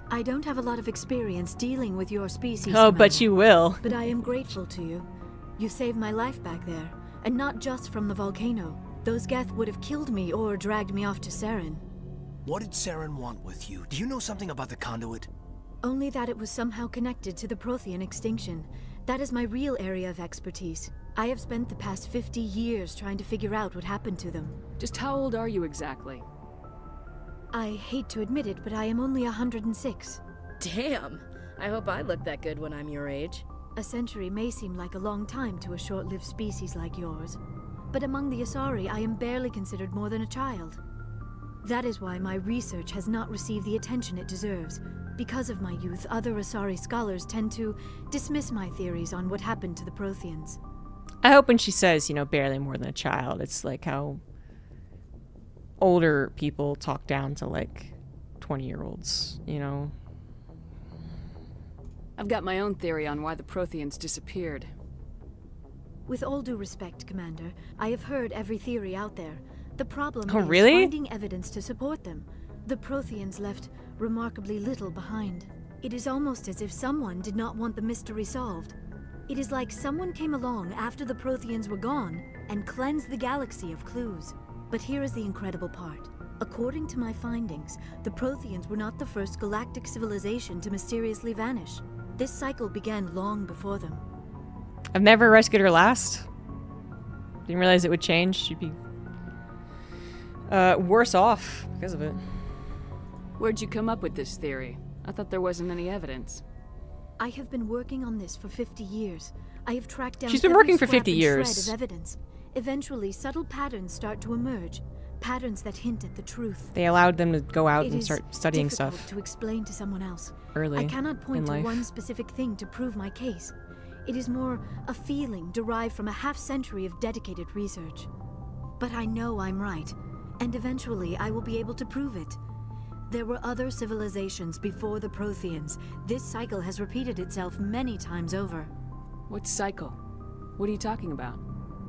[SPEAKER 16] I don't have a lot of experience dealing with your species.
[SPEAKER 1] Oh, but you will.
[SPEAKER 16] But I am grateful to you. You saved my life back there. And not just from the volcano. Those Geth would have killed me or dragged me off to Saren.
[SPEAKER 12] What did Saren want with you? Do you know something about the conduit?
[SPEAKER 16] Only that it was somehow connected to the Prothean extinction. That is my real area of expertise. I have spent the past 50 years trying to figure out what happened to them.
[SPEAKER 3] Just how old are you exactly?
[SPEAKER 16] I hate to admit it, but I am only 106.
[SPEAKER 9] Damn! I hope I look that good when I'm your age.
[SPEAKER 16] A century may seem like a long time to a short-lived species like yours. But among the Asari, I am barely considered more than a child. That is why my research has not received the attention it deserves. Because of my youth, other Asari scholars tend to dismiss my theories on what happened to the Protheans.
[SPEAKER 1] I hope when she says, you know, barely more than a child, it's like how older people talk down to like 20-year-olds, you know?
[SPEAKER 3] I've got my own theory on why the Protheans disappeared.
[SPEAKER 16] With all due respect, Commander, I have heard every theory out there. The problem is finding evidence to support them. The Protheans left remarkably little behind. It is almost as if someone did not want the mystery solved. It is like someone came along after the Protheans were gone and cleansed the galaxy of clues. But here is the incredible part. According to my findings, the Protheans were not the first galactic civilization to mysteriously vanish. This cycle began long before them.
[SPEAKER 1] I've never rescued her last. Didn't realize it would change. She'd be worse off because of it.
[SPEAKER 3] Where'd you come up with this theory? I thought there wasn't any evidence.
[SPEAKER 16] I have been working on this for 50 years. I have tracked down
[SPEAKER 1] She's been working for 50 years.
[SPEAKER 16] Shred of evidence. Eventually, subtle patterns start to emerge. Patterns that hint at the truth.
[SPEAKER 1] They allowed them to go out and start studying stuff.
[SPEAKER 16] It is difficult to explain to someone else.
[SPEAKER 1] Early
[SPEAKER 16] I cannot point to
[SPEAKER 1] in life.
[SPEAKER 16] one specific thing to prove my case. It is more a feeling derived from a half-century of dedicated research. But I know I'm right, and eventually I will be able to prove it. There were other civilizations before the Protheans. This cycle has repeated itself many times over.
[SPEAKER 3] What cycle? What are you talking about?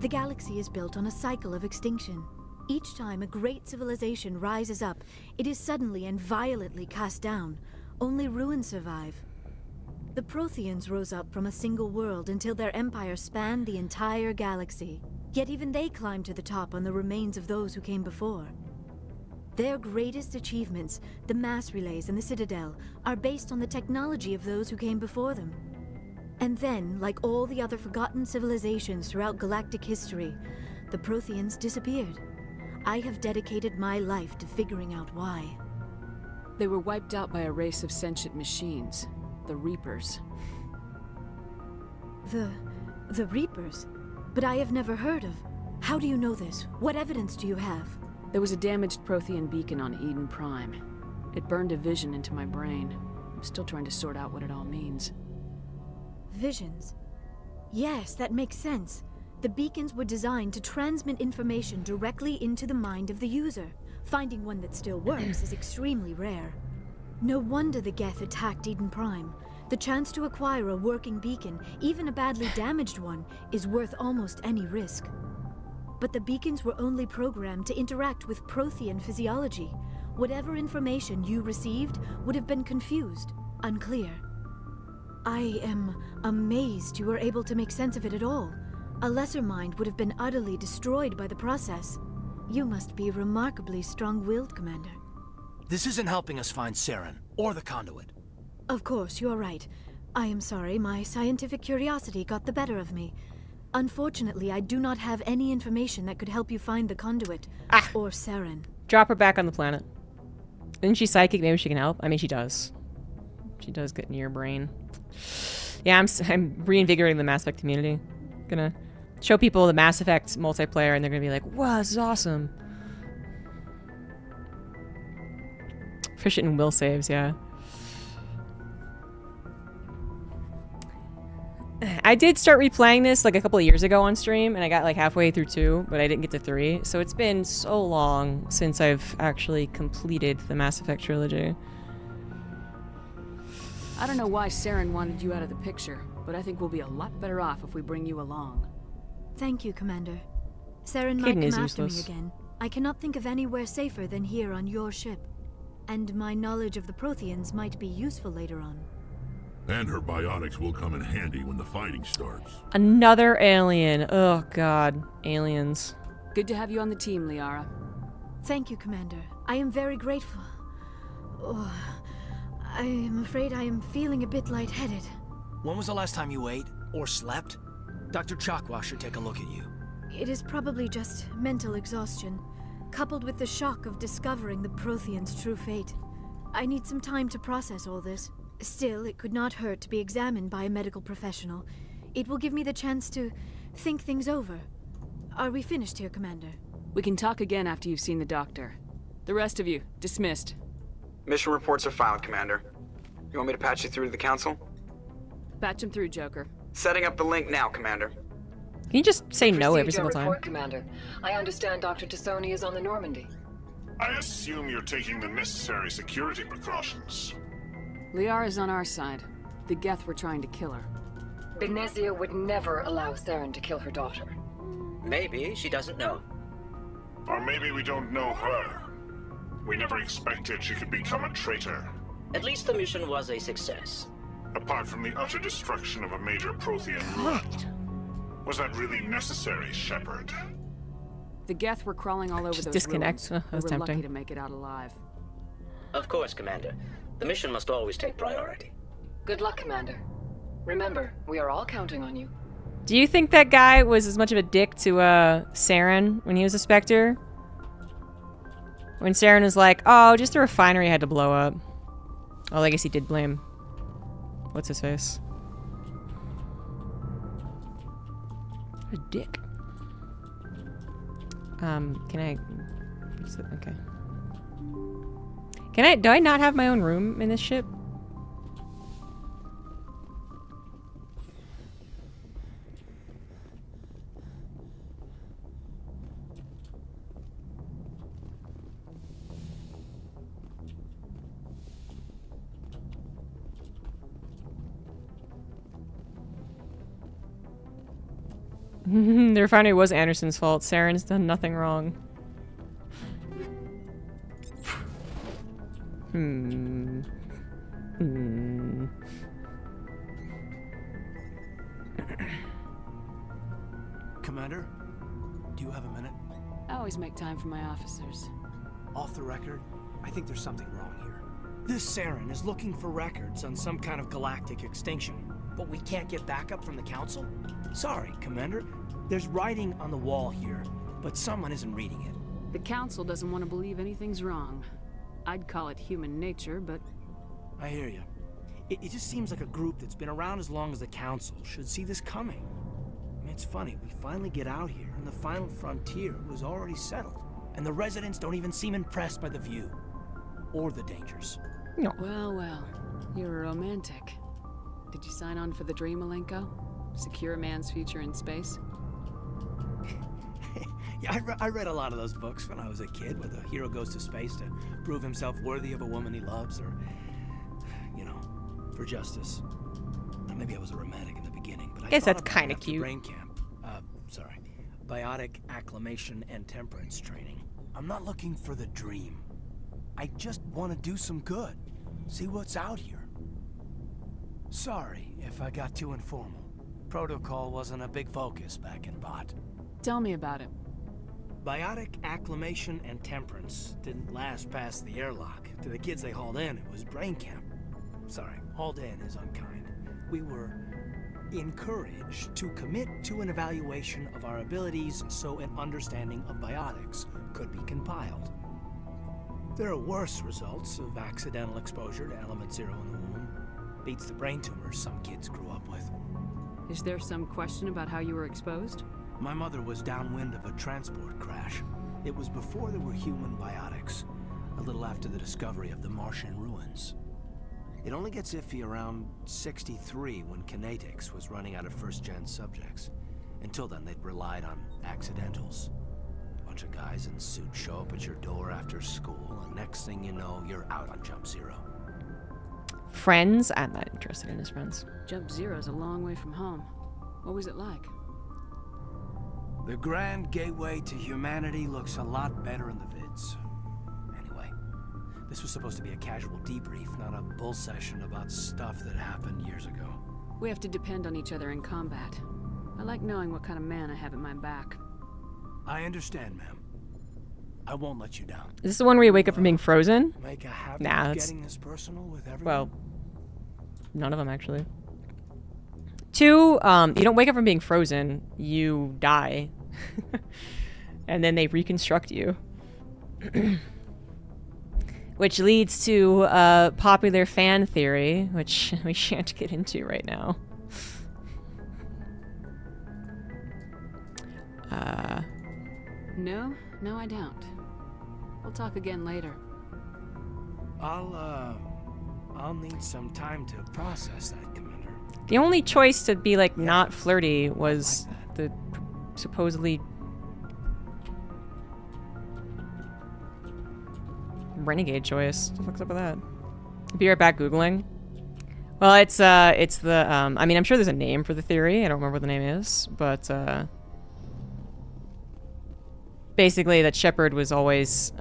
[SPEAKER 16] The galaxy is built on a cycle of extinction. Each time a great civilization rises up, it is suddenly and violently cast down. Only ruins survive. The Protheans rose up from a single world until their empire spanned the entire galaxy. Yet even they climbed to the top on the remains of those who came before. Their greatest achievements, the mass relays and the Citadel, are based on the technology of those who came before them.
[SPEAKER 15] And then, like all the other forgotten civilizations throughout galactic history, the Protheans disappeared. I have dedicated my life to figuring out why.
[SPEAKER 3] They were wiped out by a race of sentient machines, the Reapers.
[SPEAKER 15] The Reapers? But I have never heard of. How do you know this? What evidence do you have?
[SPEAKER 3] There was a damaged Prothean beacon on Eden Prime. It burned a vision into my brain. I'm still trying to sort out what it all means.
[SPEAKER 15] Visions? Yes, that makes sense. The beacons were designed to transmit information directly into the mind of the user. Finding one that still works is extremely rare. No wonder the Geth attacked Eden Prime. The chance to acquire a working beacon, even a badly damaged one, is worth almost any risk. But the beacons were only programmed to interact with Prothean physiology. Whatever information you received would have been confused, unclear. I am amazed you were able to make sense of it at all. A lesser mind would have been utterly destroyed by the process. You must be remarkably strong-willed, Commander.
[SPEAKER 12] This isn't helping us find Saren, or the conduit.
[SPEAKER 15] Of course, you're right. I am sorry, my scientific curiosity got the better of me. Unfortunately, I do not have any information that could help you find the conduit, or Saren.
[SPEAKER 1] Drop her back on the planet. Isn't she psychic? Maybe she can help? I mean, she does. She does get near your brain. Yeah, I'm reinvigorating the Mass Effect community. Gonna show people the Mass Effect multiplayer and they're gonna be like, wow, this is awesome. Efficient in will saves, yeah. I did start replaying this like a couple of years ago on stream, and I got like halfway through 2, but I didn't get to 3. So it's been so long since I've actually completed the Mass Effect trilogy.
[SPEAKER 3] I don't know why Saren wanted you out of the picture, but I think we'll be a lot better off if we bring you along.
[SPEAKER 15] Thank you, Commander. Saren might come after me again. I cannot think of anywhere safer than here on your ship. And my knowledge of the Protheans might be useful later on.
[SPEAKER 13] And her biotics will come in handy when the fighting starts.
[SPEAKER 1] Another alien. Oh god, aliens.
[SPEAKER 3] Good to have you on the team, Liara.
[SPEAKER 15] Thank you, Commander. I am very grateful. Oh, I am afraid I am feeling a bit lightheaded.
[SPEAKER 12] When was the last time you ate, or slept? Dr. Chakwa should take a look at you.
[SPEAKER 15] It is probably just mental exhaustion, coupled with the shock of discovering the Protheans' true fate. I need some time to process all this. Still, it could not hurt to be examined by a medical professional. It will give me the chance to think things over. Are we finished here, Commander?
[SPEAKER 3] We can talk again after you've seen the doctor. The rest of you, dismissed.
[SPEAKER 6] Mission reports are filed, Commander. You want me to patch you through to the Council?
[SPEAKER 3] Patch him through, Joker.
[SPEAKER 6] Setting up the link now, Commander.
[SPEAKER 1] Can you just say no every single time?
[SPEAKER 4] Commander. I understand Dr. Tassoni is on the Normandy.
[SPEAKER 17] I assume you're taking the necessary security precautions.
[SPEAKER 3] Liara's on our side. The Geth were trying to kill her.
[SPEAKER 4] Benezia would never allow Saren to kill her daughter.
[SPEAKER 18] Maybe she doesn't know.
[SPEAKER 17] Or maybe we don't know her. We never expected she could become a traitor.
[SPEAKER 18] At least the mission was a success.
[SPEAKER 17] Apart from the utter destruction of a major Prothean ruin. Was that really necessary, Shepard?
[SPEAKER 3] The Geth were crawling all over
[SPEAKER 1] Just
[SPEAKER 3] those
[SPEAKER 1] disconnect.
[SPEAKER 3] ruins.
[SPEAKER 1] That was
[SPEAKER 3] We were
[SPEAKER 1] tempting.
[SPEAKER 3] lucky to make it out alive.
[SPEAKER 18] Of course, Commander. The mission must always take priority.
[SPEAKER 4] Good luck, Commander. Remember, we are all counting on you.
[SPEAKER 1] Do you think that guy was as much of a dick to Saren when he was a Spectre? When Saren was like, oh, just the refinery had to blow up. Oh, I guess he did blame... What's his face? A dick. Can I... Okay. Can I... Do I not have my own room in this ship? The refinery was Anderson's fault. Saren's done nothing wrong.
[SPEAKER 12] Commander, do you have a minute?
[SPEAKER 3] I always make time for my officers.
[SPEAKER 12] Off the record, I think there's something wrong here. This Saren is looking for records on some kind of galactic extinction. But we can't get backup from the council? Sorry, Commander. There's writing on the wall here, but someone isn't reading it.
[SPEAKER 3] The council doesn't want to believe anything's wrong. I'd call it human nature, but...
[SPEAKER 12] I hear you. It just seems like a group that's been around as long as the council should see this coming. I mean, it's funny, we finally get out here, and the final frontier was already settled. And the residents don't even seem impressed by the view. Or the dangers.
[SPEAKER 1] No.
[SPEAKER 3] Well, well. You're a romantic. Did you sign on for the dream, Malenko? Secure a man's future in space?
[SPEAKER 12] Yeah, I read a lot of those books when I was a kid, where the hero goes to space to prove himself worthy of a woman he loves, or, you know, for justice. Now, maybe I was a romantic in the beginning, but I
[SPEAKER 1] guess
[SPEAKER 12] thought
[SPEAKER 1] that's
[SPEAKER 12] about
[SPEAKER 1] kind
[SPEAKER 12] it
[SPEAKER 1] of
[SPEAKER 12] after
[SPEAKER 1] cute.
[SPEAKER 12] Brain camp. Biotic acclimation and temperance training. I'm not looking for the dream. I just want to do some good. See what's out here. Sorry if I got too informal. Protocol wasn't a big focus back in Bot.
[SPEAKER 3] Tell me about it.
[SPEAKER 12] Biotic acclimation and temperance didn't last past the airlock. To the kids they hauled in, it was brain camp. Sorry, hauled in is unkind. We were encouraged to commit to an evaluation of our abilities so an understanding of biotics could be compiled. There are worse results of accidental exposure to element 0 in the womb. Beats the brain tumors some kids grew up with.
[SPEAKER 3] Is there some question about how you were exposed?
[SPEAKER 12] My mother was downwind of a transport crash. It was before there were human biotics, a little after the discovery of the Martian ruins. It only gets iffy around 63 when Kinetics was running out of first-gen subjects. Until then, they'd relied on accidentals. A bunch of guys in suits show up at your door after school, and next thing you know, you're out on Jump Zero.
[SPEAKER 1] Friends? I'm not interested in his friends.
[SPEAKER 3] Jump Zero's a long way from home. What was it like?
[SPEAKER 12] The grand gateway to humanity looks a lot better in the vids. Anyway, this was supposed to be a casual debrief, not a bull session about stuff that happened years ago.
[SPEAKER 3] We have to depend on each other in combat. I like knowing what kind of man I have at my back.
[SPEAKER 12] I understand, ma'am. I won't let you down.
[SPEAKER 1] Is this the one where you wake up from being frozen?
[SPEAKER 12] Make a habit
[SPEAKER 1] Nah,
[SPEAKER 12] of
[SPEAKER 1] that's...
[SPEAKER 12] getting this personal with everyone?
[SPEAKER 1] Well, none of them, actually. 2, you don't wake up from being frozen. You die. And then they reconstruct you. Which leads to a popular fan theory, which we shan't get into right now.
[SPEAKER 3] No, I don't. We'll talk again later.
[SPEAKER 12] I'll need some time to process that, Commander.
[SPEAKER 1] The only choice to be, like, not flirty was the supposedly renegade choice. What the fuck's up with that? Be right back Googling. Well, it's the, I mean, I'm sure there's a name for the theory. I don't remember what the name is, but, basically that Shepard was always,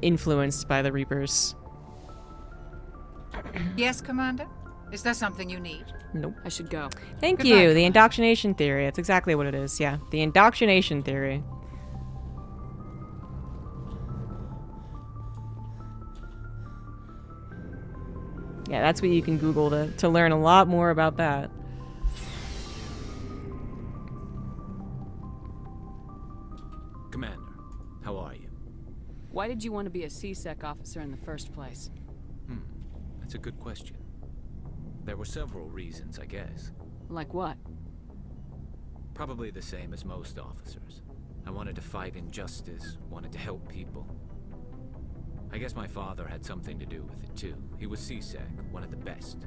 [SPEAKER 1] influenced by the Reapers.
[SPEAKER 23] Yes, Commander? Is there something you need?
[SPEAKER 1] Nope.
[SPEAKER 3] I should go.
[SPEAKER 1] Thank
[SPEAKER 23] Goodbye,
[SPEAKER 1] you. The
[SPEAKER 23] Commander.
[SPEAKER 1] indoctrination theory. That's exactly what it is. Yeah. The indoctrination theory. Yeah, that's what you can Google to learn a lot more about that.
[SPEAKER 7] Commander, how are you?
[SPEAKER 3] Why did you want to be a CSEC officer in the first place?
[SPEAKER 7] That's a good question. There were several reasons, I guess.
[SPEAKER 3] Like what?
[SPEAKER 7] Probably the same as most officers. I wanted to fight injustice, wanted to help people. I guess my father had something to do with it too. He was CSEC, one of the best.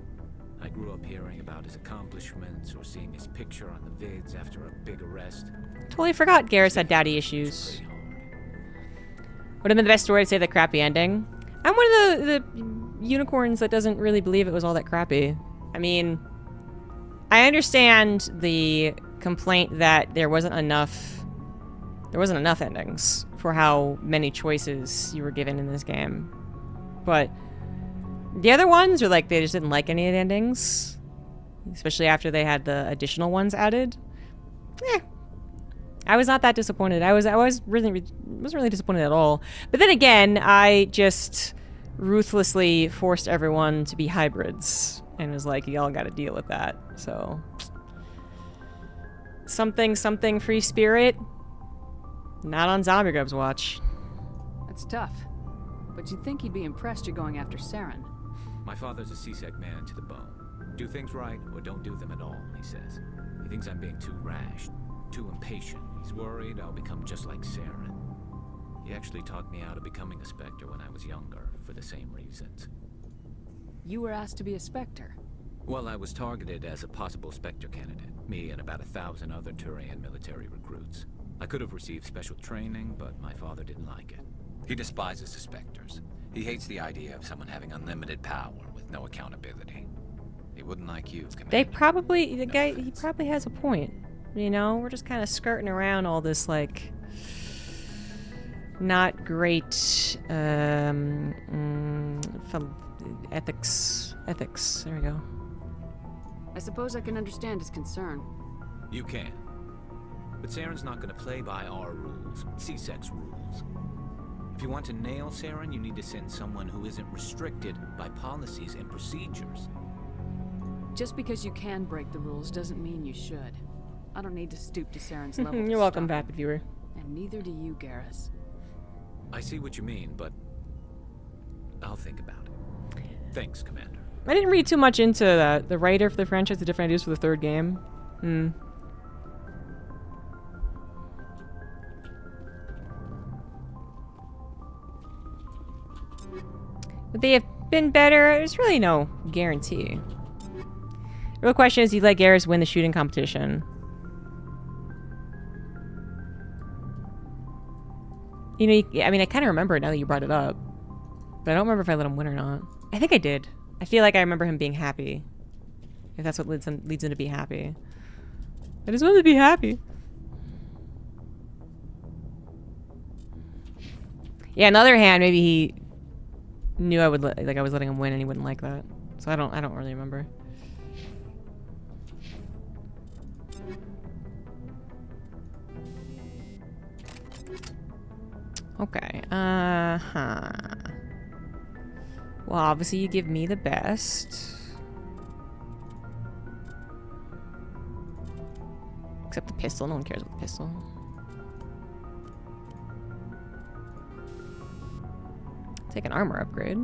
[SPEAKER 7] I grew up hearing about his accomplishments or seeing his picture on the vids after a big arrest.
[SPEAKER 1] Totally forgot Garrus had daddy issues. Would have been the best story to say the crappy ending. I'm one of the unicorns that doesn't really believe it was all that crappy. I mean, I understand the complaint that there wasn't enough endings for how many choices you were given in this game. But the other ones are like, they just didn't like any of the endings. Especially after they had the additional ones added. I was not that disappointed. I wasn't really disappointed at all. But then again, I just ruthlessly forced everyone to be hybrids and was like, y'all gotta deal with that. So something free spirit, not on ZombieGrub's watch.
[SPEAKER 3] That's tough. But you'd think he'd be impressed you're going after Saren.
[SPEAKER 7] My father's a C-Sec man to the bone. Do things right or don't do them at all, he says. He thinks I'm being too rash, too impatient. He's worried I'll become just like Saren. He actually talked me out of becoming a Spectre when I was younger, for the same reasons.
[SPEAKER 3] You were asked to be a Spectre.
[SPEAKER 7] Well, I was targeted as a possible Spectre candidate. Me and about 1,000 other Turian military recruits. I could have received special training, but my father didn't like it. He despises the Spectres. He hates the idea of someone having unlimited power with no accountability. He wouldn't like you, Commander.
[SPEAKER 1] He probably has a point. You know, we're just kind of skirting around all this, like, not great, ethics. There we go.
[SPEAKER 3] I suppose I can understand his concern.
[SPEAKER 7] You can. But Saren's not gonna play by our rules, C-Sec's rules. If you want to nail Saren, you need to send someone who isn't restricted by policies and procedures.
[SPEAKER 3] Just because you can break the rules doesn't mean you should. I don't need to stoop to Saren's level.
[SPEAKER 1] You're welcome, Vapid Viewer.
[SPEAKER 3] And neither do you, Garrus.
[SPEAKER 7] I see what you mean, but I'll think about it. Thanks, Commander.
[SPEAKER 1] I didn't read too much into that. The writer for the franchise, the different ideas for the third game. Would they have been better? There's really no guarantee. The real question is, do you let Garrus win the shooting competition? You know, I mean, I kind of remember it now that you brought it up. But I don't remember if I let him win or not. I think I did. I feel like I remember him being happy. If that's what leads him to be happy. I just want to be happy. Yeah, on the other hand, maybe he knew I would like I was letting him win and he wouldn't like that. So I don't really remember. Okay. Well, obviously you give me the best. Except the pistol. No one cares about the pistol. Take an armor upgrade.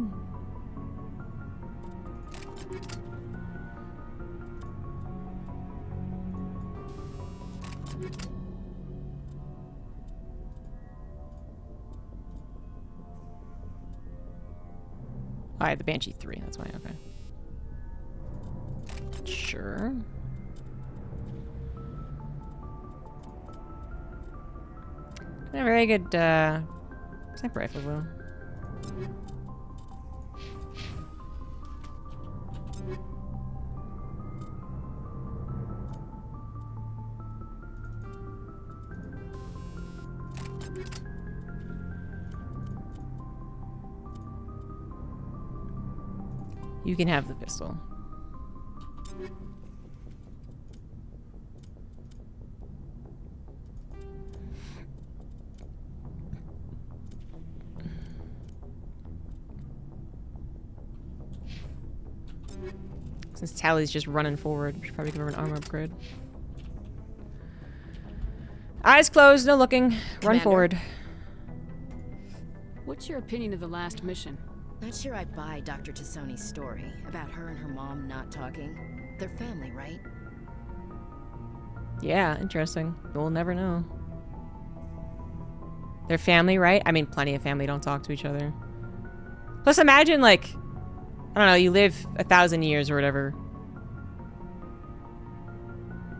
[SPEAKER 1] Oh, I had the Banshee 3, that's why, okay. Sure. A very good, sniper rifle, though. You can have the pistol. Since Tally's just running forward, we should probably give her an armor upgrade. Eyes closed, no looking. Run
[SPEAKER 9] Commander.
[SPEAKER 1] forward.
[SPEAKER 3] What's your opinion of the last mission?
[SPEAKER 9] Not sure I buy Dr. Tassoni's story about her and her mom not talking. They're family, right?
[SPEAKER 1] Yeah, interesting. We'll never know. They're family, right? I mean, plenty of family don't talk to each other. Plus, imagine, like, I don't know, you live 1,000 years or whatever.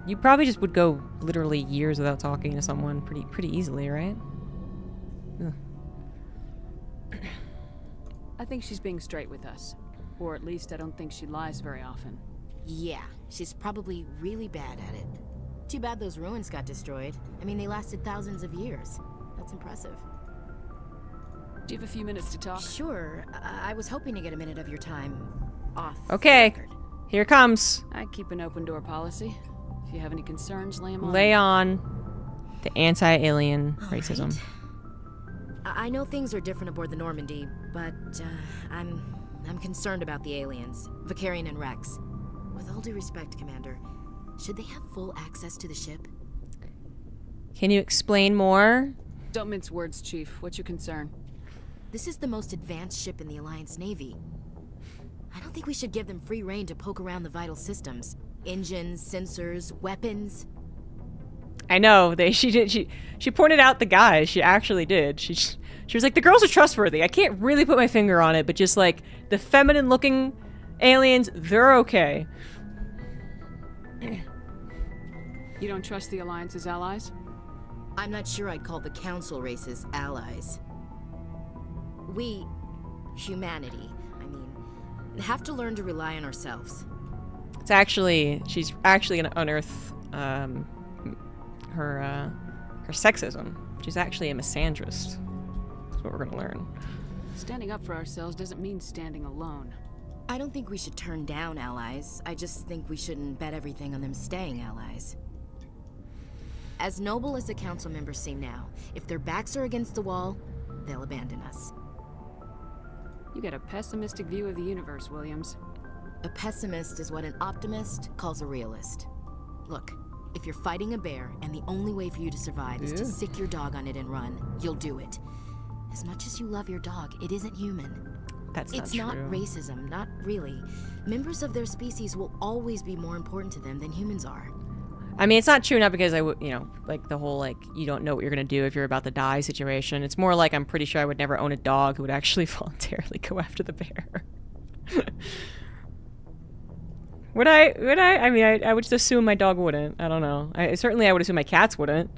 [SPEAKER 1] You probably just would go literally years without talking to someone pretty easily, right? Ugh.
[SPEAKER 3] I think she's being straight with us. Or at least I don't think she lies very often.
[SPEAKER 9] Yeah, she's probably really bad at it. Too bad those ruins got destroyed. I mean, they lasted thousands of years. That's impressive.
[SPEAKER 3] Do you have a few minutes to talk?
[SPEAKER 9] Sure. I was hoping to get a minute of your time off.
[SPEAKER 1] Okay, here it comes.
[SPEAKER 3] I keep an open door policy. If you have any concerns, lay them on.
[SPEAKER 1] Lay on the anti-alien racism.
[SPEAKER 9] I know things are different aboard the Normandy, but I'm concerned about the aliens, Vicarian and Rex. With all due respect, Commander, should they have full access to the ship?
[SPEAKER 1] Can you explain more?
[SPEAKER 3] Don't mince words, Chief. What's your concern?
[SPEAKER 9] This is the most advanced ship in the Alliance Navy. I don't think we should give them free rein to poke around the vital systems. Engines, sensors, weapons.
[SPEAKER 1] I know, she pointed out the guys. She actually did. She was like, the girls are trustworthy. I can't really put my finger on it, but just like the feminine looking aliens, they're okay.
[SPEAKER 3] You don't trust the Alliance's allies?
[SPEAKER 9] I'm not sure I'd call the Council races allies. We, humanity, have to learn to rely on ourselves.
[SPEAKER 1] It's actually, she's actually gonna unearth her sexism. She's actually a misandrist. That's what we're gonna learn.
[SPEAKER 3] Standing up for ourselves doesn't mean standing alone.
[SPEAKER 9] I don't think we should turn down allies. I just think we shouldn't bet everything on them staying allies. As noble as the council members seem now, if their backs are against the wall, they'll abandon us.
[SPEAKER 3] You got a pessimistic view of the universe, Williams.
[SPEAKER 9] A pessimist is what an optimist calls a realist. Look, if you're fighting a bear and the only way for you to survive is to sick your dog on it and run, you'll do it. As much as you love your dog, it isn't human.
[SPEAKER 1] It's not
[SPEAKER 9] racism, not really. Members of their species will always be more important to them than humans are.
[SPEAKER 1] I mean, it's not true, not because I would, you know, like the whole, like, you don't know what you're gonna do if you're about to die situation. It's more like I'm pretty sure I would never own a dog who would actually voluntarily go after the bear. Would I? I mean, I would just assume my dog wouldn't. I don't know. Certainly I would assume my cats wouldn't.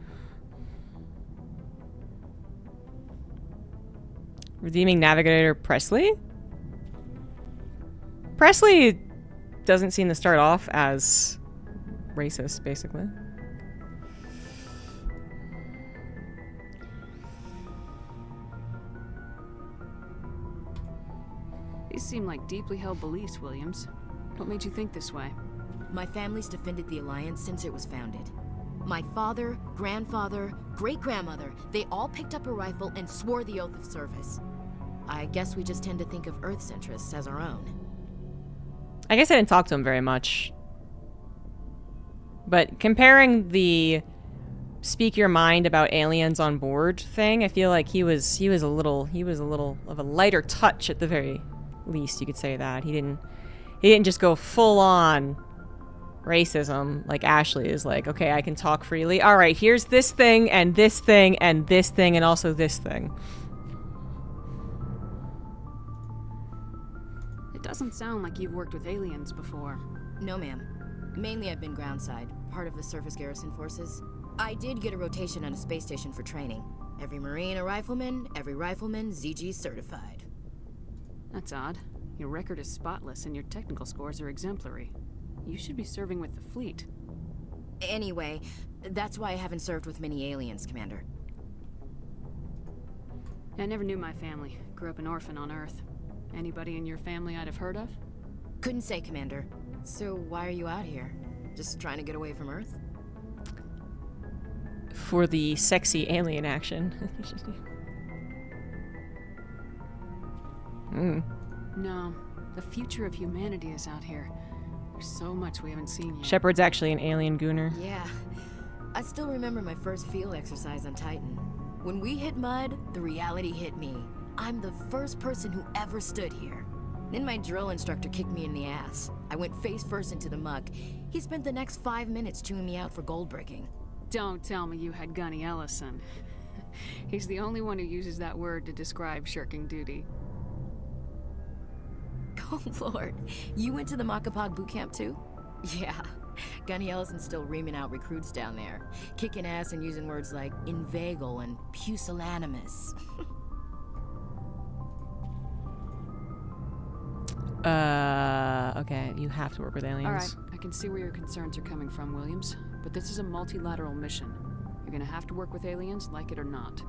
[SPEAKER 1] Redeeming Navigator Presley? Presley doesn't seem to start off as racist, basically.
[SPEAKER 3] These seem like deeply held beliefs, Williams. What made you think this way?
[SPEAKER 9] My family's defended the Alliance since it was founded. My father, grandfather, great-grandmother, they all picked up a rifle and swore the oath of service. I guess we just tend to think of Earth's interests as our own.
[SPEAKER 1] I guess I didn't talk to him very much. But comparing the speak your mind about aliens on board thing, I feel like he was a little of a lighter touch at the very least, you could say that. He didn't just go full on racism like Ashley is like, okay, I can talk freely. All right, here's this thing and this thing and this thing and also this thing.
[SPEAKER 3] It doesn't sound like you've worked with aliens before.
[SPEAKER 9] No, ma'am. Mainly I've been groundside, part of the surface garrison forces. I did get a rotation on a space station for training. Every Marine a rifleman, every rifleman ZG certified.
[SPEAKER 3] That's odd. Your record is spotless and your technical scores are exemplary. You should be serving with the fleet.
[SPEAKER 9] Anyway, that's why I haven't served with many aliens, Commander.
[SPEAKER 3] I never knew my family. Grew up an orphan on Earth. Anybody in your family I'd have heard of?
[SPEAKER 9] Couldn't say, Commander. So why are you out here? Just trying to get away from Earth?
[SPEAKER 1] For the sexy alien action.
[SPEAKER 3] No. The future of humanity is out here. There's so much we haven't seen yet.
[SPEAKER 1] Shepard's actually an alien gooner.
[SPEAKER 9] Yeah. I still remember my first field exercise on Titan. When we hit mud, the reality hit me. I'm the first person who ever stood here. Then my drill instructor kicked me in the ass. I went face first into the muck. He spent the next 5 minutes chewing me out for gold bricking.
[SPEAKER 3] Don't tell me you had Gunny Ellison. He's the only one who uses that word to describe shirking duty.
[SPEAKER 9] Oh Lord, you went to the Macapog boot camp too? Yeah, Gunny Ellison's still reaming out recruits down there. Kicking ass and using words like inveigle and pusillanimous.
[SPEAKER 1] Okay, you have to work with aliens.
[SPEAKER 3] Alright, I can see where your concerns are coming from, Williams. But this is a multilateral mission. You're gonna have to work with aliens, like it or not.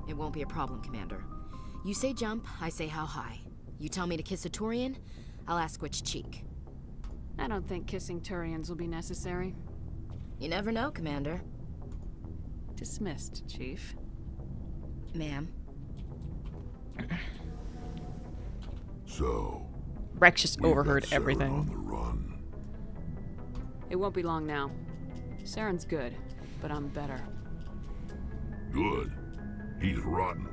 [SPEAKER 9] It won't be a problem, Commander. You say jump, I say how high. You tell me to kiss a Turian, I'll ask which cheek.
[SPEAKER 3] I don't think kissing Turians will be necessary.
[SPEAKER 9] You never know, Commander.
[SPEAKER 3] Dismissed, Chief.
[SPEAKER 9] Ma'am.
[SPEAKER 13] So,
[SPEAKER 1] Rex just
[SPEAKER 13] we've
[SPEAKER 1] overheard
[SPEAKER 13] got Sarah
[SPEAKER 1] everything.
[SPEAKER 13] on the run.
[SPEAKER 3] It won't be long now. Saren's good, but I'm better.
[SPEAKER 13] Good. He's rotten.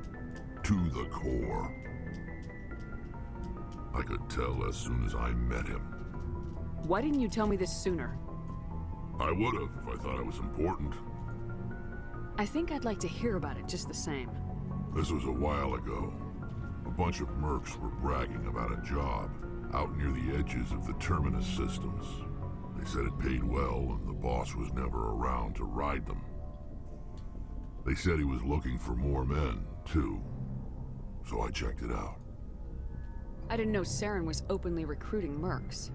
[SPEAKER 13] To the core. I could tell as soon as I met him.
[SPEAKER 3] Why didn't you tell me this sooner?
[SPEAKER 13] I would have if I thought it was important.
[SPEAKER 3] I think I'd like to hear about it just the same.
[SPEAKER 13] This was a while ago. A bunch of mercs were bragging about a job out near the edges of the Terminus systems. They said it paid well and the boss was never around to ride them. They said he was looking for more men, too. So I checked it out.
[SPEAKER 3] I didn't know Saren was openly recruiting mercs.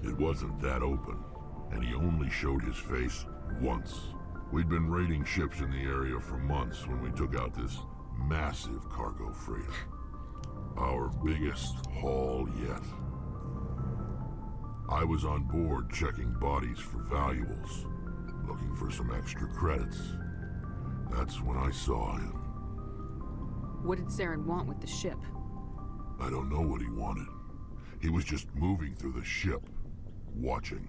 [SPEAKER 13] It wasn't that open, and he only showed his face once. We'd been raiding ships in the area for months when we took out this massive cargo freighter. Our biggest haul yet. I was on board checking bodies for valuables, looking for some extra credits. That's when I saw him.
[SPEAKER 3] What did Saren want with the ship?
[SPEAKER 13] I don't know what he wanted. He was just moving through the ship, watching.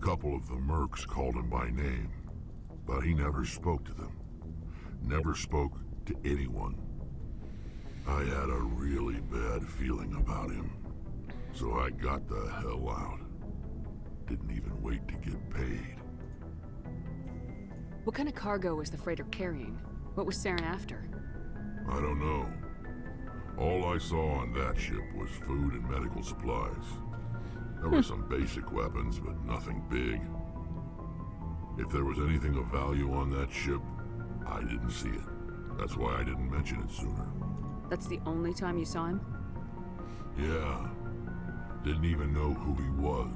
[SPEAKER 13] Couple of the mercs called him by name, but he never spoke to them. Never spoke to anyone. I had a really bad feeling about him, so I got the hell out. Didn't even wait to get paid.
[SPEAKER 3] What kind of cargo was the freighter carrying? What was Saren after?
[SPEAKER 13] I don't know. All I saw on that ship was food and medical supplies. There were some basic weapons, but nothing big. If there was anything of value on that ship, I didn't see it. That's why I didn't mention it sooner.
[SPEAKER 3] That's the only time you saw him?
[SPEAKER 13] Yeah. Didn't even know who he was.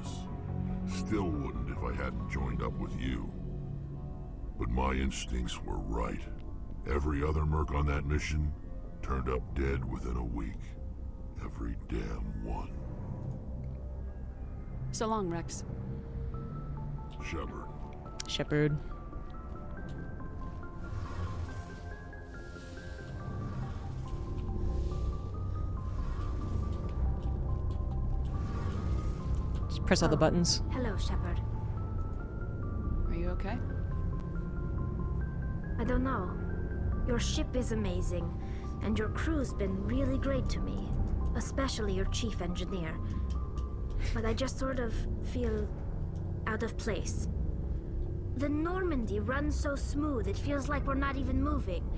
[SPEAKER 13] Still wouldn't if I hadn't joined up with you. But my instincts were right. Every other merc on that mission turned up dead within a week. Every damn one.
[SPEAKER 3] So long, Rex.
[SPEAKER 13] Shepard.
[SPEAKER 1] Shepard. Just press all the buttons.
[SPEAKER 5] Hello, Shepard.
[SPEAKER 3] Are you okay?
[SPEAKER 5] I don't know. Your ship is amazing, and your crew's been really great to me, especially your chief engineer. But I just sort of feel out of place. The Normandy runs so smooth it feels like we're not even moving,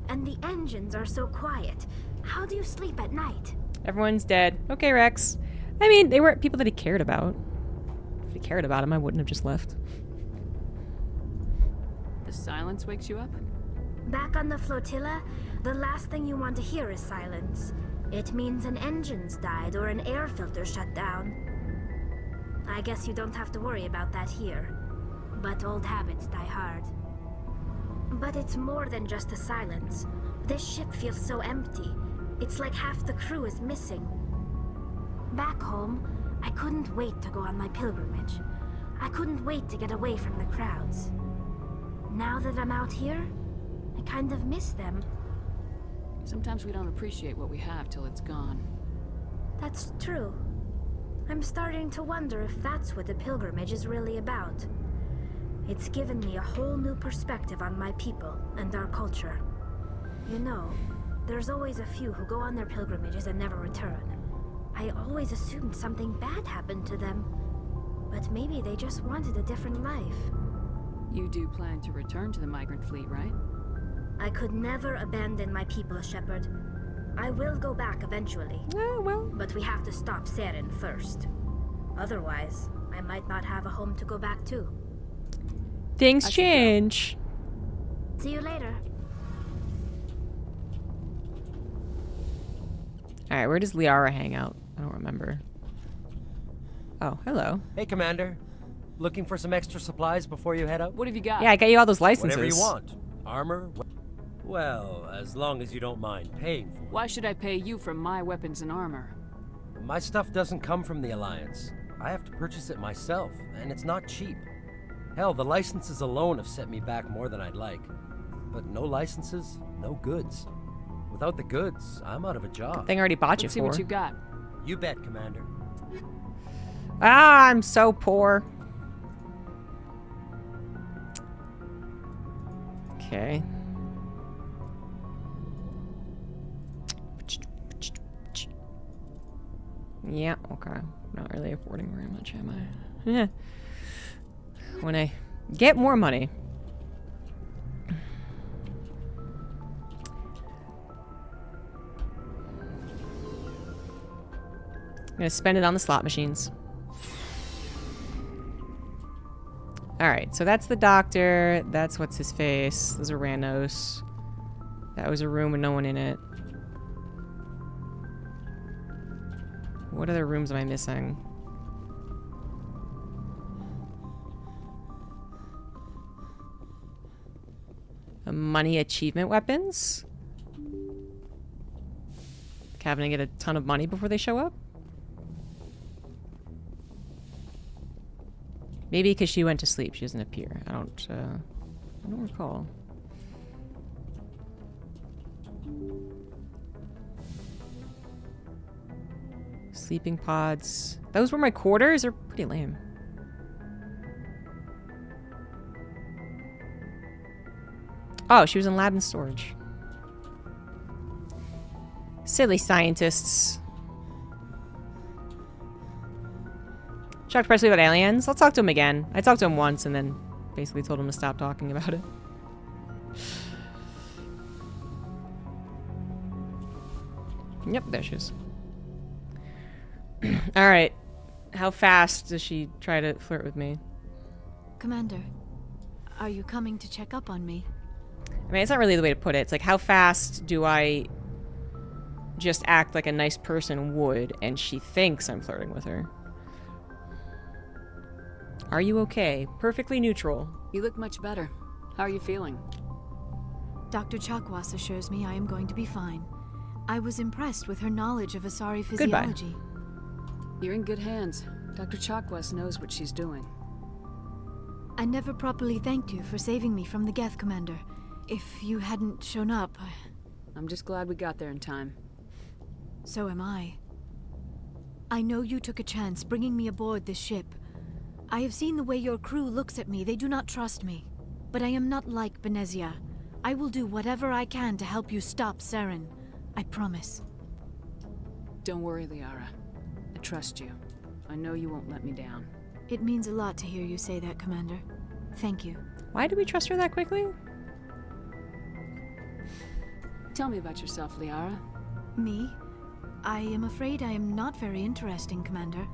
[SPEAKER 5] and the engines are so quiet. How do you sleep at night?
[SPEAKER 1] Everyone's dead. Okay, Rex. I mean, they weren't people that he cared about. If he cared about him, I wouldn't have just left.
[SPEAKER 3] The silence wakes you up?
[SPEAKER 5] Back on the flotilla, the last thing you want to hear is silence. It means an engine's died or an air filter shut down. I guess you don't have to worry about that here. But old habits die hard. But it's more than just the silence. This ship feels so empty. It's like half the crew is missing. Back home, I couldn't wait to go on my pilgrimage. I couldn't wait to get away from the crowds. Now that I'm out here, I kind of miss them.
[SPEAKER 3] Sometimes we don't appreciate what we have till it's gone.
[SPEAKER 5] That's true. I'm starting to wonder if that's what the pilgrimage is really about. It's given me a whole new perspective on my people and our culture. You know, there's always a few who go on their pilgrimages and never return. I always assumed something bad happened to them. But maybe they just wanted a different life.
[SPEAKER 3] You do plan to return to the migrant fleet, right?
[SPEAKER 5] I could never abandon my people, Shepard. I will go back eventually. But we have to stop Saren first. Otherwise, I might not have a home to go back to.
[SPEAKER 1] Things change.
[SPEAKER 5] See you later.
[SPEAKER 1] Alright, where does Liara hang out? I don't remember. Oh, hello.
[SPEAKER 14] Hey, Commander. Looking for some extra supplies before you head out?
[SPEAKER 3] What have you got?
[SPEAKER 1] Yeah, I got you all those licenses.
[SPEAKER 14] Whatever you want. Armor? Well, as long as you don't mind paying for it.
[SPEAKER 3] Why should I pay you for my weapons and armor?
[SPEAKER 14] My stuff doesn't come from the Alliance. I have to purchase it myself, and it's not cheap. Hell, the licenses alone have set me back more than I'd like. but no licenses, no goods. Without the goods, I'm out of a job.
[SPEAKER 1] Thing I already bought you
[SPEAKER 3] Let's see
[SPEAKER 1] for.
[SPEAKER 3] what you got.
[SPEAKER 14] You bet, Commander.
[SPEAKER 1] Ah, I'm so poor. Okay. Yeah, okay. Not really affording very much, am I? Yeah. When I get more money. I'm gonna spend it on the slot machines. Alright, so that's the doctor. That's what's his face. Those are randos. That was a room with no one in it. What other rooms am I missing? Money achievement weapons? Having to get a ton of money before they show up? Maybe because she went to sleep, she doesn't appear. I don't recall. Sleeping pods. Those were my quarters? They're pretty lame. Oh, she was in lab and storage. Silly scientists. Talked Presley about aliens. I'll talk to him again. I talked to him once and then basically told him to stop talking about it. Yep, there she is. Alright. How fast does she try to flirt with me?
[SPEAKER 15] Commander, are you coming to check up on me?
[SPEAKER 1] I mean, it's not really the way to put it. It's like, how fast do I just act like a nice person would and she thinks I'm flirting with her? Are you okay? Perfectly neutral.
[SPEAKER 3] You look much better. How are you feeling?
[SPEAKER 15] Dr. Chakwas assures me I am going to be fine. I was impressed with her knowledge of Asari physiology.
[SPEAKER 1] Goodbye.
[SPEAKER 3] You're in good hands. Dr. Chakwas knows what she's doing.
[SPEAKER 15] I never properly thanked you for saving me from the Geth, Commander. If you hadn't shown up,
[SPEAKER 3] I'm just glad we got there in time.
[SPEAKER 15] So am I. I know you took a chance bringing me aboard this ship. I have seen the way your crew looks at me. They do not trust me. But I am not like Benezia. I will do whatever I can to help you stop Saren. I promise.
[SPEAKER 3] Don't worry, Liara. I trust you. I know you won't let me down.
[SPEAKER 15] It means a lot to hear you say that, Commander. Thank you.
[SPEAKER 1] Why do we trust her that quickly?
[SPEAKER 3] Tell me about yourself, Liara.
[SPEAKER 15] Me? I am afraid I am not very interesting, Commander.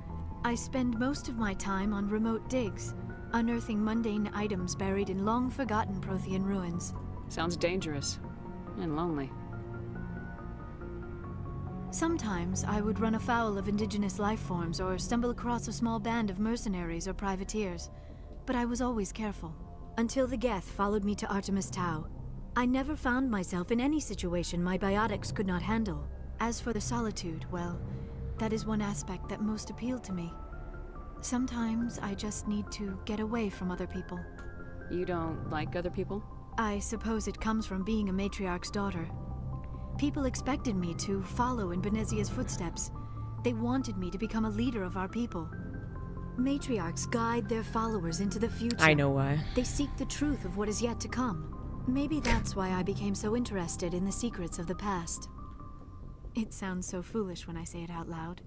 [SPEAKER 15] I spend most of my time on remote digs, unearthing mundane items buried in long-forgotten Prothean ruins.
[SPEAKER 3] Sounds dangerous. And lonely.
[SPEAKER 15] Sometimes I would run afoul of indigenous life forms or stumble across a small band of mercenaries or privateers. But I was always careful. Until the Geth followed me to Artemis Tau. I never found myself in any situation my biotics could not handle. As for the solitude, well, that is one aspect that most appealed to me. Sometimes I just need to get away from other people.
[SPEAKER 3] You don't like other people?
[SPEAKER 15] I suppose it comes from being a matriarch's daughter. People expected me to follow in Benezia's footsteps. They wanted me to become a leader of our people. Matriarchs guide their followers into the future.
[SPEAKER 1] I know why.
[SPEAKER 15] They seek the truth of what is yet to come. Maybe that's why I became so interested in the secrets of the past. It sounds so foolish when I say it out loud.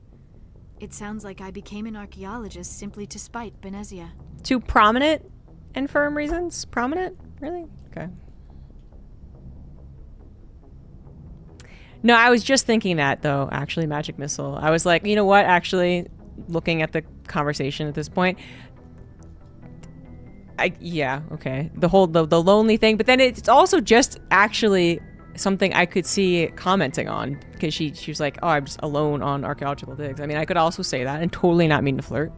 [SPEAKER 15] It sounds like I became an archaeologist simply to spite Benezia.
[SPEAKER 1] Two prominent and firm reasons? Prominent? Really? Okay. No, I was just thinking that, though, actually, Magic Missile. I was like, you know what, actually, looking at the conversation at this point, yeah, okay. The whole, the lonely thing, but then it's also just actually something I could see commenting on, because she was like, oh, I'm just alone on archaeological digs. I mean, I could also say that and totally not mean to flirt.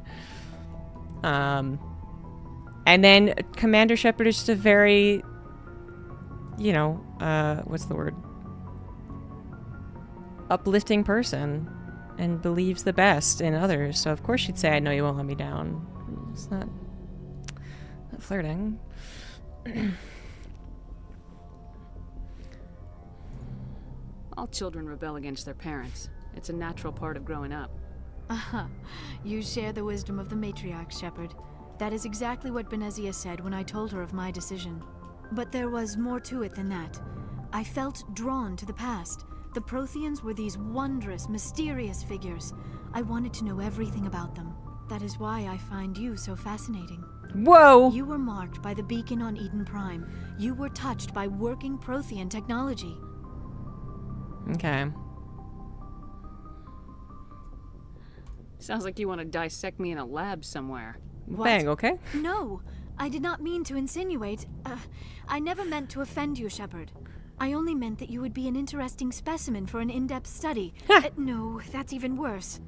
[SPEAKER 1] And then Commander Shepard is just a very, you know, what's the word? Uplifting person and believes the best in others. So of course she'd say, I know you won't let me down. It's not flirting.
[SPEAKER 3] All children rebel against their parents. It's a natural part of growing up.
[SPEAKER 15] Aha. You share the wisdom of the matriarch, Shepard. That is exactly what Benezia said when I told her of my decision. But there was more to it than that. I felt drawn to the past. The Protheans were these wondrous, mysterious figures. I wanted to know everything about them. That is why I find you so fascinating.
[SPEAKER 1] Whoa!
[SPEAKER 15] You were marked by the beacon on Eden Prime. You were touched by working Prothean technology.
[SPEAKER 1] Okay.
[SPEAKER 3] Sounds like you want to dissect me in a lab somewhere.
[SPEAKER 15] What?
[SPEAKER 1] Bang, okay?
[SPEAKER 15] No, I did not mean to insinuate. I never meant to offend you, Shepard. I only meant that you would be an interesting specimen for an in-depth study. No, that's even worse.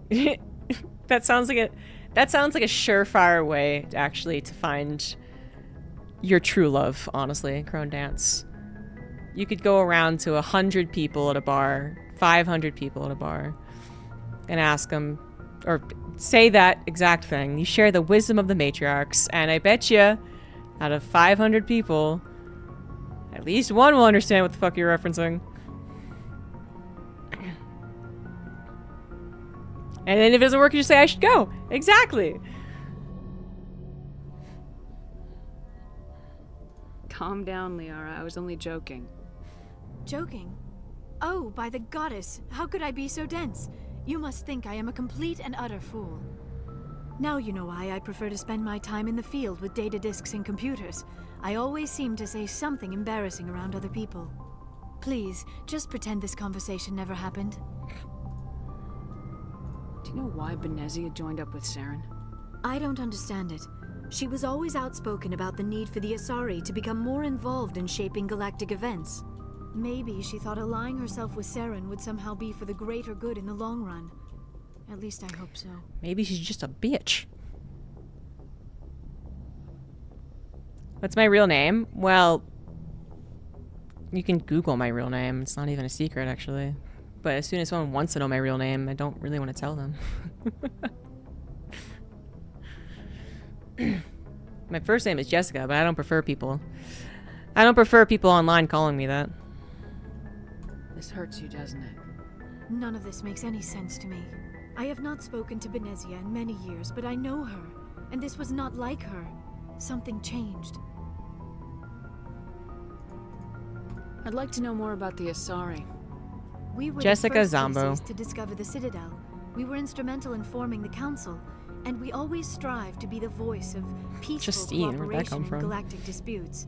[SPEAKER 1] That sounds like a surefire way, actually, to find your true love, honestly, Crone Dance. You could go around to 100 people at a bar, 500 people at a bar, and ask them, or say that exact thing. You share the wisdom of the matriarchs, and I bet you, out of 500 people, at least one will understand what the fuck you're referencing. And then if it doesn't work, you just say, I should go. Exactly.
[SPEAKER 3] Calm down, Liara. I was only joking.
[SPEAKER 15] Joking? Oh, by the goddess, how could I be so dense? You must think I am a complete and utter fool. Now you know why I prefer to spend my time in the field with data disks and computers. I always seem to say something embarrassing around other people. Please, just pretend this conversation never happened.
[SPEAKER 3] Do you know why Benezia joined up with Saren?
[SPEAKER 15] I don't understand it. She was always outspoken about the need for the Asari to become more involved in shaping galactic events. Maybe she thought allying herself with Saren would somehow be for the greater good in the long run. At least I hope so.
[SPEAKER 1] Maybe she's just a bitch. What's my real name? Well, you can Google my real name. It's not even a secret, actually. But as soon as someone wants to know my real name, I don't really want to tell them. My first name is Jessica, but I don't prefer people online calling me that.
[SPEAKER 3] This hurts you, doesn't it?
[SPEAKER 15] None of this makes any sense to me. I have not spoken to Benezia in many years, but I know her, and this was not like her. Something changed.
[SPEAKER 3] I'd like to know more about the Asari.
[SPEAKER 15] We were
[SPEAKER 1] Jessica
[SPEAKER 15] the first
[SPEAKER 1] Zombo.
[SPEAKER 15] species to discover the Citadel. We were instrumental in forming the Council, and we always strive to be the voice of peaceful
[SPEAKER 1] Justine, where'd that
[SPEAKER 15] cooperation
[SPEAKER 1] come
[SPEAKER 15] in
[SPEAKER 1] from?
[SPEAKER 15] galactic disputes.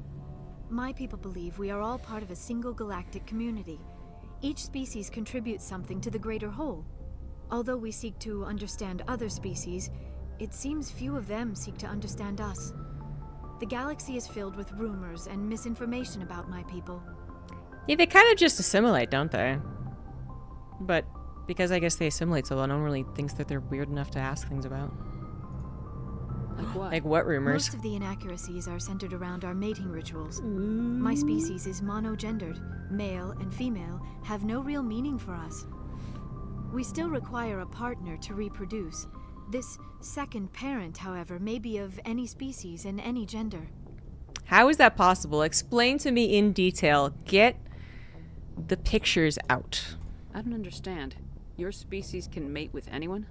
[SPEAKER 15] My people believe we are all part of a single galactic community. Each species contributes something to the greater whole. Although we seek to understand other species, it seems few of them seek to understand us. The galaxy is filled with rumors and misinformation about my people.
[SPEAKER 1] Yeah, they kind of just assimilate, don't they? But because I guess they assimilate so well, no one really thinks that they're weird enough to ask things about.
[SPEAKER 3] Like what?
[SPEAKER 1] Like what rumors?
[SPEAKER 15] Most of the inaccuracies are centered around our mating rituals. My species is monogendered. Male and female have no real meaning for us. We still require a partner to reproduce. This second parent, however, may be of any species and any gender.
[SPEAKER 1] How is that possible? Explain to me in detail. Get the pictures out.
[SPEAKER 3] I don't understand. Your species can mate with anyone?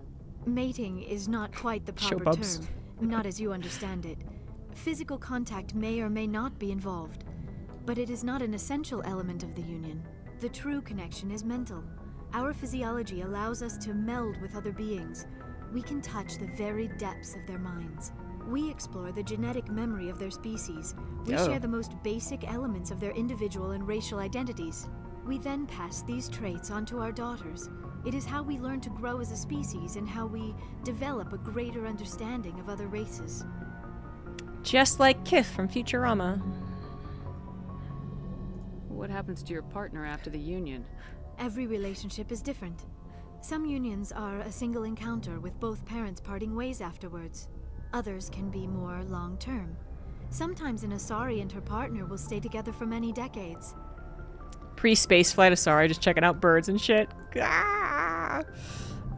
[SPEAKER 15] Mating is not quite the
[SPEAKER 1] Show
[SPEAKER 15] proper
[SPEAKER 1] bubs.
[SPEAKER 15] term, not as you understand it. Physical contact may or may not be involved, but it is not an essential element of the union. The true connection is mental. Our physiology allows us to meld with other beings. We can touch the very depths of their minds. We explore the genetic memory of their species. We share the most basic elements of their individual and racial identities. We then pass these traits on to our daughters. It is how we learn to grow as a species and how we develop a greater understanding of other races.
[SPEAKER 1] Just like Kith from Futurama.
[SPEAKER 3] What happens to your partner after the union?
[SPEAKER 15] Every relationship is different. Some unions are a single encounter with both parents parting ways afterwards. Others can be more long-term. Sometimes an Asari and her partner will stay together for many decades.
[SPEAKER 1] Pre-spaceflight Asari, just checking out birds and shit. Ah!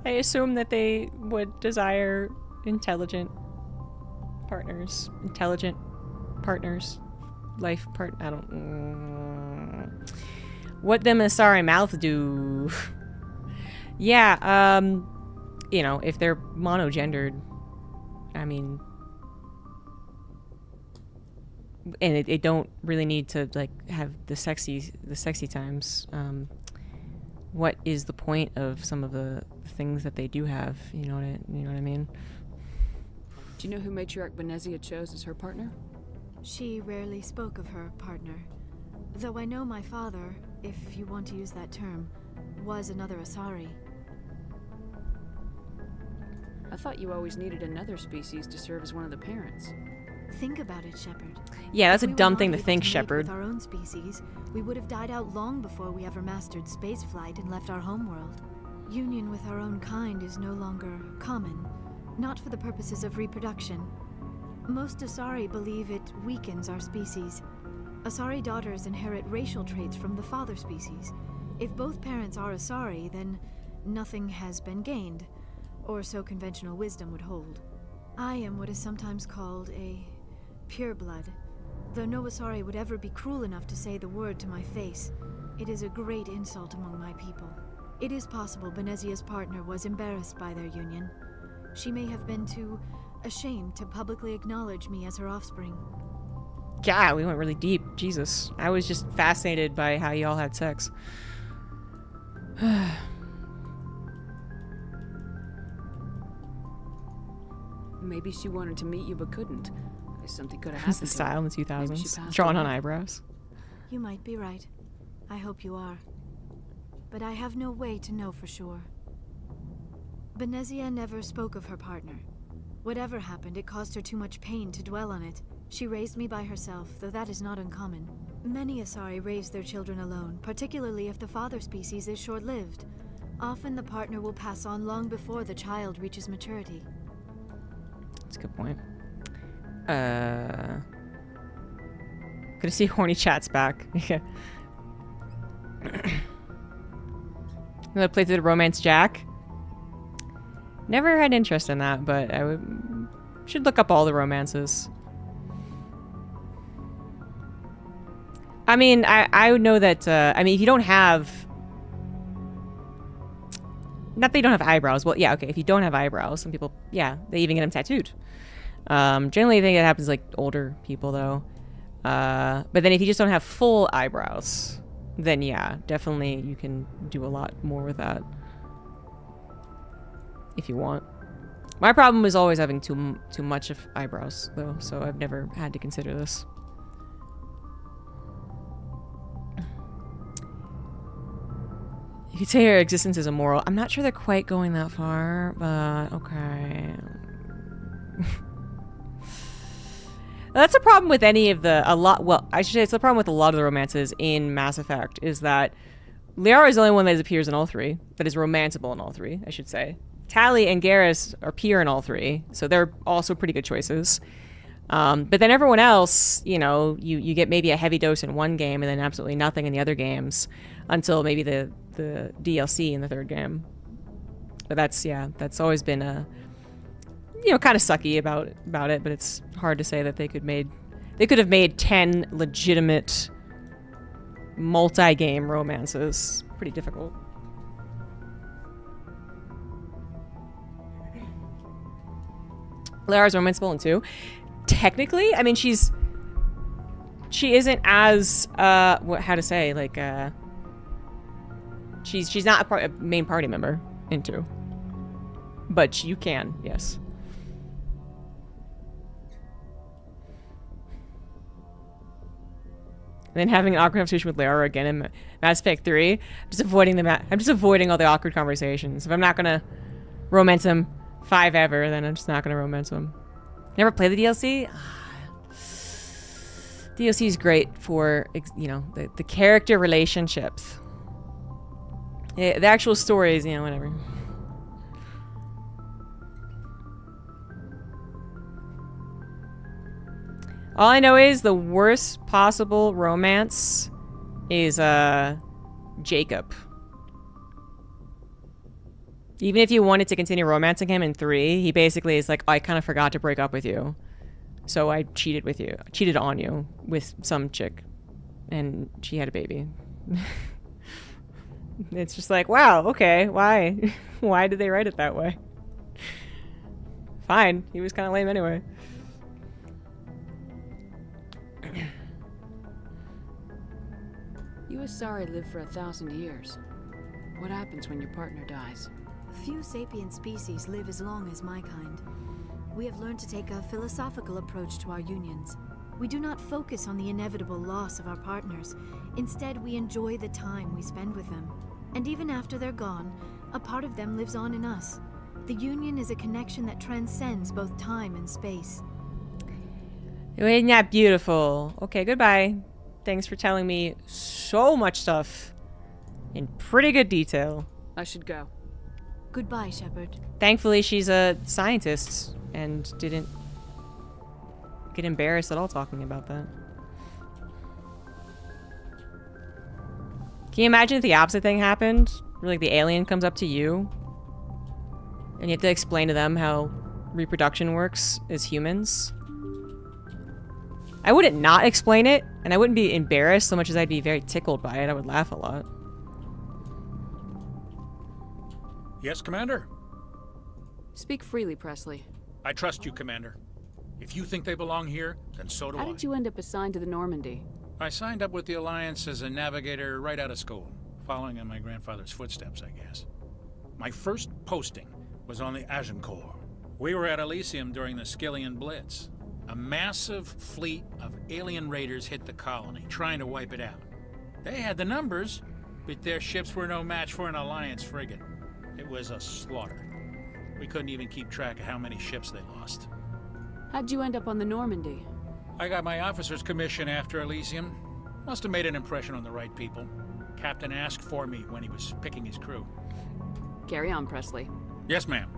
[SPEAKER 1] I assume that they would desire intelligent partners. life part. I don't. What them Asari mouth do? Yeah. You know, if they're monogendered, I mean, and it don't really need to like have the sexy times. What is the point of some of the things that they do have? You know what I mean?
[SPEAKER 3] Do you know who Matriarch Benezia chose as her partner?
[SPEAKER 15] She rarely spoke of her partner, though I know my father, if you want to use that term, was another Asari.
[SPEAKER 3] I thought you always needed another species to serve as one of the parents.
[SPEAKER 15] Think about it, Shepard.
[SPEAKER 1] Yeah, that's a
[SPEAKER 15] If we were
[SPEAKER 1] dumb
[SPEAKER 15] not
[SPEAKER 1] thing to
[SPEAKER 15] able
[SPEAKER 1] think,
[SPEAKER 15] mate
[SPEAKER 1] Shepard.
[SPEAKER 15] With our own species, we would have died out long before we ever mastered spaceflight and left our homeworld. Union with our own kind is no longer common, not for the purposes of reproduction. Most Asari believe it weakens our species. Asari daughters inherit racial traits from the father species. If both parents are Asari, then nothing has been gained, or so conventional wisdom would hold. I am what is sometimes called a pureblood, though no Asari would ever be cruel enough to say the word to my face. It is a great insult among my people. It is possible Benezia's partner was embarrassed by their union. She may have been too ashamed to publicly acknowledge me as her offspring.
[SPEAKER 1] God, we went really deep. Jesus. I was just fascinated by how y'all had sex.
[SPEAKER 3] Maybe she wanted to meet you but couldn't. Something could have
[SPEAKER 1] That's
[SPEAKER 3] happened.
[SPEAKER 1] the style in the
[SPEAKER 3] Maybe she
[SPEAKER 1] 2000s.
[SPEAKER 3] passed
[SPEAKER 1] Drawn on
[SPEAKER 3] away.
[SPEAKER 1] eyebrows.
[SPEAKER 15] You might be right. I hope you are. But I have no way to know for sure. Benezia never spoke of her partner. Whatever happened, it caused her too much pain to dwell on it. She raised me by herself, though that is not uncommon. Many Asari raise their children alone, particularly if the father species is short-lived. Often the partner will pass on long before the child reaches maturity.
[SPEAKER 1] That's a good point. Good to see horny chats back. Yeah. Another play through the Romance Jack. Never had interest in that, but I should look up all the romances. I mean, I would know that, I mean, if you don't have... Not that you don't have eyebrows. Well, yeah, okay, if you don't have eyebrows, some people, yeah, they even get them tattooed. Generally, I think it happens like older people, though. But then if you just don't have full eyebrows, then yeah, definitely you can do a lot more with that. If you want. My problem is always having too much of eyebrows, though, so I've never had to consider this. You could say her existence is immoral. I'm not sure they're quite going that far, but okay. That's a problem with any of the, well, I should say it's the problem with a lot of the romances in Mass Effect, is that Liara is the only one that appears in all three, that is romanceable in all three, I should say. Tali and Garrus appear in all three, so they're also pretty good choices. But then everyone else, you know, you get maybe a heavy dose in one game and then absolutely nothing in the other games until maybe the DLC in the third game. But that's always been a, you know, kind of sucky about it, but it's hard to say that they could have made 10 legitimate multi-game romances. Pretty difficult. Lara's romanceable in 2. Technically, I mean, she isn't as how to say, like she's not a main party member in 2, but you can, yes. And then having an awkward conversation with Lara again in Mass Effect 3. I'm just avoiding all the awkward conversations. If I'm not gonna romance him 5 ever, then I'm just not gonna romance him. Never play the DLC? DLC is great for, you know, the character relationships. Yeah, the actual stories, you know, whatever. All I know is the worst possible romance is Jacob. Even if you wanted to continue romancing him in 3, he basically is like, oh, I kind of forgot to break up with you. So I cheated with you. I cheated on you with some chick. And she had a baby. It's just like, wow, okay, why? Why did they write it that way? Fine, he was kind of lame anyway.
[SPEAKER 3] You Asari live for 1,000 years. What happens when your partner dies?
[SPEAKER 15] Few sapient species live as long as my kind. We have learned to take a philosophical approach to our unions. We do not focus on the inevitable loss of our partners. Instead, we enjoy the time we spend with them. And even after they're gone, a part of them lives on in us. The union is a connection that transcends both time and space.
[SPEAKER 1] Isn't that beautiful? Okay, goodbye. Thanks for telling me so much stuff in pretty good detail.
[SPEAKER 3] I should go.
[SPEAKER 15] Goodbye, Shepard.
[SPEAKER 1] Thankfully, she's a scientist and didn't get embarrassed at all talking about that. Can you imagine if the opposite thing happened? Where, like, the alien comes up to you and you have to explain to them how reproduction works as humans? I wouldn't not explain it, and I wouldn't be embarrassed so much as I'd be very tickled by it. I would laugh a lot.
[SPEAKER 11] Yes, Commander?
[SPEAKER 3] Speak freely, Presley.
[SPEAKER 11] I trust you, Commander. If you think they belong here, then so do I.
[SPEAKER 3] How did you end up assigned to the Normandy?
[SPEAKER 11] I signed up with the Alliance as a navigator right out of school, following in my grandfather's footsteps, I guess. My first posting was on the Agincourt. We were at Elysium during the Skillian Blitz. A massive fleet of alien raiders hit the colony, trying to wipe it out. They had the numbers, but their ships were no match for an Alliance frigate. It was a slaughter. We couldn't even keep track of how many ships they lost.
[SPEAKER 3] How'd you end up on the Normandy?
[SPEAKER 11] I got my officer's commission after Elysium. Must have made an impression on the right people. Captain asked for me when he was picking his crew.
[SPEAKER 3] Carry on, Presley.
[SPEAKER 11] Yes, ma'am.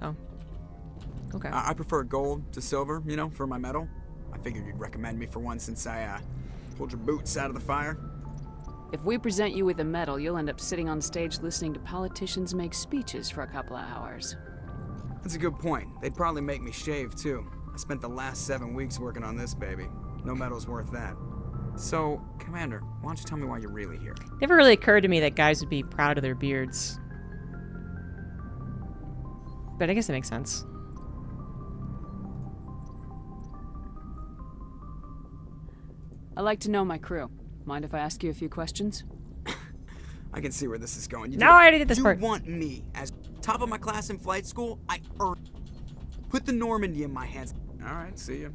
[SPEAKER 1] Oh. Okay.
[SPEAKER 6] I prefer gold to silver, you know, for my medal. I figured you'd recommend me for one since I pulled your boots out of the fire.
[SPEAKER 3] If we present you with a medal, you'll end up sitting on stage listening to politicians make speeches for a couple of hours.
[SPEAKER 6] That's a good point. They'd probably make me shave, too. I spent the last 7 weeks working on this baby. No medal's worth that. So, Commander, why don't you tell me why you're really here?
[SPEAKER 1] Never really occurred to me that guys would be proud of their beards. But I guess it makes sense.
[SPEAKER 3] I like to know my crew. Mind if I ask you a few questions?
[SPEAKER 6] I can see where this is going.
[SPEAKER 1] No, I already did this part.
[SPEAKER 6] You want me as top of my class in flight school? I earned. Put the Normandy in my hands. All right, see ya.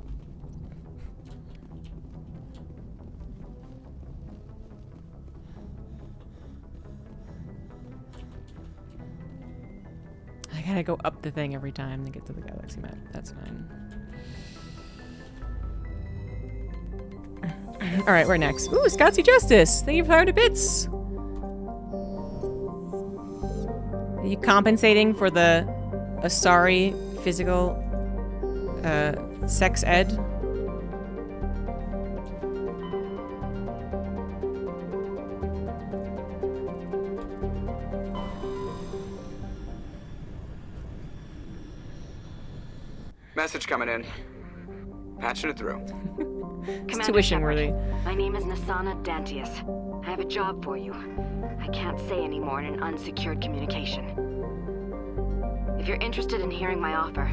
[SPEAKER 1] I gotta go up the thing every time to get to the galaxy map. That's fine. Alright, we're next. Ooh, Scotsy Justice! Thank you for 100 bits! Are you compensating for the Asari physical sex ed?
[SPEAKER 6] Message coming in. Patching it through.
[SPEAKER 1] It's tuition worthy.
[SPEAKER 19] My name is Nasana Dantius. I have a job for you. I can't say any more in an unsecured communication. If you're interested in hearing my offer,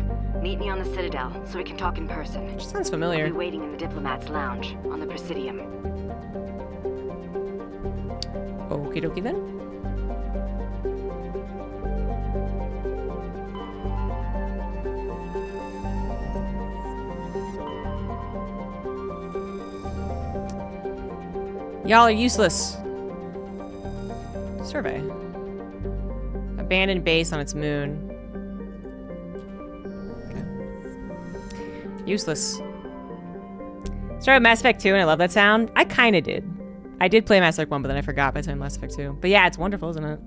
[SPEAKER 19] meet me on the Citadel so we can talk in person.
[SPEAKER 1] She sounds familiar.
[SPEAKER 19] I'll be waiting in the Diplomat's Lounge on the Presidium.
[SPEAKER 1] Okie dokie then. Y'all are useless. Survey. Abandoned base on its moon. Okay. Useless. Started Mass Effect 2 and I love that sound. I kinda did. I did play Mass Effect 1, but then I forgot by the time Mass Effect 2. But yeah, it's wonderful, isn't it?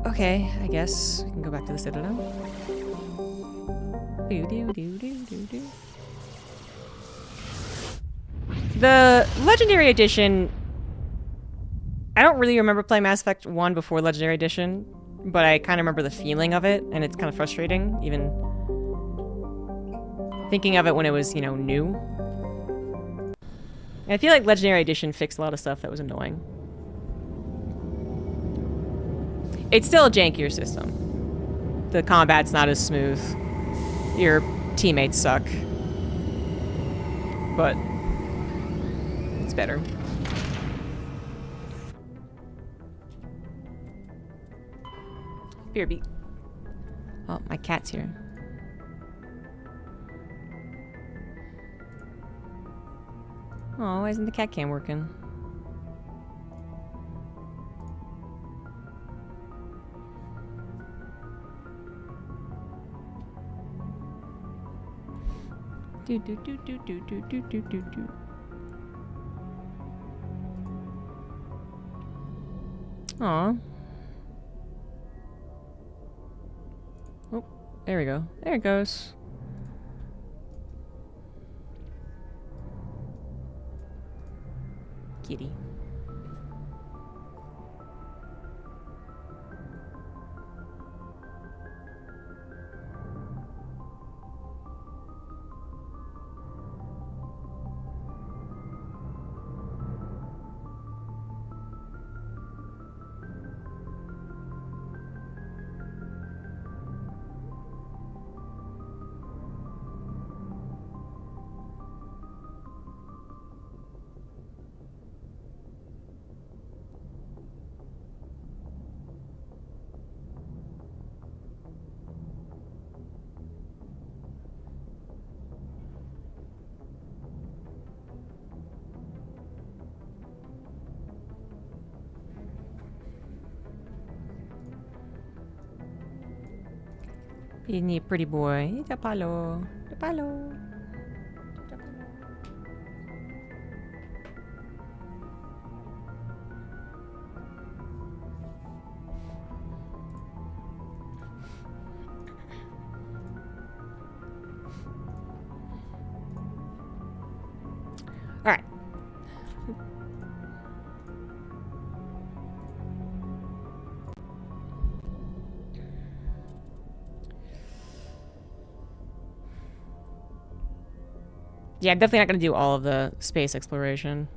[SPEAKER 1] Okay, I guess we can go back to the Citadel. The Legendary Edition... I don't really remember playing Mass Effect 1 before Legendary Edition, but I kind of remember the feeling of it, and it's kind of frustrating, even thinking of it when it was, you know, new. And I feel like Legendary Edition fixed a lot of stuff that was annoying. It's still a jankier system. The combat's not as smooth. Your teammates suck. But it's better. Beer beat. Oh, my cat's here. Oh, why isn't the cat cam working? Do do do do do do do do do do. Aw. Oh, there we go. There it goes. Kitty. Isn't he a pretty boy? It's a palo. The palo. All right. Yeah, I'm definitely not going to do all of the space exploration.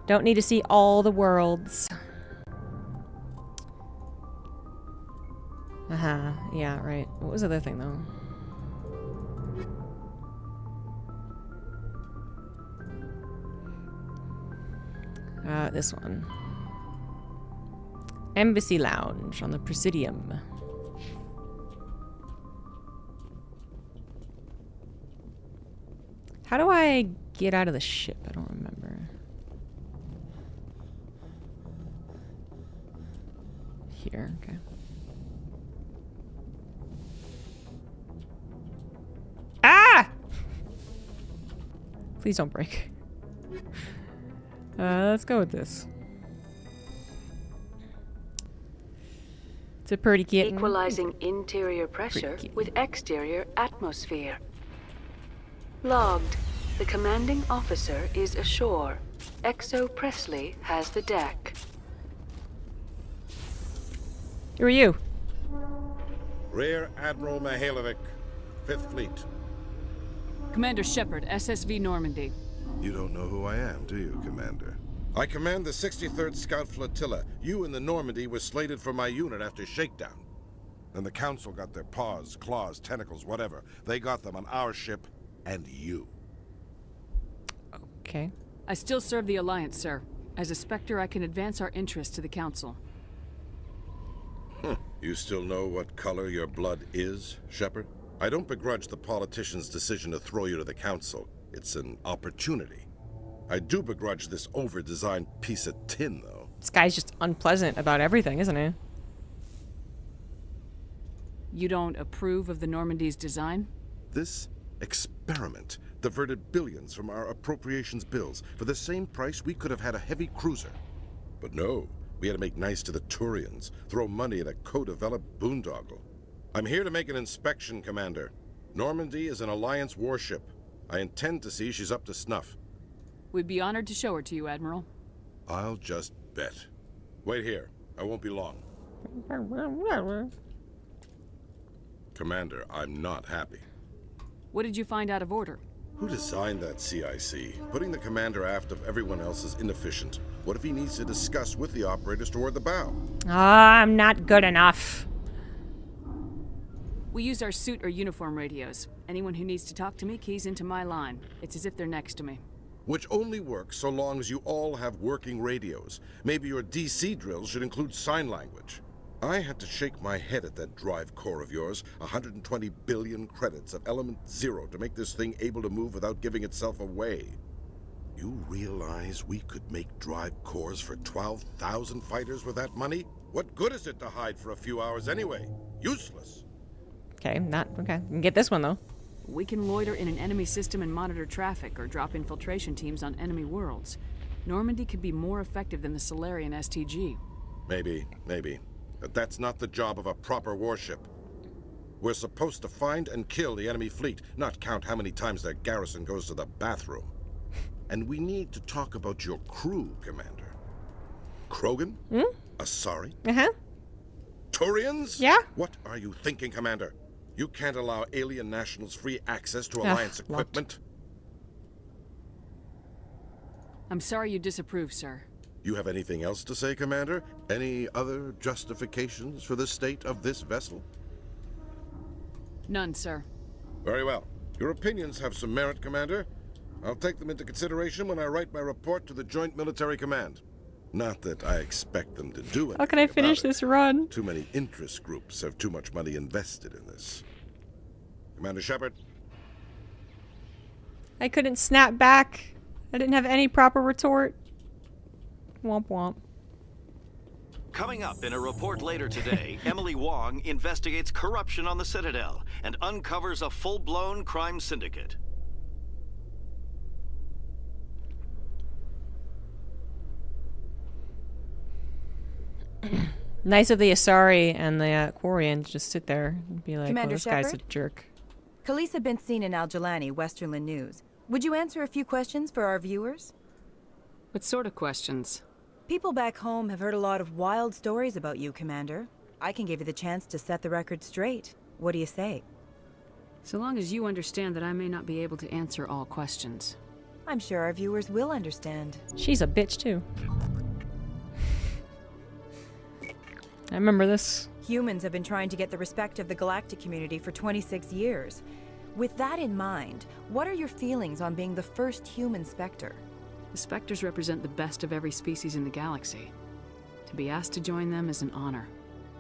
[SPEAKER 1] Don't need to see all the worlds. Uh-huh. Yeah, right. What was the other thing, though? This one. Embassy Lounge on the Presidium. How do I get out of the ship? I don't remember. Here, okay. Ah! Please don't break. Let's go with this. It's a pretty kitten.
[SPEAKER 4] Equalizing interior pressure with exterior atmosphere. Logged. The commanding officer is ashore. Exo Presley has the deck.
[SPEAKER 1] Who are you?
[SPEAKER 2] Rear Admiral Mihailovic, 5th Fleet.
[SPEAKER 3] Commander Shepard, SSV Normandy.
[SPEAKER 2] You don't know who I am, do you, Commander? I command the 63rd Scout Flotilla. You and the Normandy were slated for my unit after shakedown. Then the Council got their paws, claws, tentacles, whatever. They got them on our ship and you.
[SPEAKER 1] Okay.
[SPEAKER 3] I still serve the Alliance, sir. As a Spectre, I can advance our interests to the Council.
[SPEAKER 2] You still know what color your blood is, Shepard? I don't begrudge the politician's decision to throw you to the Council. It's an opportunity. I do begrudge this over-designed piece of tin, though.
[SPEAKER 1] This guy's just unpleasant about everything, isn't he?
[SPEAKER 3] You don't approve of the Normandy's design?
[SPEAKER 2] This experiment diverted billions from our appropriations bills. For the same price, we could have had a heavy cruiser. But no, we had to make nice to the Turians, throw money at a co-developed boondoggle. I'm here to make an inspection, Commander. Normandy is an Alliance warship. I intend to see she's up to snuff.
[SPEAKER 3] We'd be honored to show her to you, Admiral.
[SPEAKER 2] I'll just bet. Wait here. I won't be long. Commander, I'm not happy.
[SPEAKER 3] What did you find out of order?
[SPEAKER 2] Who designed that CIC? Putting the commander aft of everyone else is inefficient. What if he needs to discuss with the operators toward the bow?
[SPEAKER 1] I'm not good enough.
[SPEAKER 3] We use our suit or uniform radios. Anyone who needs to talk to me keys into my line. It's as if they're next to me.
[SPEAKER 2] Which only works so long as you all have working radios. Maybe your DC drills should include sign language. I had to shake my head at that drive core of yours. 120 billion credits of element 0 to make this thing able to move without giving itself away. You realize we could make drive cores for 12,000 fighters with that money? What good is it to hide for a few hours anyway? Useless.
[SPEAKER 1] Okay, okay. We can get this one though.
[SPEAKER 3] We can loiter in an enemy system and monitor traffic, or drop infiltration teams on enemy worlds. Normandy could be more effective than the Solarian STG.
[SPEAKER 2] Maybe. But that's not the job of a proper warship. We're supposed to find and kill the enemy fleet, not count how many times their garrison goes to the bathroom. And we need to talk about your crew, Commander. Krogan? Asari? Turians?
[SPEAKER 1] Yeah?
[SPEAKER 2] What are you thinking, Commander? You can't allow alien nationals free access to Alliance equipment.
[SPEAKER 3] I'm sorry you disapprove, sir.
[SPEAKER 2] You have anything else to say, Commander? Any other justifications for the state of this vessel?
[SPEAKER 3] None, sir.
[SPEAKER 2] Very well. Your opinions have some merit, Commander. I'll take them into consideration when I write my report to the Joint Military Command. Not that I expect them to do it.
[SPEAKER 1] How can I finish this run?
[SPEAKER 2] Too many interest groups have too much money invested in this. Commander Shepard?
[SPEAKER 1] I couldn't snap back. I didn't have any proper retort. Womp womp.
[SPEAKER 8] Coming up in a report later today, Emily Wong investigates corruption on the Citadel and uncovers a full-blown crime syndicate.
[SPEAKER 1] Nice of the Asari and the Quarians just sit there and be like,
[SPEAKER 20] Commander
[SPEAKER 1] well, this guy's a
[SPEAKER 20] Shepard?
[SPEAKER 1] jerk.
[SPEAKER 20] Khaleesa bint Sinan al-Jalani, Westerland News. Would you answer a few questions for our viewers?
[SPEAKER 3] What sort of questions?
[SPEAKER 20] People back home have heard a lot of wild stories about you, Commander. I can give you the chance to set the record straight. What do you say?
[SPEAKER 3] So long as you understand that I may not be able to answer all questions.
[SPEAKER 20] I'm sure our viewers will understand.
[SPEAKER 1] She's a bitch too. I remember this.
[SPEAKER 20] Humans have been trying to get the respect of the galactic community for 26 years. With that in mind, what are your feelings on being the first human Spectre?
[SPEAKER 3] The Spectres represent the best of every species in the galaxy. To be asked to join them is an honor.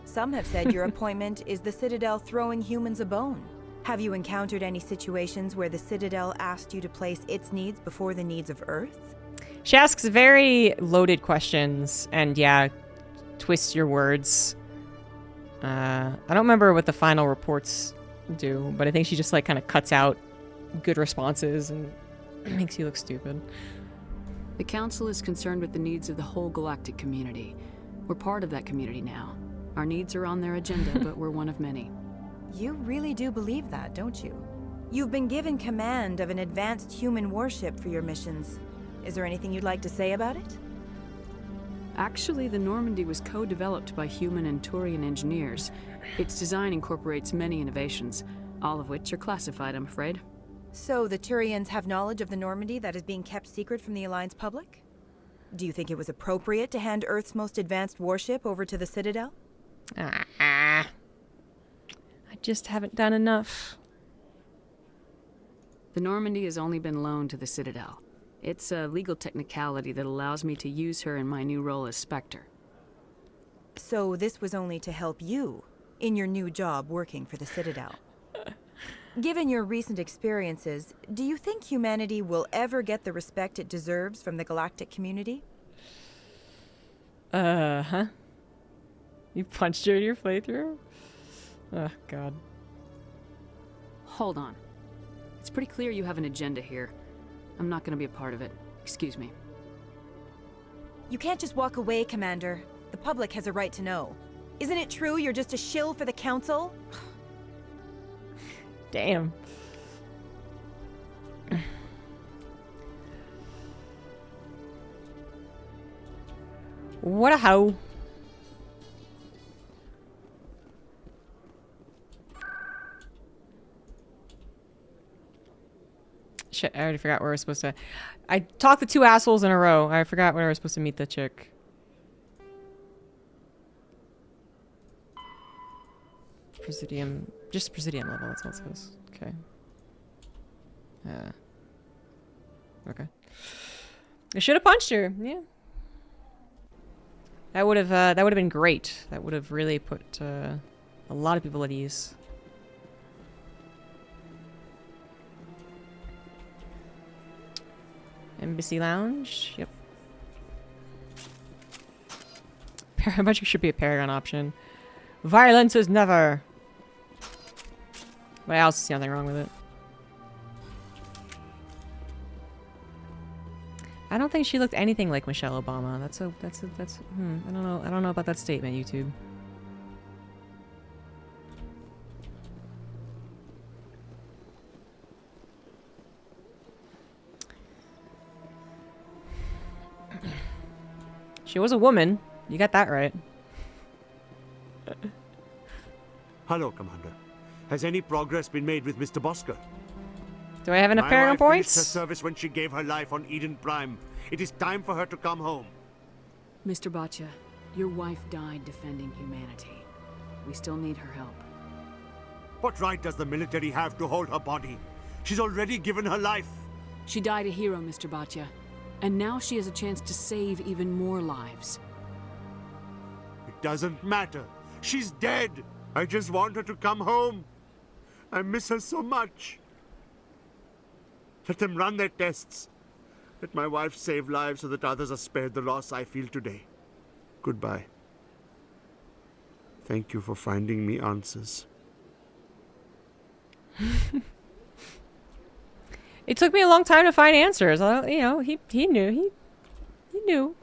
[SPEAKER 20] Some have said your appointment is the Citadel throwing humans a bone. Have you encountered any situations where the Citadel asked you to place its needs before the needs of Earth?
[SPEAKER 1] She asks very loaded questions and yeah, twists your words. I don't remember what the final reports do, but I think she just like kind of cuts out good responses and makes you look stupid.
[SPEAKER 3] The Council is concerned with the needs of the whole galactic community. We're part of that community now. Our needs are on their agenda, but we're one of many.
[SPEAKER 20] You really do believe that, don't you? You've been given command of an advanced human warship for your missions. Is there anything you'd like to say about it?
[SPEAKER 3] Actually, the Normandy was co-developed by human and Turian engineers. Its design incorporates many innovations, all of which are classified, I'm afraid.
[SPEAKER 20] So the Turians have knowledge of the Normandy that is being kept secret from the Alliance public? Do you think it was appropriate to hand Earth's most advanced warship over to the Citadel?
[SPEAKER 1] I just haven't done enough.
[SPEAKER 3] The Normandy has only been loaned to the Citadel. It's a legal technicality that allows me to use her in my new role as Spectre.
[SPEAKER 20] So this was only to help you in your new job working for the Citadel. Given your recent experiences, do you think humanity will ever get the respect it deserves from the galactic community?
[SPEAKER 1] You punched her in your playthrough? Oh, God.
[SPEAKER 3] Hold on. It's pretty clear you have an agenda here. I'm not going to be a part of it. Excuse me.
[SPEAKER 20] You can't just walk away, Commander. The public has a right to know. Isn't it true you're just a shill for the Council?
[SPEAKER 1] Damn. What a hoe. Shit, I already forgot where we're supposed to... I talked to two assholes in a row. I forgot where I was supposed to meet the chick. Presidium... Just Presidium level, that's all it says. Okay. Okay. I should have punched her, yeah. That would have been great. That would have really put a lot of people at ease. Embassy Lounge. Yep. I bet you should be a Paragon option. Violence is never. But I also see nothing wrong with it. I don't think she looked anything like Michelle Obama. I don't know about that statement, YouTube. She was a woman. You got that right.
[SPEAKER 10] Hello, Commander. Has any progress been made with Mr. Bosker?
[SPEAKER 1] Do I have enough Paragon points?
[SPEAKER 10] Her service when she gave her life on Eden Prime. It is time for her to come home.
[SPEAKER 3] Mr. Botcha, your wife died defending humanity. We still need her help.
[SPEAKER 10] What right does the military have to hold her body? She's already given her life.
[SPEAKER 3] She died a hero, Mr. Botcha. And now she has a chance to save even more lives.
[SPEAKER 10] It doesn't matter. She's dead. I just want her to come home. I miss her so much. Let them run their tests. Let my wife save lives so that others are spared the loss I feel today. Goodbye. Thank you for finding me answers.
[SPEAKER 1] It took me a long time to find answers. You know, he knew. He knew.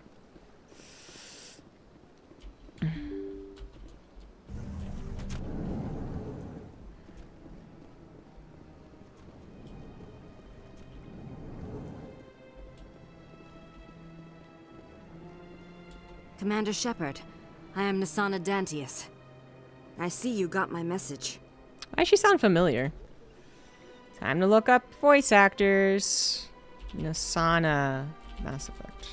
[SPEAKER 19] Commander Shepard, I am Nasana Dantius. I see you got my message.
[SPEAKER 1] Why does she sound familiar? Time to look up voice actors. Nasana, Mass Effect.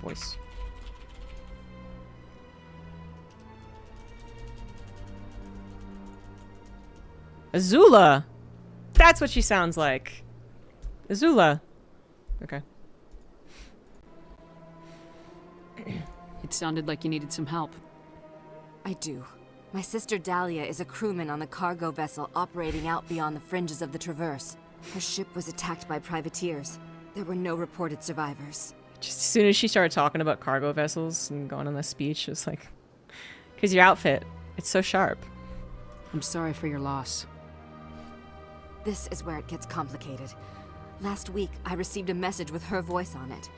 [SPEAKER 1] Voice. Azula! That's what she sounds like. Azula. Okay.
[SPEAKER 3] It sounded like you needed some help.
[SPEAKER 19] I do. My sister Dahlia is a crewman on the cargo vessel operating out beyond the fringes of the Traverse. Her ship was attacked by privateers. There were no reported survivors.
[SPEAKER 1] Just as soon as she started talking about cargo vessels and going on the speech, it was like, because your outfit, it's so sharp.
[SPEAKER 3] I'm sorry for your loss.
[SPEAKER 19] This is where it gets complicated. Last week, I received a message with her voice on it.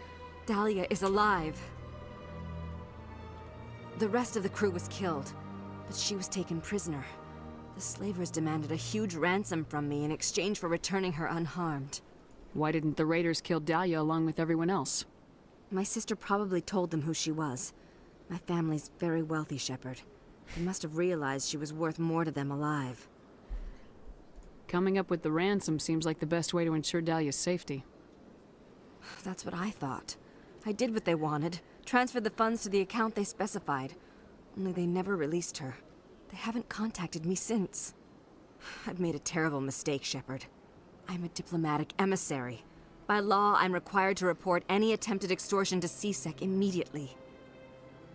[SPEAKER 19] Dahlia is alive. The rest of the crew was killed, but she was taken prisoner. The slavers demanded a huge ransom from me in exchange for returning her unharmed.
[SPEAKER 3] Why didn't the raiders kill Dahlia along with everyone else?
[SPEAKER 19] My sister probably told them who she was. My family's very wealthy, Shepard. They must have realized she was worth more to them alive.
[SPEAKER 3] Coming up with the ransom seems like the best way to ensure Dahlia's safety.
[SPEAKER 19] That's what I thought. I did what they wanted. Transferred the funds to the account they specified. Only they never released her. They haven't contacted me since. I've made a terrible mistake, Shepard. I'm a diplomatic emissary. By law, I'm required to report any attempted extortion to CSEC immediately.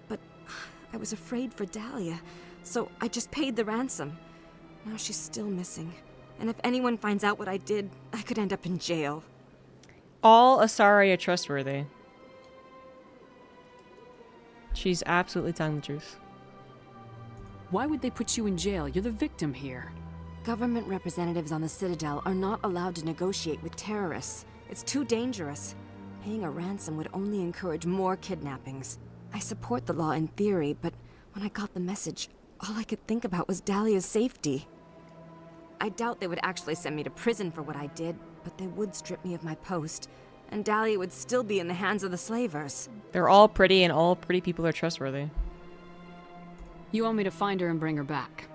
[SPEAKER 19] But I was afraid for Dahlia, so I just paid the ransom. Now she's still missing. And if anyone finds out what I did, I could end up in jail.
[SPEAKER 1] All Asari are trustworthy. She's absolutely telling the truth.
[SPEAKER 3] Why would they put you in jail? You're the victim here.
[SPEAKER 19] Government representatives on the Citadel are not allowed to negotiate with terrorists.
[SPEAKER 16] It's too dangerous. Paying a ransom would only encourage more kidnappings. I support the law in theory, but when I got the message, all I could think about was Dahlia's safety. I doubt they would actually send me to prison for what I did, but they would strip me of my post, and Dahlia would still be in the hands of the slavers.
[SPEAKER 1] They're all pretty, and all pretty people are trustworthy.
[SPEAKER 3] You want me to find her and bring her back?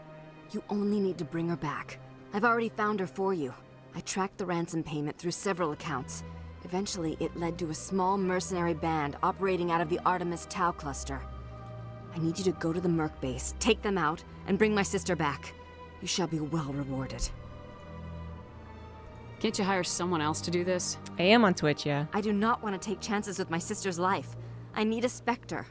[SPEAKER 16] You only need to bring her back. I've already found her for you. I tracked the ransom payment through several accounts. Eventually, it led to a small mercenary band operating out of the Artemis Tau cluster. I need you to go to the Merc base, take them out, and bring my sister back. You shall be well rewarded.
[SPEAKER 3] Can't you hire someone else to do this?
[SPEAKER 1] I am on Twitch, yeah.
[SPEAKER 16] I do not want to take chances with my sister's life. I need a Spectre.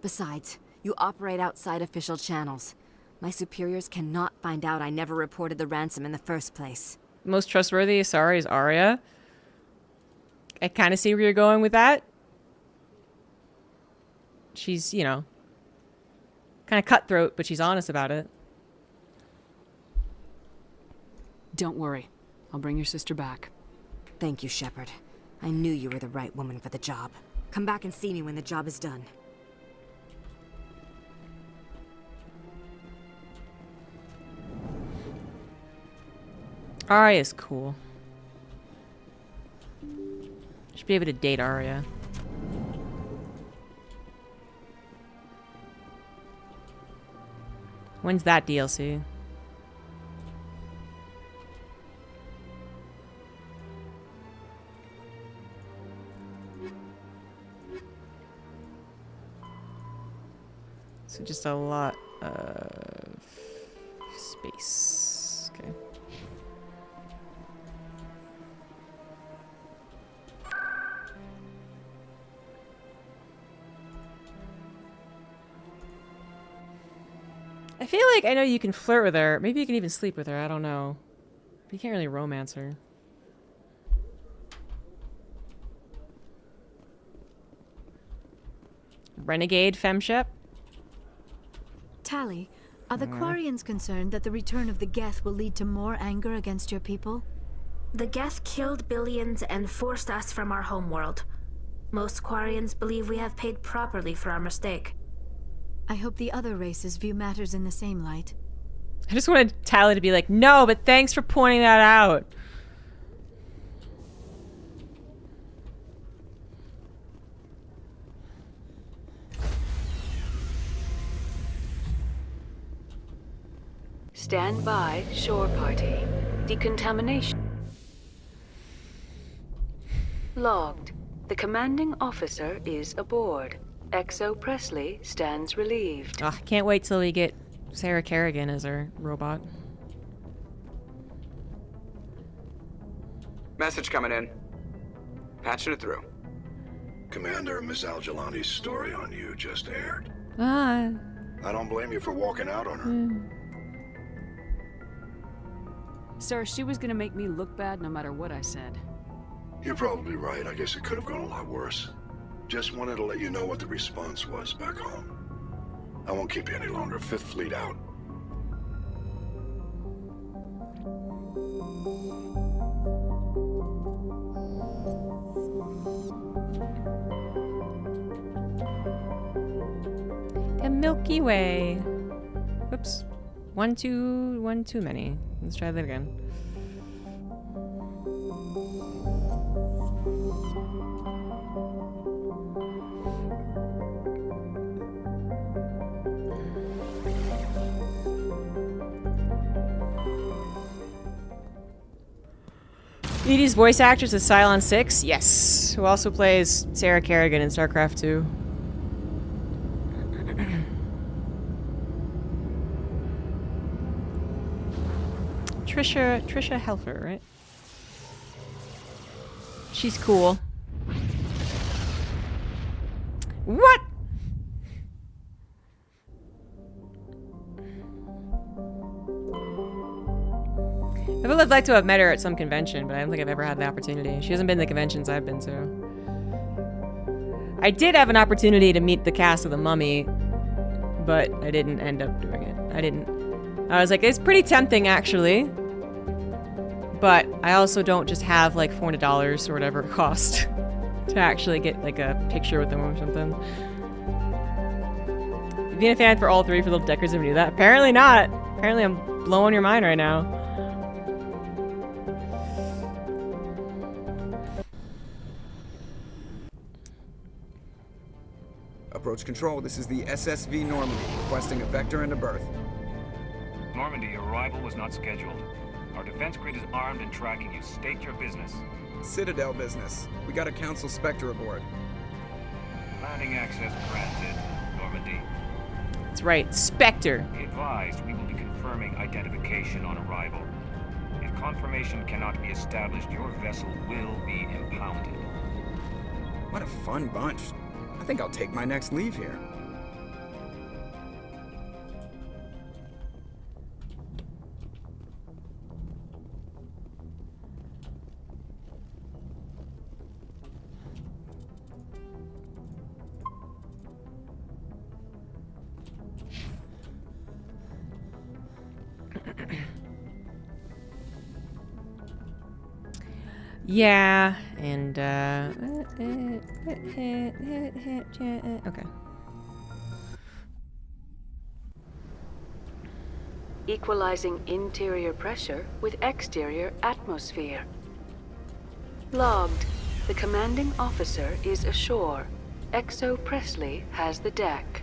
[SPEAKER 16] Besides, you operate outside official channels. My superiors cannot find out I never reported the ransom in the first place.
[SPEAKER 1] Most trustworthy, sorry, is Arya. I kind of see where you're going with that. She's, you know, kind of cutthroat, but she's honest about it.
[SPEAKER 3] Don't worry. I'll bring your sister back.
[SPEAKER 16] Thank you, Shepard. I knew you were the right woman for the job. Come back and see me when the job is done.
[SPEAKER 1] Arya's cool. Should be able to date Arya. When's that DLC? So just a lot of space. Okay. I feel like I know you can flirt with her. Maybe you can even sleep with her. I don't know. But you can't really romance her. Renegade Femshep?
[SPEAKER 15] Tali, are the Quarians concerned that the return of the Geth will lead to more anger against your people?
[SPEAKER 5] The Geth killed billions and forced us from our homeworld. Most Quarians believe we have paid properly for our mistake.
[SPEAKER 15] I hope the other races view matters in the same light.
[SPEAKER 1] I just wanted Tali to be like, no, but thanks for pointing that out.
[SPEAKER 4] Stand by, shore party. Decontamination. Logged. The commanding officer is aboard. XO Presley stands relieved.
[SPEAKER 1] Oh, I can't wait till we get Sarah Kerrigan as our robot.
[SPEAKER 6] Message coming in. Patching it through.
[SPEAKER 21] Commander, Miss Al-Jalani's story on you just aired.
[SPEAKER 1] Ah.
[SPEAKER 21] I don't blame you for walking out on her.
[SPEAKER 3] Sir, she was gonna make me look bad no matter what I said.
[SPEAKER 21] You're probably right. I guess it could have gone a lot worse. Just wanted to let you know what the response was back home. I won't keep you any longer. Fifth Fleet out.
[SPEAKER 1] The Milky Way. Whoops. One too many. Let's try that again. Edie's voice actress is Cylon 6, yes, who also plays Sarah Kerrigan in StarCraft 2. Trisha Helfer, right? She's cool. What? I would have liked to have met her at some convention, but I don't think I've ever had the opportunity. She hasn't been to the conventions I've been to. I did have an opportunity to meet the cast of The Mummy, but I didn't end up doing it. I was like, it's pretty tempting, actually. But I also don't just have like $400 or whatever it cost to actually get like a picture with them or something. Being a fan for all three for little deckers ever knew that? Apparently not. Apparently I'm blowing your mind right now.
[SPEAKER 6] Approach control, this is the SSV Normandy, requesting a vector and a berth.
[SPEAKER 17] Normandy, your arrival was not scheduled. Our defense grid is armed and tracking you. State your business.
[SPEAKER 6] Citadel business. We got a Council Spectre aboard.
[SPEAKER 17] Landing access granted, Normandy.
[SPEAKER 1] That's right, Spectre.
[SPEAKER 17] Be advised, we will be confirming identification on arrival. If confirmation cannot be established, your vessel will be impounded.
[SPEAKER 6] What a fun bunch. I think I'll take my next leave here.
[SPEAKER 1] Yeah, and okay.
[SPEAKER 4] Equalizing interior pressure with exterior atmosphere. Logged. The commanding officer is ashore. Exo Presley has the deck.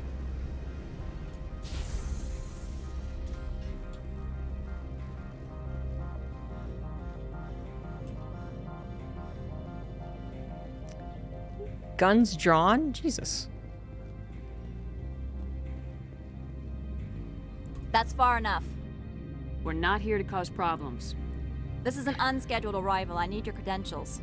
[SPEAKER 1] Guns drawn? Jesus.
[SPEAKER 18] That's far enough.
[SPEAKER 3] We're not here to cause problems.
[SPEAKER 18] This is an unscheduled arrival. I need your credentials.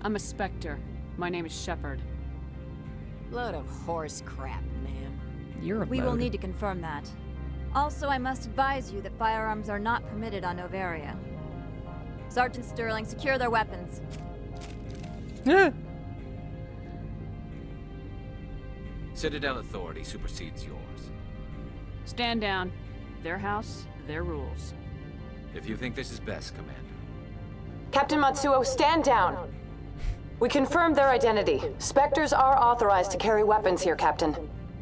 [SPEAKER 3] I'm a Spectre. My name is Shepard.
[SPEAKER 9] Load of horse crap, ma'am.
[SPEAKER 1] You're a
[SPEAKER 18] We will need to confirm that. Also, I must advise you that firearms are not permitted on Novaria. Sergeant Sterling, secure their weapons.
[SPEAKER 7] Citadel authority supersedes yours.
[SPEAKER 3] Stand down. Their house, their rules.
[SPEAKER 7] If you think this is best, Commander.
[SPEAKER 22] Captain Matsuo, stand down. We confirmed their identity. Spectres are authorized to carry weapons here, Captain.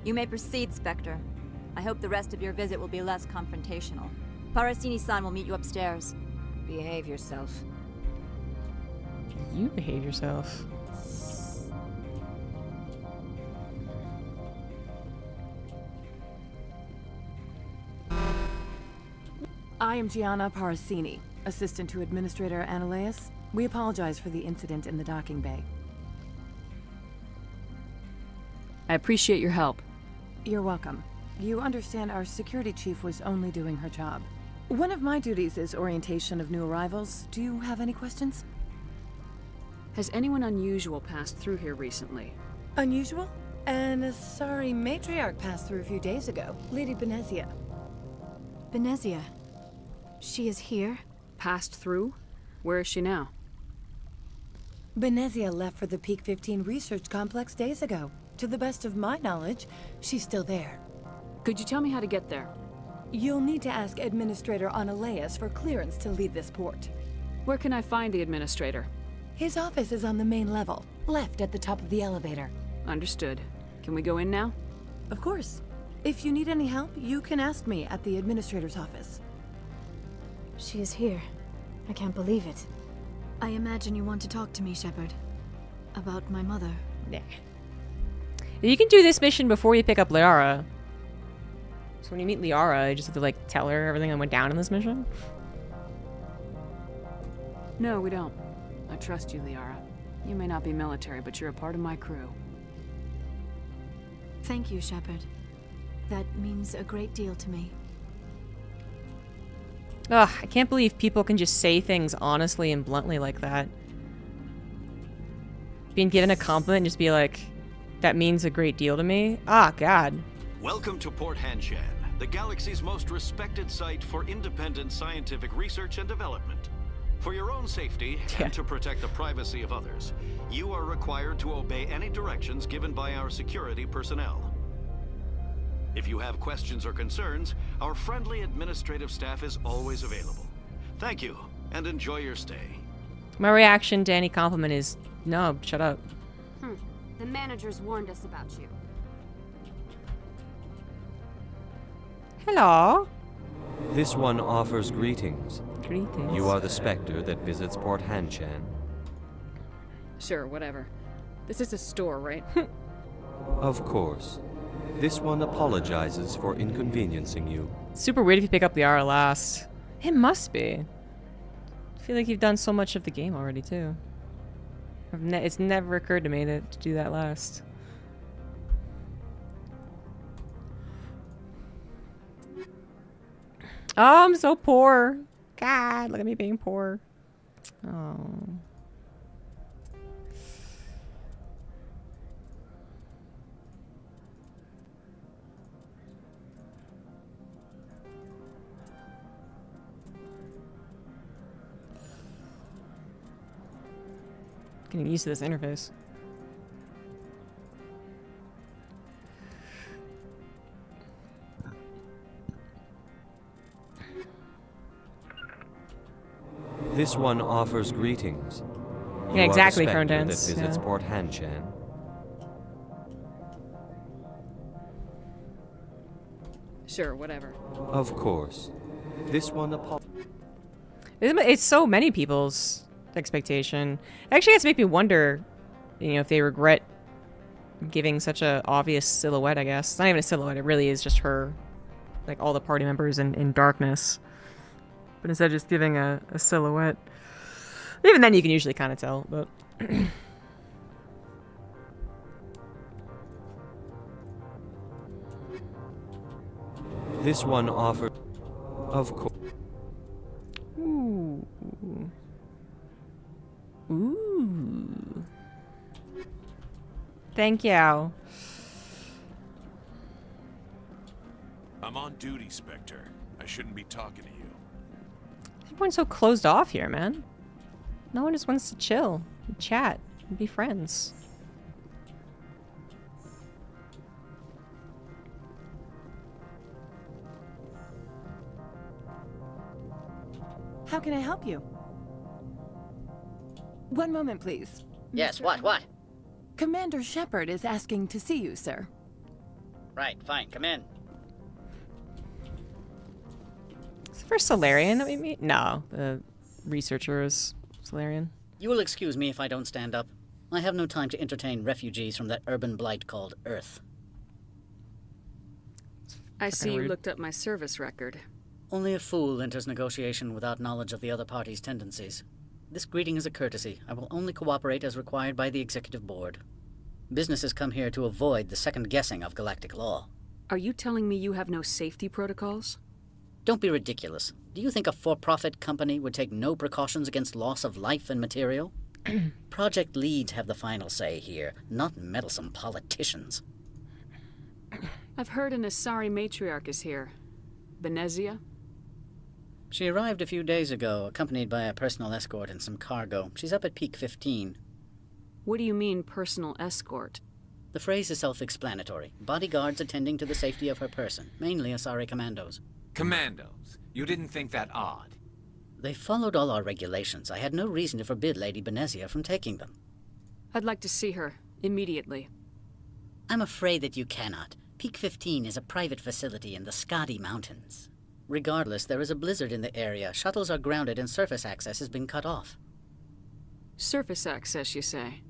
[SPEAKER 18] You may proceed, Spectre. I hope the rest of your visit will be less confrontational. Parasini-san will meet you upstairs.
[SPEAKER 9] Behave yourself.
[SPEAKER 1] You behave yourself.
[SPEAKER 24] I am Gianna Parasini, assistant to Administrator Ananias. We apologize for the incident in the docking bay.
[SPEAKER 3] I appreciate your help.
[SPEAKER 24] You're welcome. You understand our security chief was only doing her job. One of my duties is orientation of new arrivals. Do you have any questions?
[SPEAKER 3] Has anyone unusual passed through here recently?
[SPEAKER 24] Unusual? And a sorry matriarch passed through a few days ago. Lady Benezia.
[SPEAKER 15] Benezia? She is here?
[SPEAKER 3] Passed through? Where is she now?
[SPEAKER 24] Benezia left for the Peak 15 research complex days ago. To the best of my knowledge, she's still there.
[SPEAKER 3] Could you tell me how to get there?
[SPEAKER 24] You'll need to ask Administrator Ananias for clearance to leave this port.
[SPEAKER 3] Where can I find the Administrator?
[SPEAKER 24] His office is on the main level, left at the top of the elevator.
[SPEAKER 3] Understood. Can we go in now?
[SPEAKER 24] Of course. If you need any help, you can ask me at the Administrator's office.
[SPEAKER 15] She is here. I can't believe it. I imagine you want to talk to me, Shepard. About my mother.
[SPEAKER 1] Nah. You can do this mission before you pick up Liara. So when you meet Liara, you just have to, like, tell her everything that went down in this mission?
[SPEAKER 3] No, we don't. I trust you, Liara. You may not be military, but you're a part of my crew.
[SPEAKER 15] Thank you, Shepard. That means a great deal to me.
[SPEAKER 1] Ugh, I can't believe people can just say things honestly and bluntly like that. Being given a compliment and just be like, that means a great deal to me? Ah, God.
[SPEAKER 8] Welcome to Port Hanshan, the galaxy's most respected site for independent scientific research and development. For your own safety and to protect the privacy of others, you are required to obey any directions given by our security personnel. If you have questions or concerns, our friendly administrative staff is always available. Thank you, and enjoy your stay.
[SPEAKER 1] My reaction to any compliment is, no, shut up.
[SPEAKER 12] The managers warned us about you.
[SPEAKER 1] Hello.
[SPEAKER 13] This one offers greetings.
[SPEAKER 1] Greetings.
[SPEAKER 13] You are the Spectre that visits Port Hanshan.
[SPEAKER 3] Sure, whatever. This is a store, right?
[SPEAKER 13] Of course. This one apologizes for inconveniencing you.
[SPEAKER 1] Super weird if you pick up the R last. It must be. I feel like you've done so much of the game already, too. It's never occurred to me to do that last. Oh, I'm so poor. God, look at me being poor. Oh. Getting used to this interface.
[SPEAKER 13] This one offers greetings.
[SPEAKER 1] Yeah, exactly,
[SPEAKER 13] you are the Spectre
[SPEAKER 1] Pronouns,
[SPEAKER 13] that visits
[SPEAKER 1] yeah.
[SPEAKER 13] Port Hanshan.
[SPEAKER 3] Sure, whatever.
[SPEAKER 13] Of course. This one
[SPEAKER 1] It's so many people's expectation. It actually has to make me wonder, if they regret giving such a obvious silhouette, I guess. It's not even a silhouette, it really is just her, like all the party members in darkness. But instead of just giving a silhouette. Even then you can usually kind of tell, but...
[SPEAKER 13] This one offers... Of course.
[SPEAKER 1] Ooh. Ooh. Thank you.
[SPEAKER 14] I'm on duty, Spectre. I shouldn't be talking to you.
[SPEAKER 1] Everyone's so closed off here, man. No one just wants to chill, and chat, and be friends.
[SPEAKER 24] How can I help you? One moment, please.
[SPEAKER 23] Yes, what?
[SPEAKER 24] Commander Shepard is asking to see you, sir.
[SPEAKER 23] Right, fine, come in.
[SPEAKER 1] Is it for Solarian that we meet? No, the researcher is Solarian.
[SPEAKER 23] You will excuse me if I don't stand up. I have no time to entertain refugees from that urban blight called Earth.
[SPEAKER 3] I see you looked up my service record.
[SPEAKER 23] Only a fool enters negotiation without knowledge of the other party's tendencies. This greeting is a courtesy. I will only cooperate as required by the Executive Board. Businesses come here to avoid the second guessing of galactic law.
[SPEAKER 3] Are you telling me you have no safety protocols?
[SPEAKER 23] Don't be ridiculous. Do you think a for-profit company would take no precautions against loss of life and material? Project leads have the final say here, not meddlesome politicians.
[SPEAKER 3] I've heard an Asari matriarch is here. Benezia?
[SPEAKER 23] She arrived a few days ago, accompanied by a personal escort and some cargo. She's up at Peak 15.
[SPEAKER 3] What do you mean, personal escort?
[SPEAKER 23] The phrase is self-explanatory. Bodyguards attending to the safety of her person, mainly Asari commandos.
[SPEAKER 7] Commandos? You didn't think that odd?
[SPEAKER 23] They followed all our regulations. I had no reason to forbid Lady Benezia from taking them.
[SPEAKER 3] I'd like to see her, immediately.
[SPEAKER 23] I'm afraid that you cannot. Peak 15 is a private facility in the Skadi Mountains. Regardless, there is a blizzard in the area. Shuttles are grounded and surface access has been cut off.
[SPEAKER 3] Surface access, you say?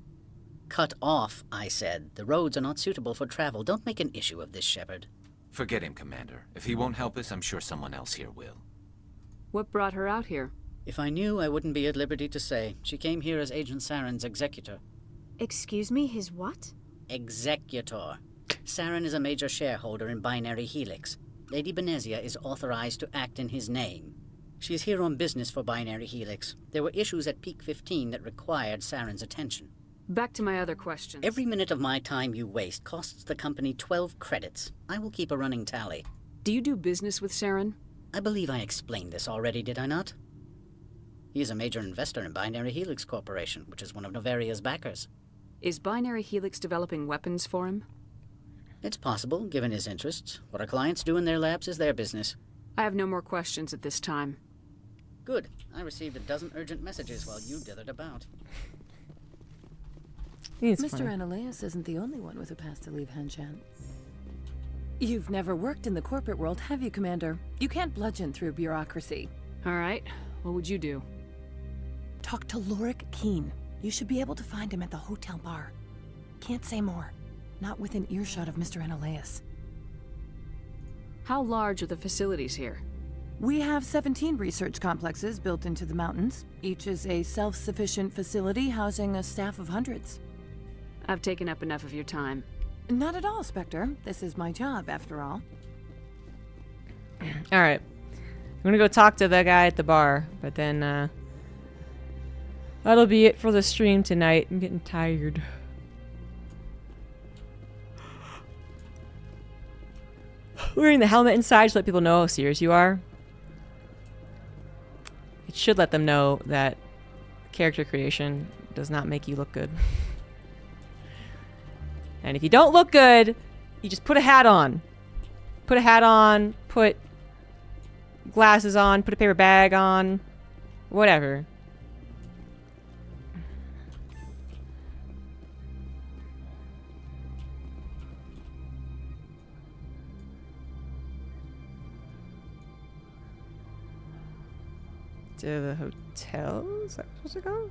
[SPEAKER 23] Cut off, I said. The roads are not suitable for travel. Don't make an issue of this, Shepard.
[SPEAKER 7] Forget him, Commander. If he won't help us, I'm sure someone else here will.
[SPEAKER 3] What brought her out here?
[SPEAKER 23] If I knew, I wouldn't be at liberty to say. She came here as Agent Saren's executor.
[SPEAKER 15] Excuse me, his what?
[SPEAKER 23] Executor. Saren is a major shareholder in Binary Helix. Lady Benezia is authorized to act in his name. She is here on business for Binary Helix. There were issues at Peak 15 that required Saren's attention.
[SPEAKER 3] Back to my other questions.
[SPEAKER 23] Every minute of my time you waste costs the company 12 credits. I will keep a running tally.
[SPEAKER 3] Do you do business with Saren?
[SPEAKER 23] I believe I explained this already, did I not? He is a major investor in Binary Helix Corporation, which is one of Novaria's backers.
[SPEAKER 3] Is Binary Helix developing weapons for him?
[SPEAKER 23] It's possible, given his interests. What our clients do in their labs is their business.
[SPEAKER 3] I have no more questions at this time.
[SPEAKER 23] Good. I received a dozen urgent messages while you dithered about.
[SPEAKER 24] Mr. Ananias isn't the only one with a pass to leave Hanshan. You've never worked in the corporate world, have you, Commander? You can't bludgeon through bureaucracy.
[SPEAKER 3] All right. What would you do?
[SPEAKER 24] Talk to Lorik Keen. You should be able to find him at the hotel bar. Can't say more. Not within earshot of Mr. Ananias.
[SPEAKER 3] How large are the facilities here?
[SPEAKER 24] We have 17 research complexes built into the mountains. Each is a self-sufficient facility housing a staff of hundreds.
[SPEAKER 3] I've taken up enough of your time.
[SPEAKER 24] Not at all, Spectre. This is my job, after all.
[SPEAKER 1] Alright. I'm gonna go talk to the guy at the bar, but then, that'll be it for the stream tonight. I'm getting tired. Wearing the helmet inside to let people know how serious you are. It should let them know that character creation does not make you look good. And if you don't look good, you just put a hat on. Put a hat on, put glasses on, put a paper bag on, whatever. To the hotel? Is that supposed to go?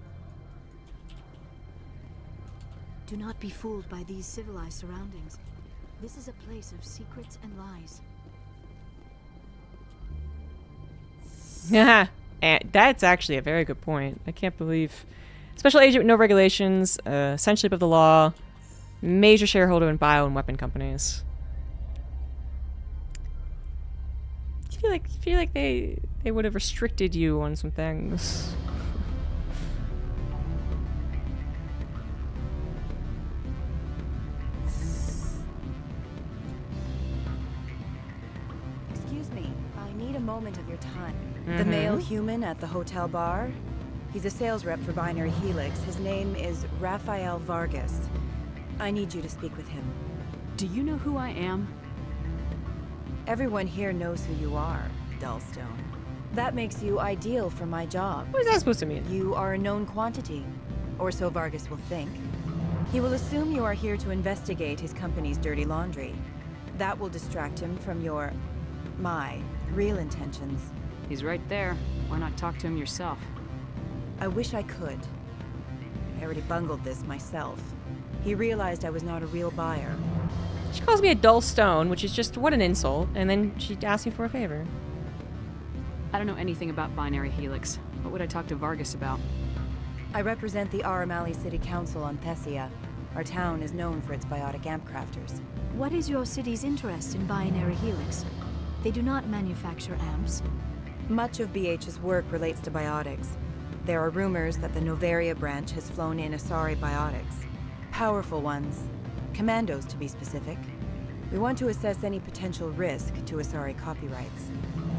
[SPEAKER 15] Do not be fooled by these civilized surroundings. This is a place of secrets and lies.
[SPEAKER 1] Yeah, and that's actually a very good point. I can't believe... Special agent with no regulations, essentially above the law, major shareholder in bio and weapon companies. I feel like they would have restricted you on some things.
[SPEAKER 2] Excuse me, I need a moment of your time. The
[SPEAKER 1] Mm-hmm.
[SPEAKER 2] male human at the hotel bar? He's a sales rep for Binary Helix. His name is Rafael Vargas. I need you to speak with him.
[SPEAKER 3] Do you know who I am?
[SPEAKER 2] Everyone here knows who you are, Dullstone. That makes you ideal for my job.
[SPEAKER 1] What is that supposed to mean?
[SPEAKER 2] You are a known quantity, or so Vargas will think. He will assume you are here to investigate his company's dirty laundry. That will distract him from my real intentions.
[SPEAKER 3] He's right there. Why not talk to him yourself?
[SPEAKER 2] I wish I could. I already bungled this myself. He realized I was not a real buyer.
[SPEAKER 1] She calls me a dull stone, which is just, what an insult, and then she asks me for a favor.
[SPEAKER 3] I don't know anything about Binary Helix. What would I talk to Vargas about?
[SPEAKER 2] I represent the Aramali City Council on Thessia. Our town is known for its biotic amp crafters.
[SPEAKER 15] What is your city's interest in Binary Helix? They do not manufacture amps.
[SPEAKER 2] Much of BH's work relates to biotics. There are rumors that the Novaria branch has flown in Asari biotics. Powerful ones. Commandos, to be specific. We want to assess any potential risk to Asari copyrights.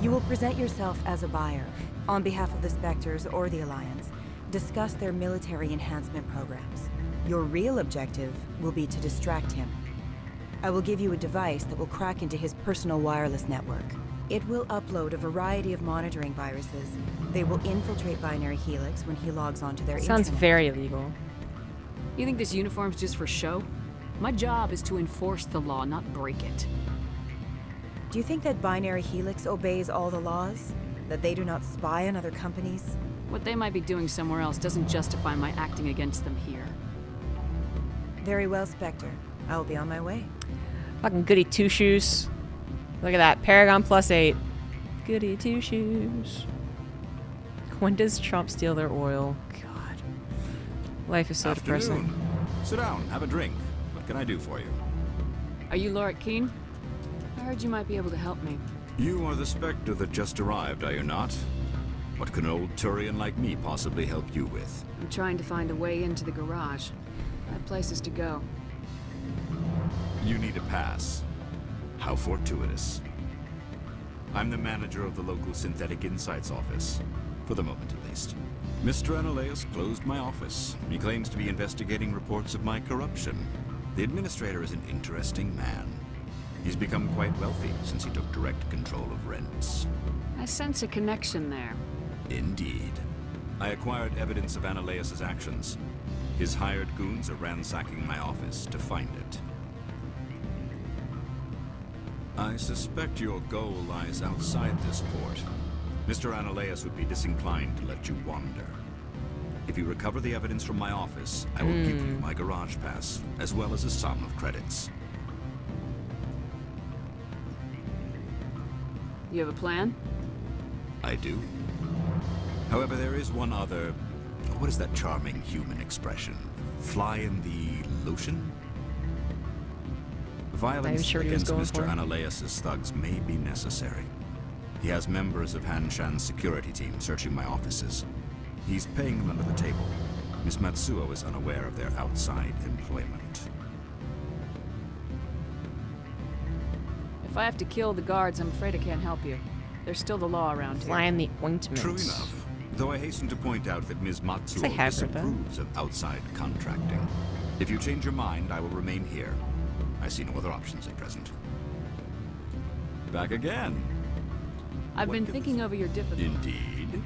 [SPEAKER 2] You will present yourself as a buyer, on behalf of the Spectres or the Alliance. Discuss their military enhancement programs. Your real objective will be to distract him. I will give you a device that will crack into his personal wireless network. It will upload a variety of monitoring viruses. They will infiltrate Binary Helix when he logs onto their internet.
[SPEAKER 1] Sounds very illegal.
[SPEAKER 3] You think this uniform's just for show? My job is to enforce the law, not break it.
[SPEAKER 2] Do you think that Binary Helix obeys all the laws? That they do not spy on other companies?
[SPEAKER 3] What they might be doing somewhere else doesn't justify my acting against them here.
[SPEAKER 2] Very well, Spectre. I will be on my way.
[SPEAKER 1] Fucking goody two-shoes. Look at that. Paragon +8. Goody two-shoes. When does Trump steal their oil? God. Life is so depressing.
[SPEAKER 10] Sit down. Have a drink. What can I do for you?
[SPEAKER 3] Are you Lorik Keen? I heard you might be able to help me.
[SPEAKER 10] You are the Spectre that just arrived, are you not? What can an old Turian like me possibly help you with?
[SPEAKER 3] I'm trying to find a way into the garage. I have places to go.
[SPEAKER 10] You need a pass. How fortuitous. I'm the manager of the local Synthetic Insights office. For the moment, at least. Mr. Ananias closed my office. He claims to be investigating reports of my corruption. The administrator is an interesting man. He's become quite wealthy since he took direct control of rents.
[SPEAKER 3] I sense a connection there.
[SPEAKER 10] Indeed. I acquired evidence of Ananias's actions. His hired goons are ransacking my office to find it. I suspect your goal lies outside this port. Mr. Ananias would be disinclined to let you wander. If you recover the evidence from my office, I will give you my garage pass, as well as a sum of credits.
[SPEAKER 3] You have a plan?
[SPEAKER 10] I do. However, there is one other... What is that charming human expression? Fly in the lotion? Violence against Mr. Ananias' thugs may be necessary. He has members of Han Shan's security team searching my offices. He's paying them under the table. Miss Matsuo is unaware of their outside employment.
[SPEAKER 3] If I have to kill the guards, I'm afraid I can't help you. There's still the law around here.
[SPEAKER 1] Fly in the ointment.
[SPEAKER 10] True enough. Though I hasten to point out that Ms. Matsuo disapproves of outside contracting. If you change your mind, I will remain here. I see no other options at present. Back again.
[SPEAKER 3] I've been thinking over your difficulties.
[SPEAKER 10] Indeed.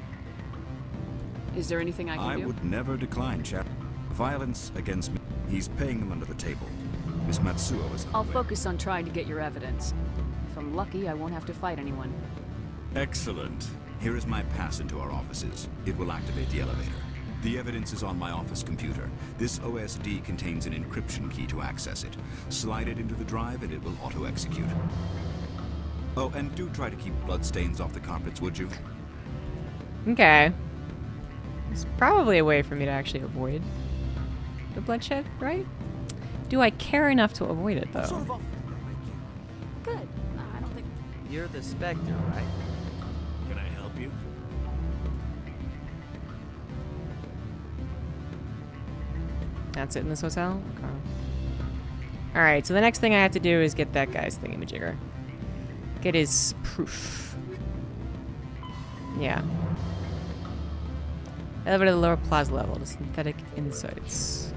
[SPEAKER 3] Is there anything I can do?
[SPEAKER 10] I would never decline, chap. Violence against me. He's paying them under the table. Miss Matsuo is...
[SPEAKER 3] I'll focus on trying to get your evidence. If I'm lucky, I won't have to fight anyone.
[SPEAKER 10] Excellent. Here is my pass into our offices. It will activate the elevator. The evidence is on my office computer. This OSD contains an encryption key to access it. Slide it into the drive and it will auto-execute. Oh, and do try to keep bloodstains off the carpets, would you?
[SPEAKER 1] Okay. There's probably a way for me to actually avoid the bloodshed, right? Do I care enough to avoid it, though?
[SPEAKER 24] Good. I don't think...
[SPEAKER 11] You're the Spectre, right?
[SPEAKER 14] Can I help you?
[SPEAKER 1] That's it in this hotel? Okay. Alright, so the next thing I have to do is get that guy's thingamajigger. Get his proof. Yeah. Elevator to the lower plaza level to synthetic insights.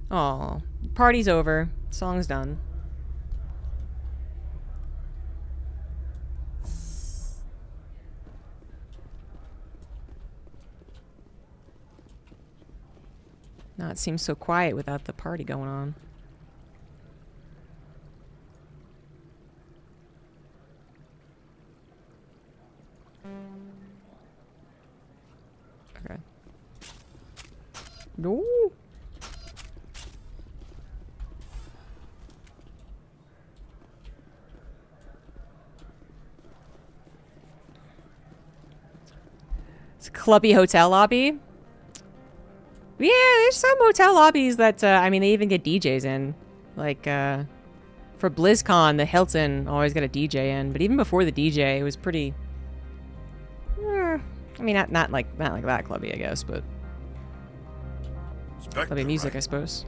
[SPEAKER 1] Oh, party's over. Song's done. Now it seems so quiet without the party going on. Okay. No. It's a clubby hotel lobby. Yeah, there's some hotel lobbies that, I mean, they even get DJs in. Like, for BlizzCon, the Hilton always got a DJ in. But even before the DJ, it was pretty... I mean, not like that clubby, I guess, but...
[SPEAKER 21] Spectre,
[SPEAKER 1] clubby music,
[SPEAKER 21] right?
[SPEAKER 1] I suppose.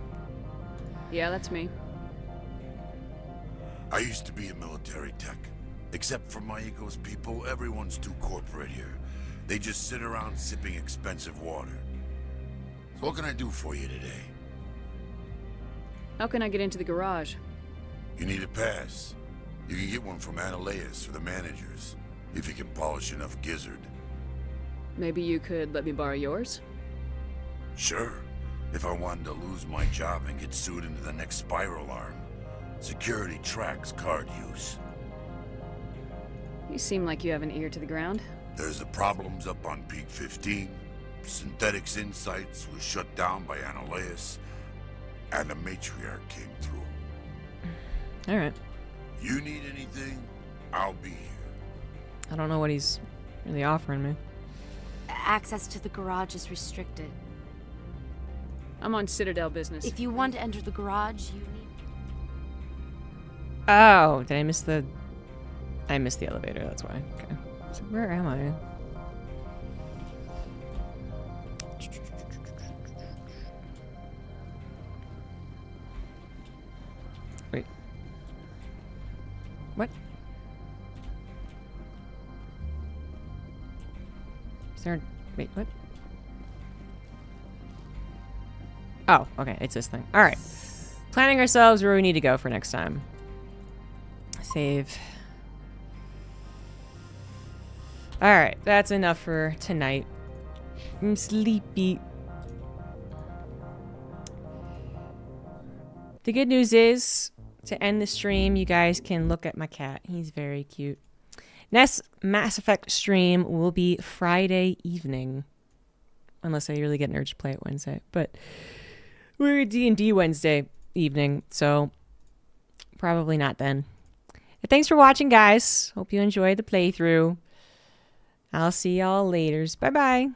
[SPEAKER 3] Yeah, that's me.
[SPEAKER 21] I used to be a military tech. Except for my ego's people, everyone's too corporate here. They just sit around sipping expensive water. So what can I do for you today?
[SPEAKER 3] How can I get into the garage?
[SPEAKER 21] You need a pass. You can get one from Ananias or the managers, if you can polish enough gizzard.
[SPEAKER 3] Maybe you could let me borrow yours?
[SPEAKER 21] Sure. If I wanted to lose my job and get sued into the next spiral arm. Security tracks card use.
[SPEAKER 3] You seem like you have an ear to the ground.
[SPEAKER 21] There's the problems up on Peak 15. Synthetics Insights was shut down by Ananias, and the matriarch came through.
[SPEAKER 1] Alright.
[SPEAKER 21] You need anything, I'll be here.
[SPEAKER 1] I don't know what he's really offering me.
[SPEAKER 16] Access to the garage is restricted.
[SPEAKER 3] I'm on Citadel business.
[SPEAKER 16] If you want to enter the garage, you need...
[SPEAKER 1] Oh, did I miss the... I missed the elevator, that's why. Okay. So where am I? Wait. What? there... Wait, what? Oh, okay. It's this thing. Alright. Planning ourselves where we need to go for next time. Save. Alright. That's enough for tonight. I'm sleepy. The good news is, to end the stream, you guys can look at my cat. He's very cute. Next Mass Effect stream will be Friday evening. Unless I really get an urge to play it Wednesday. But we're D&D Wednesday evening, so probably not then. But thanks for watching, guys. Hope you enjoyed the playthrough. I'll see y'all later. Bye-bye.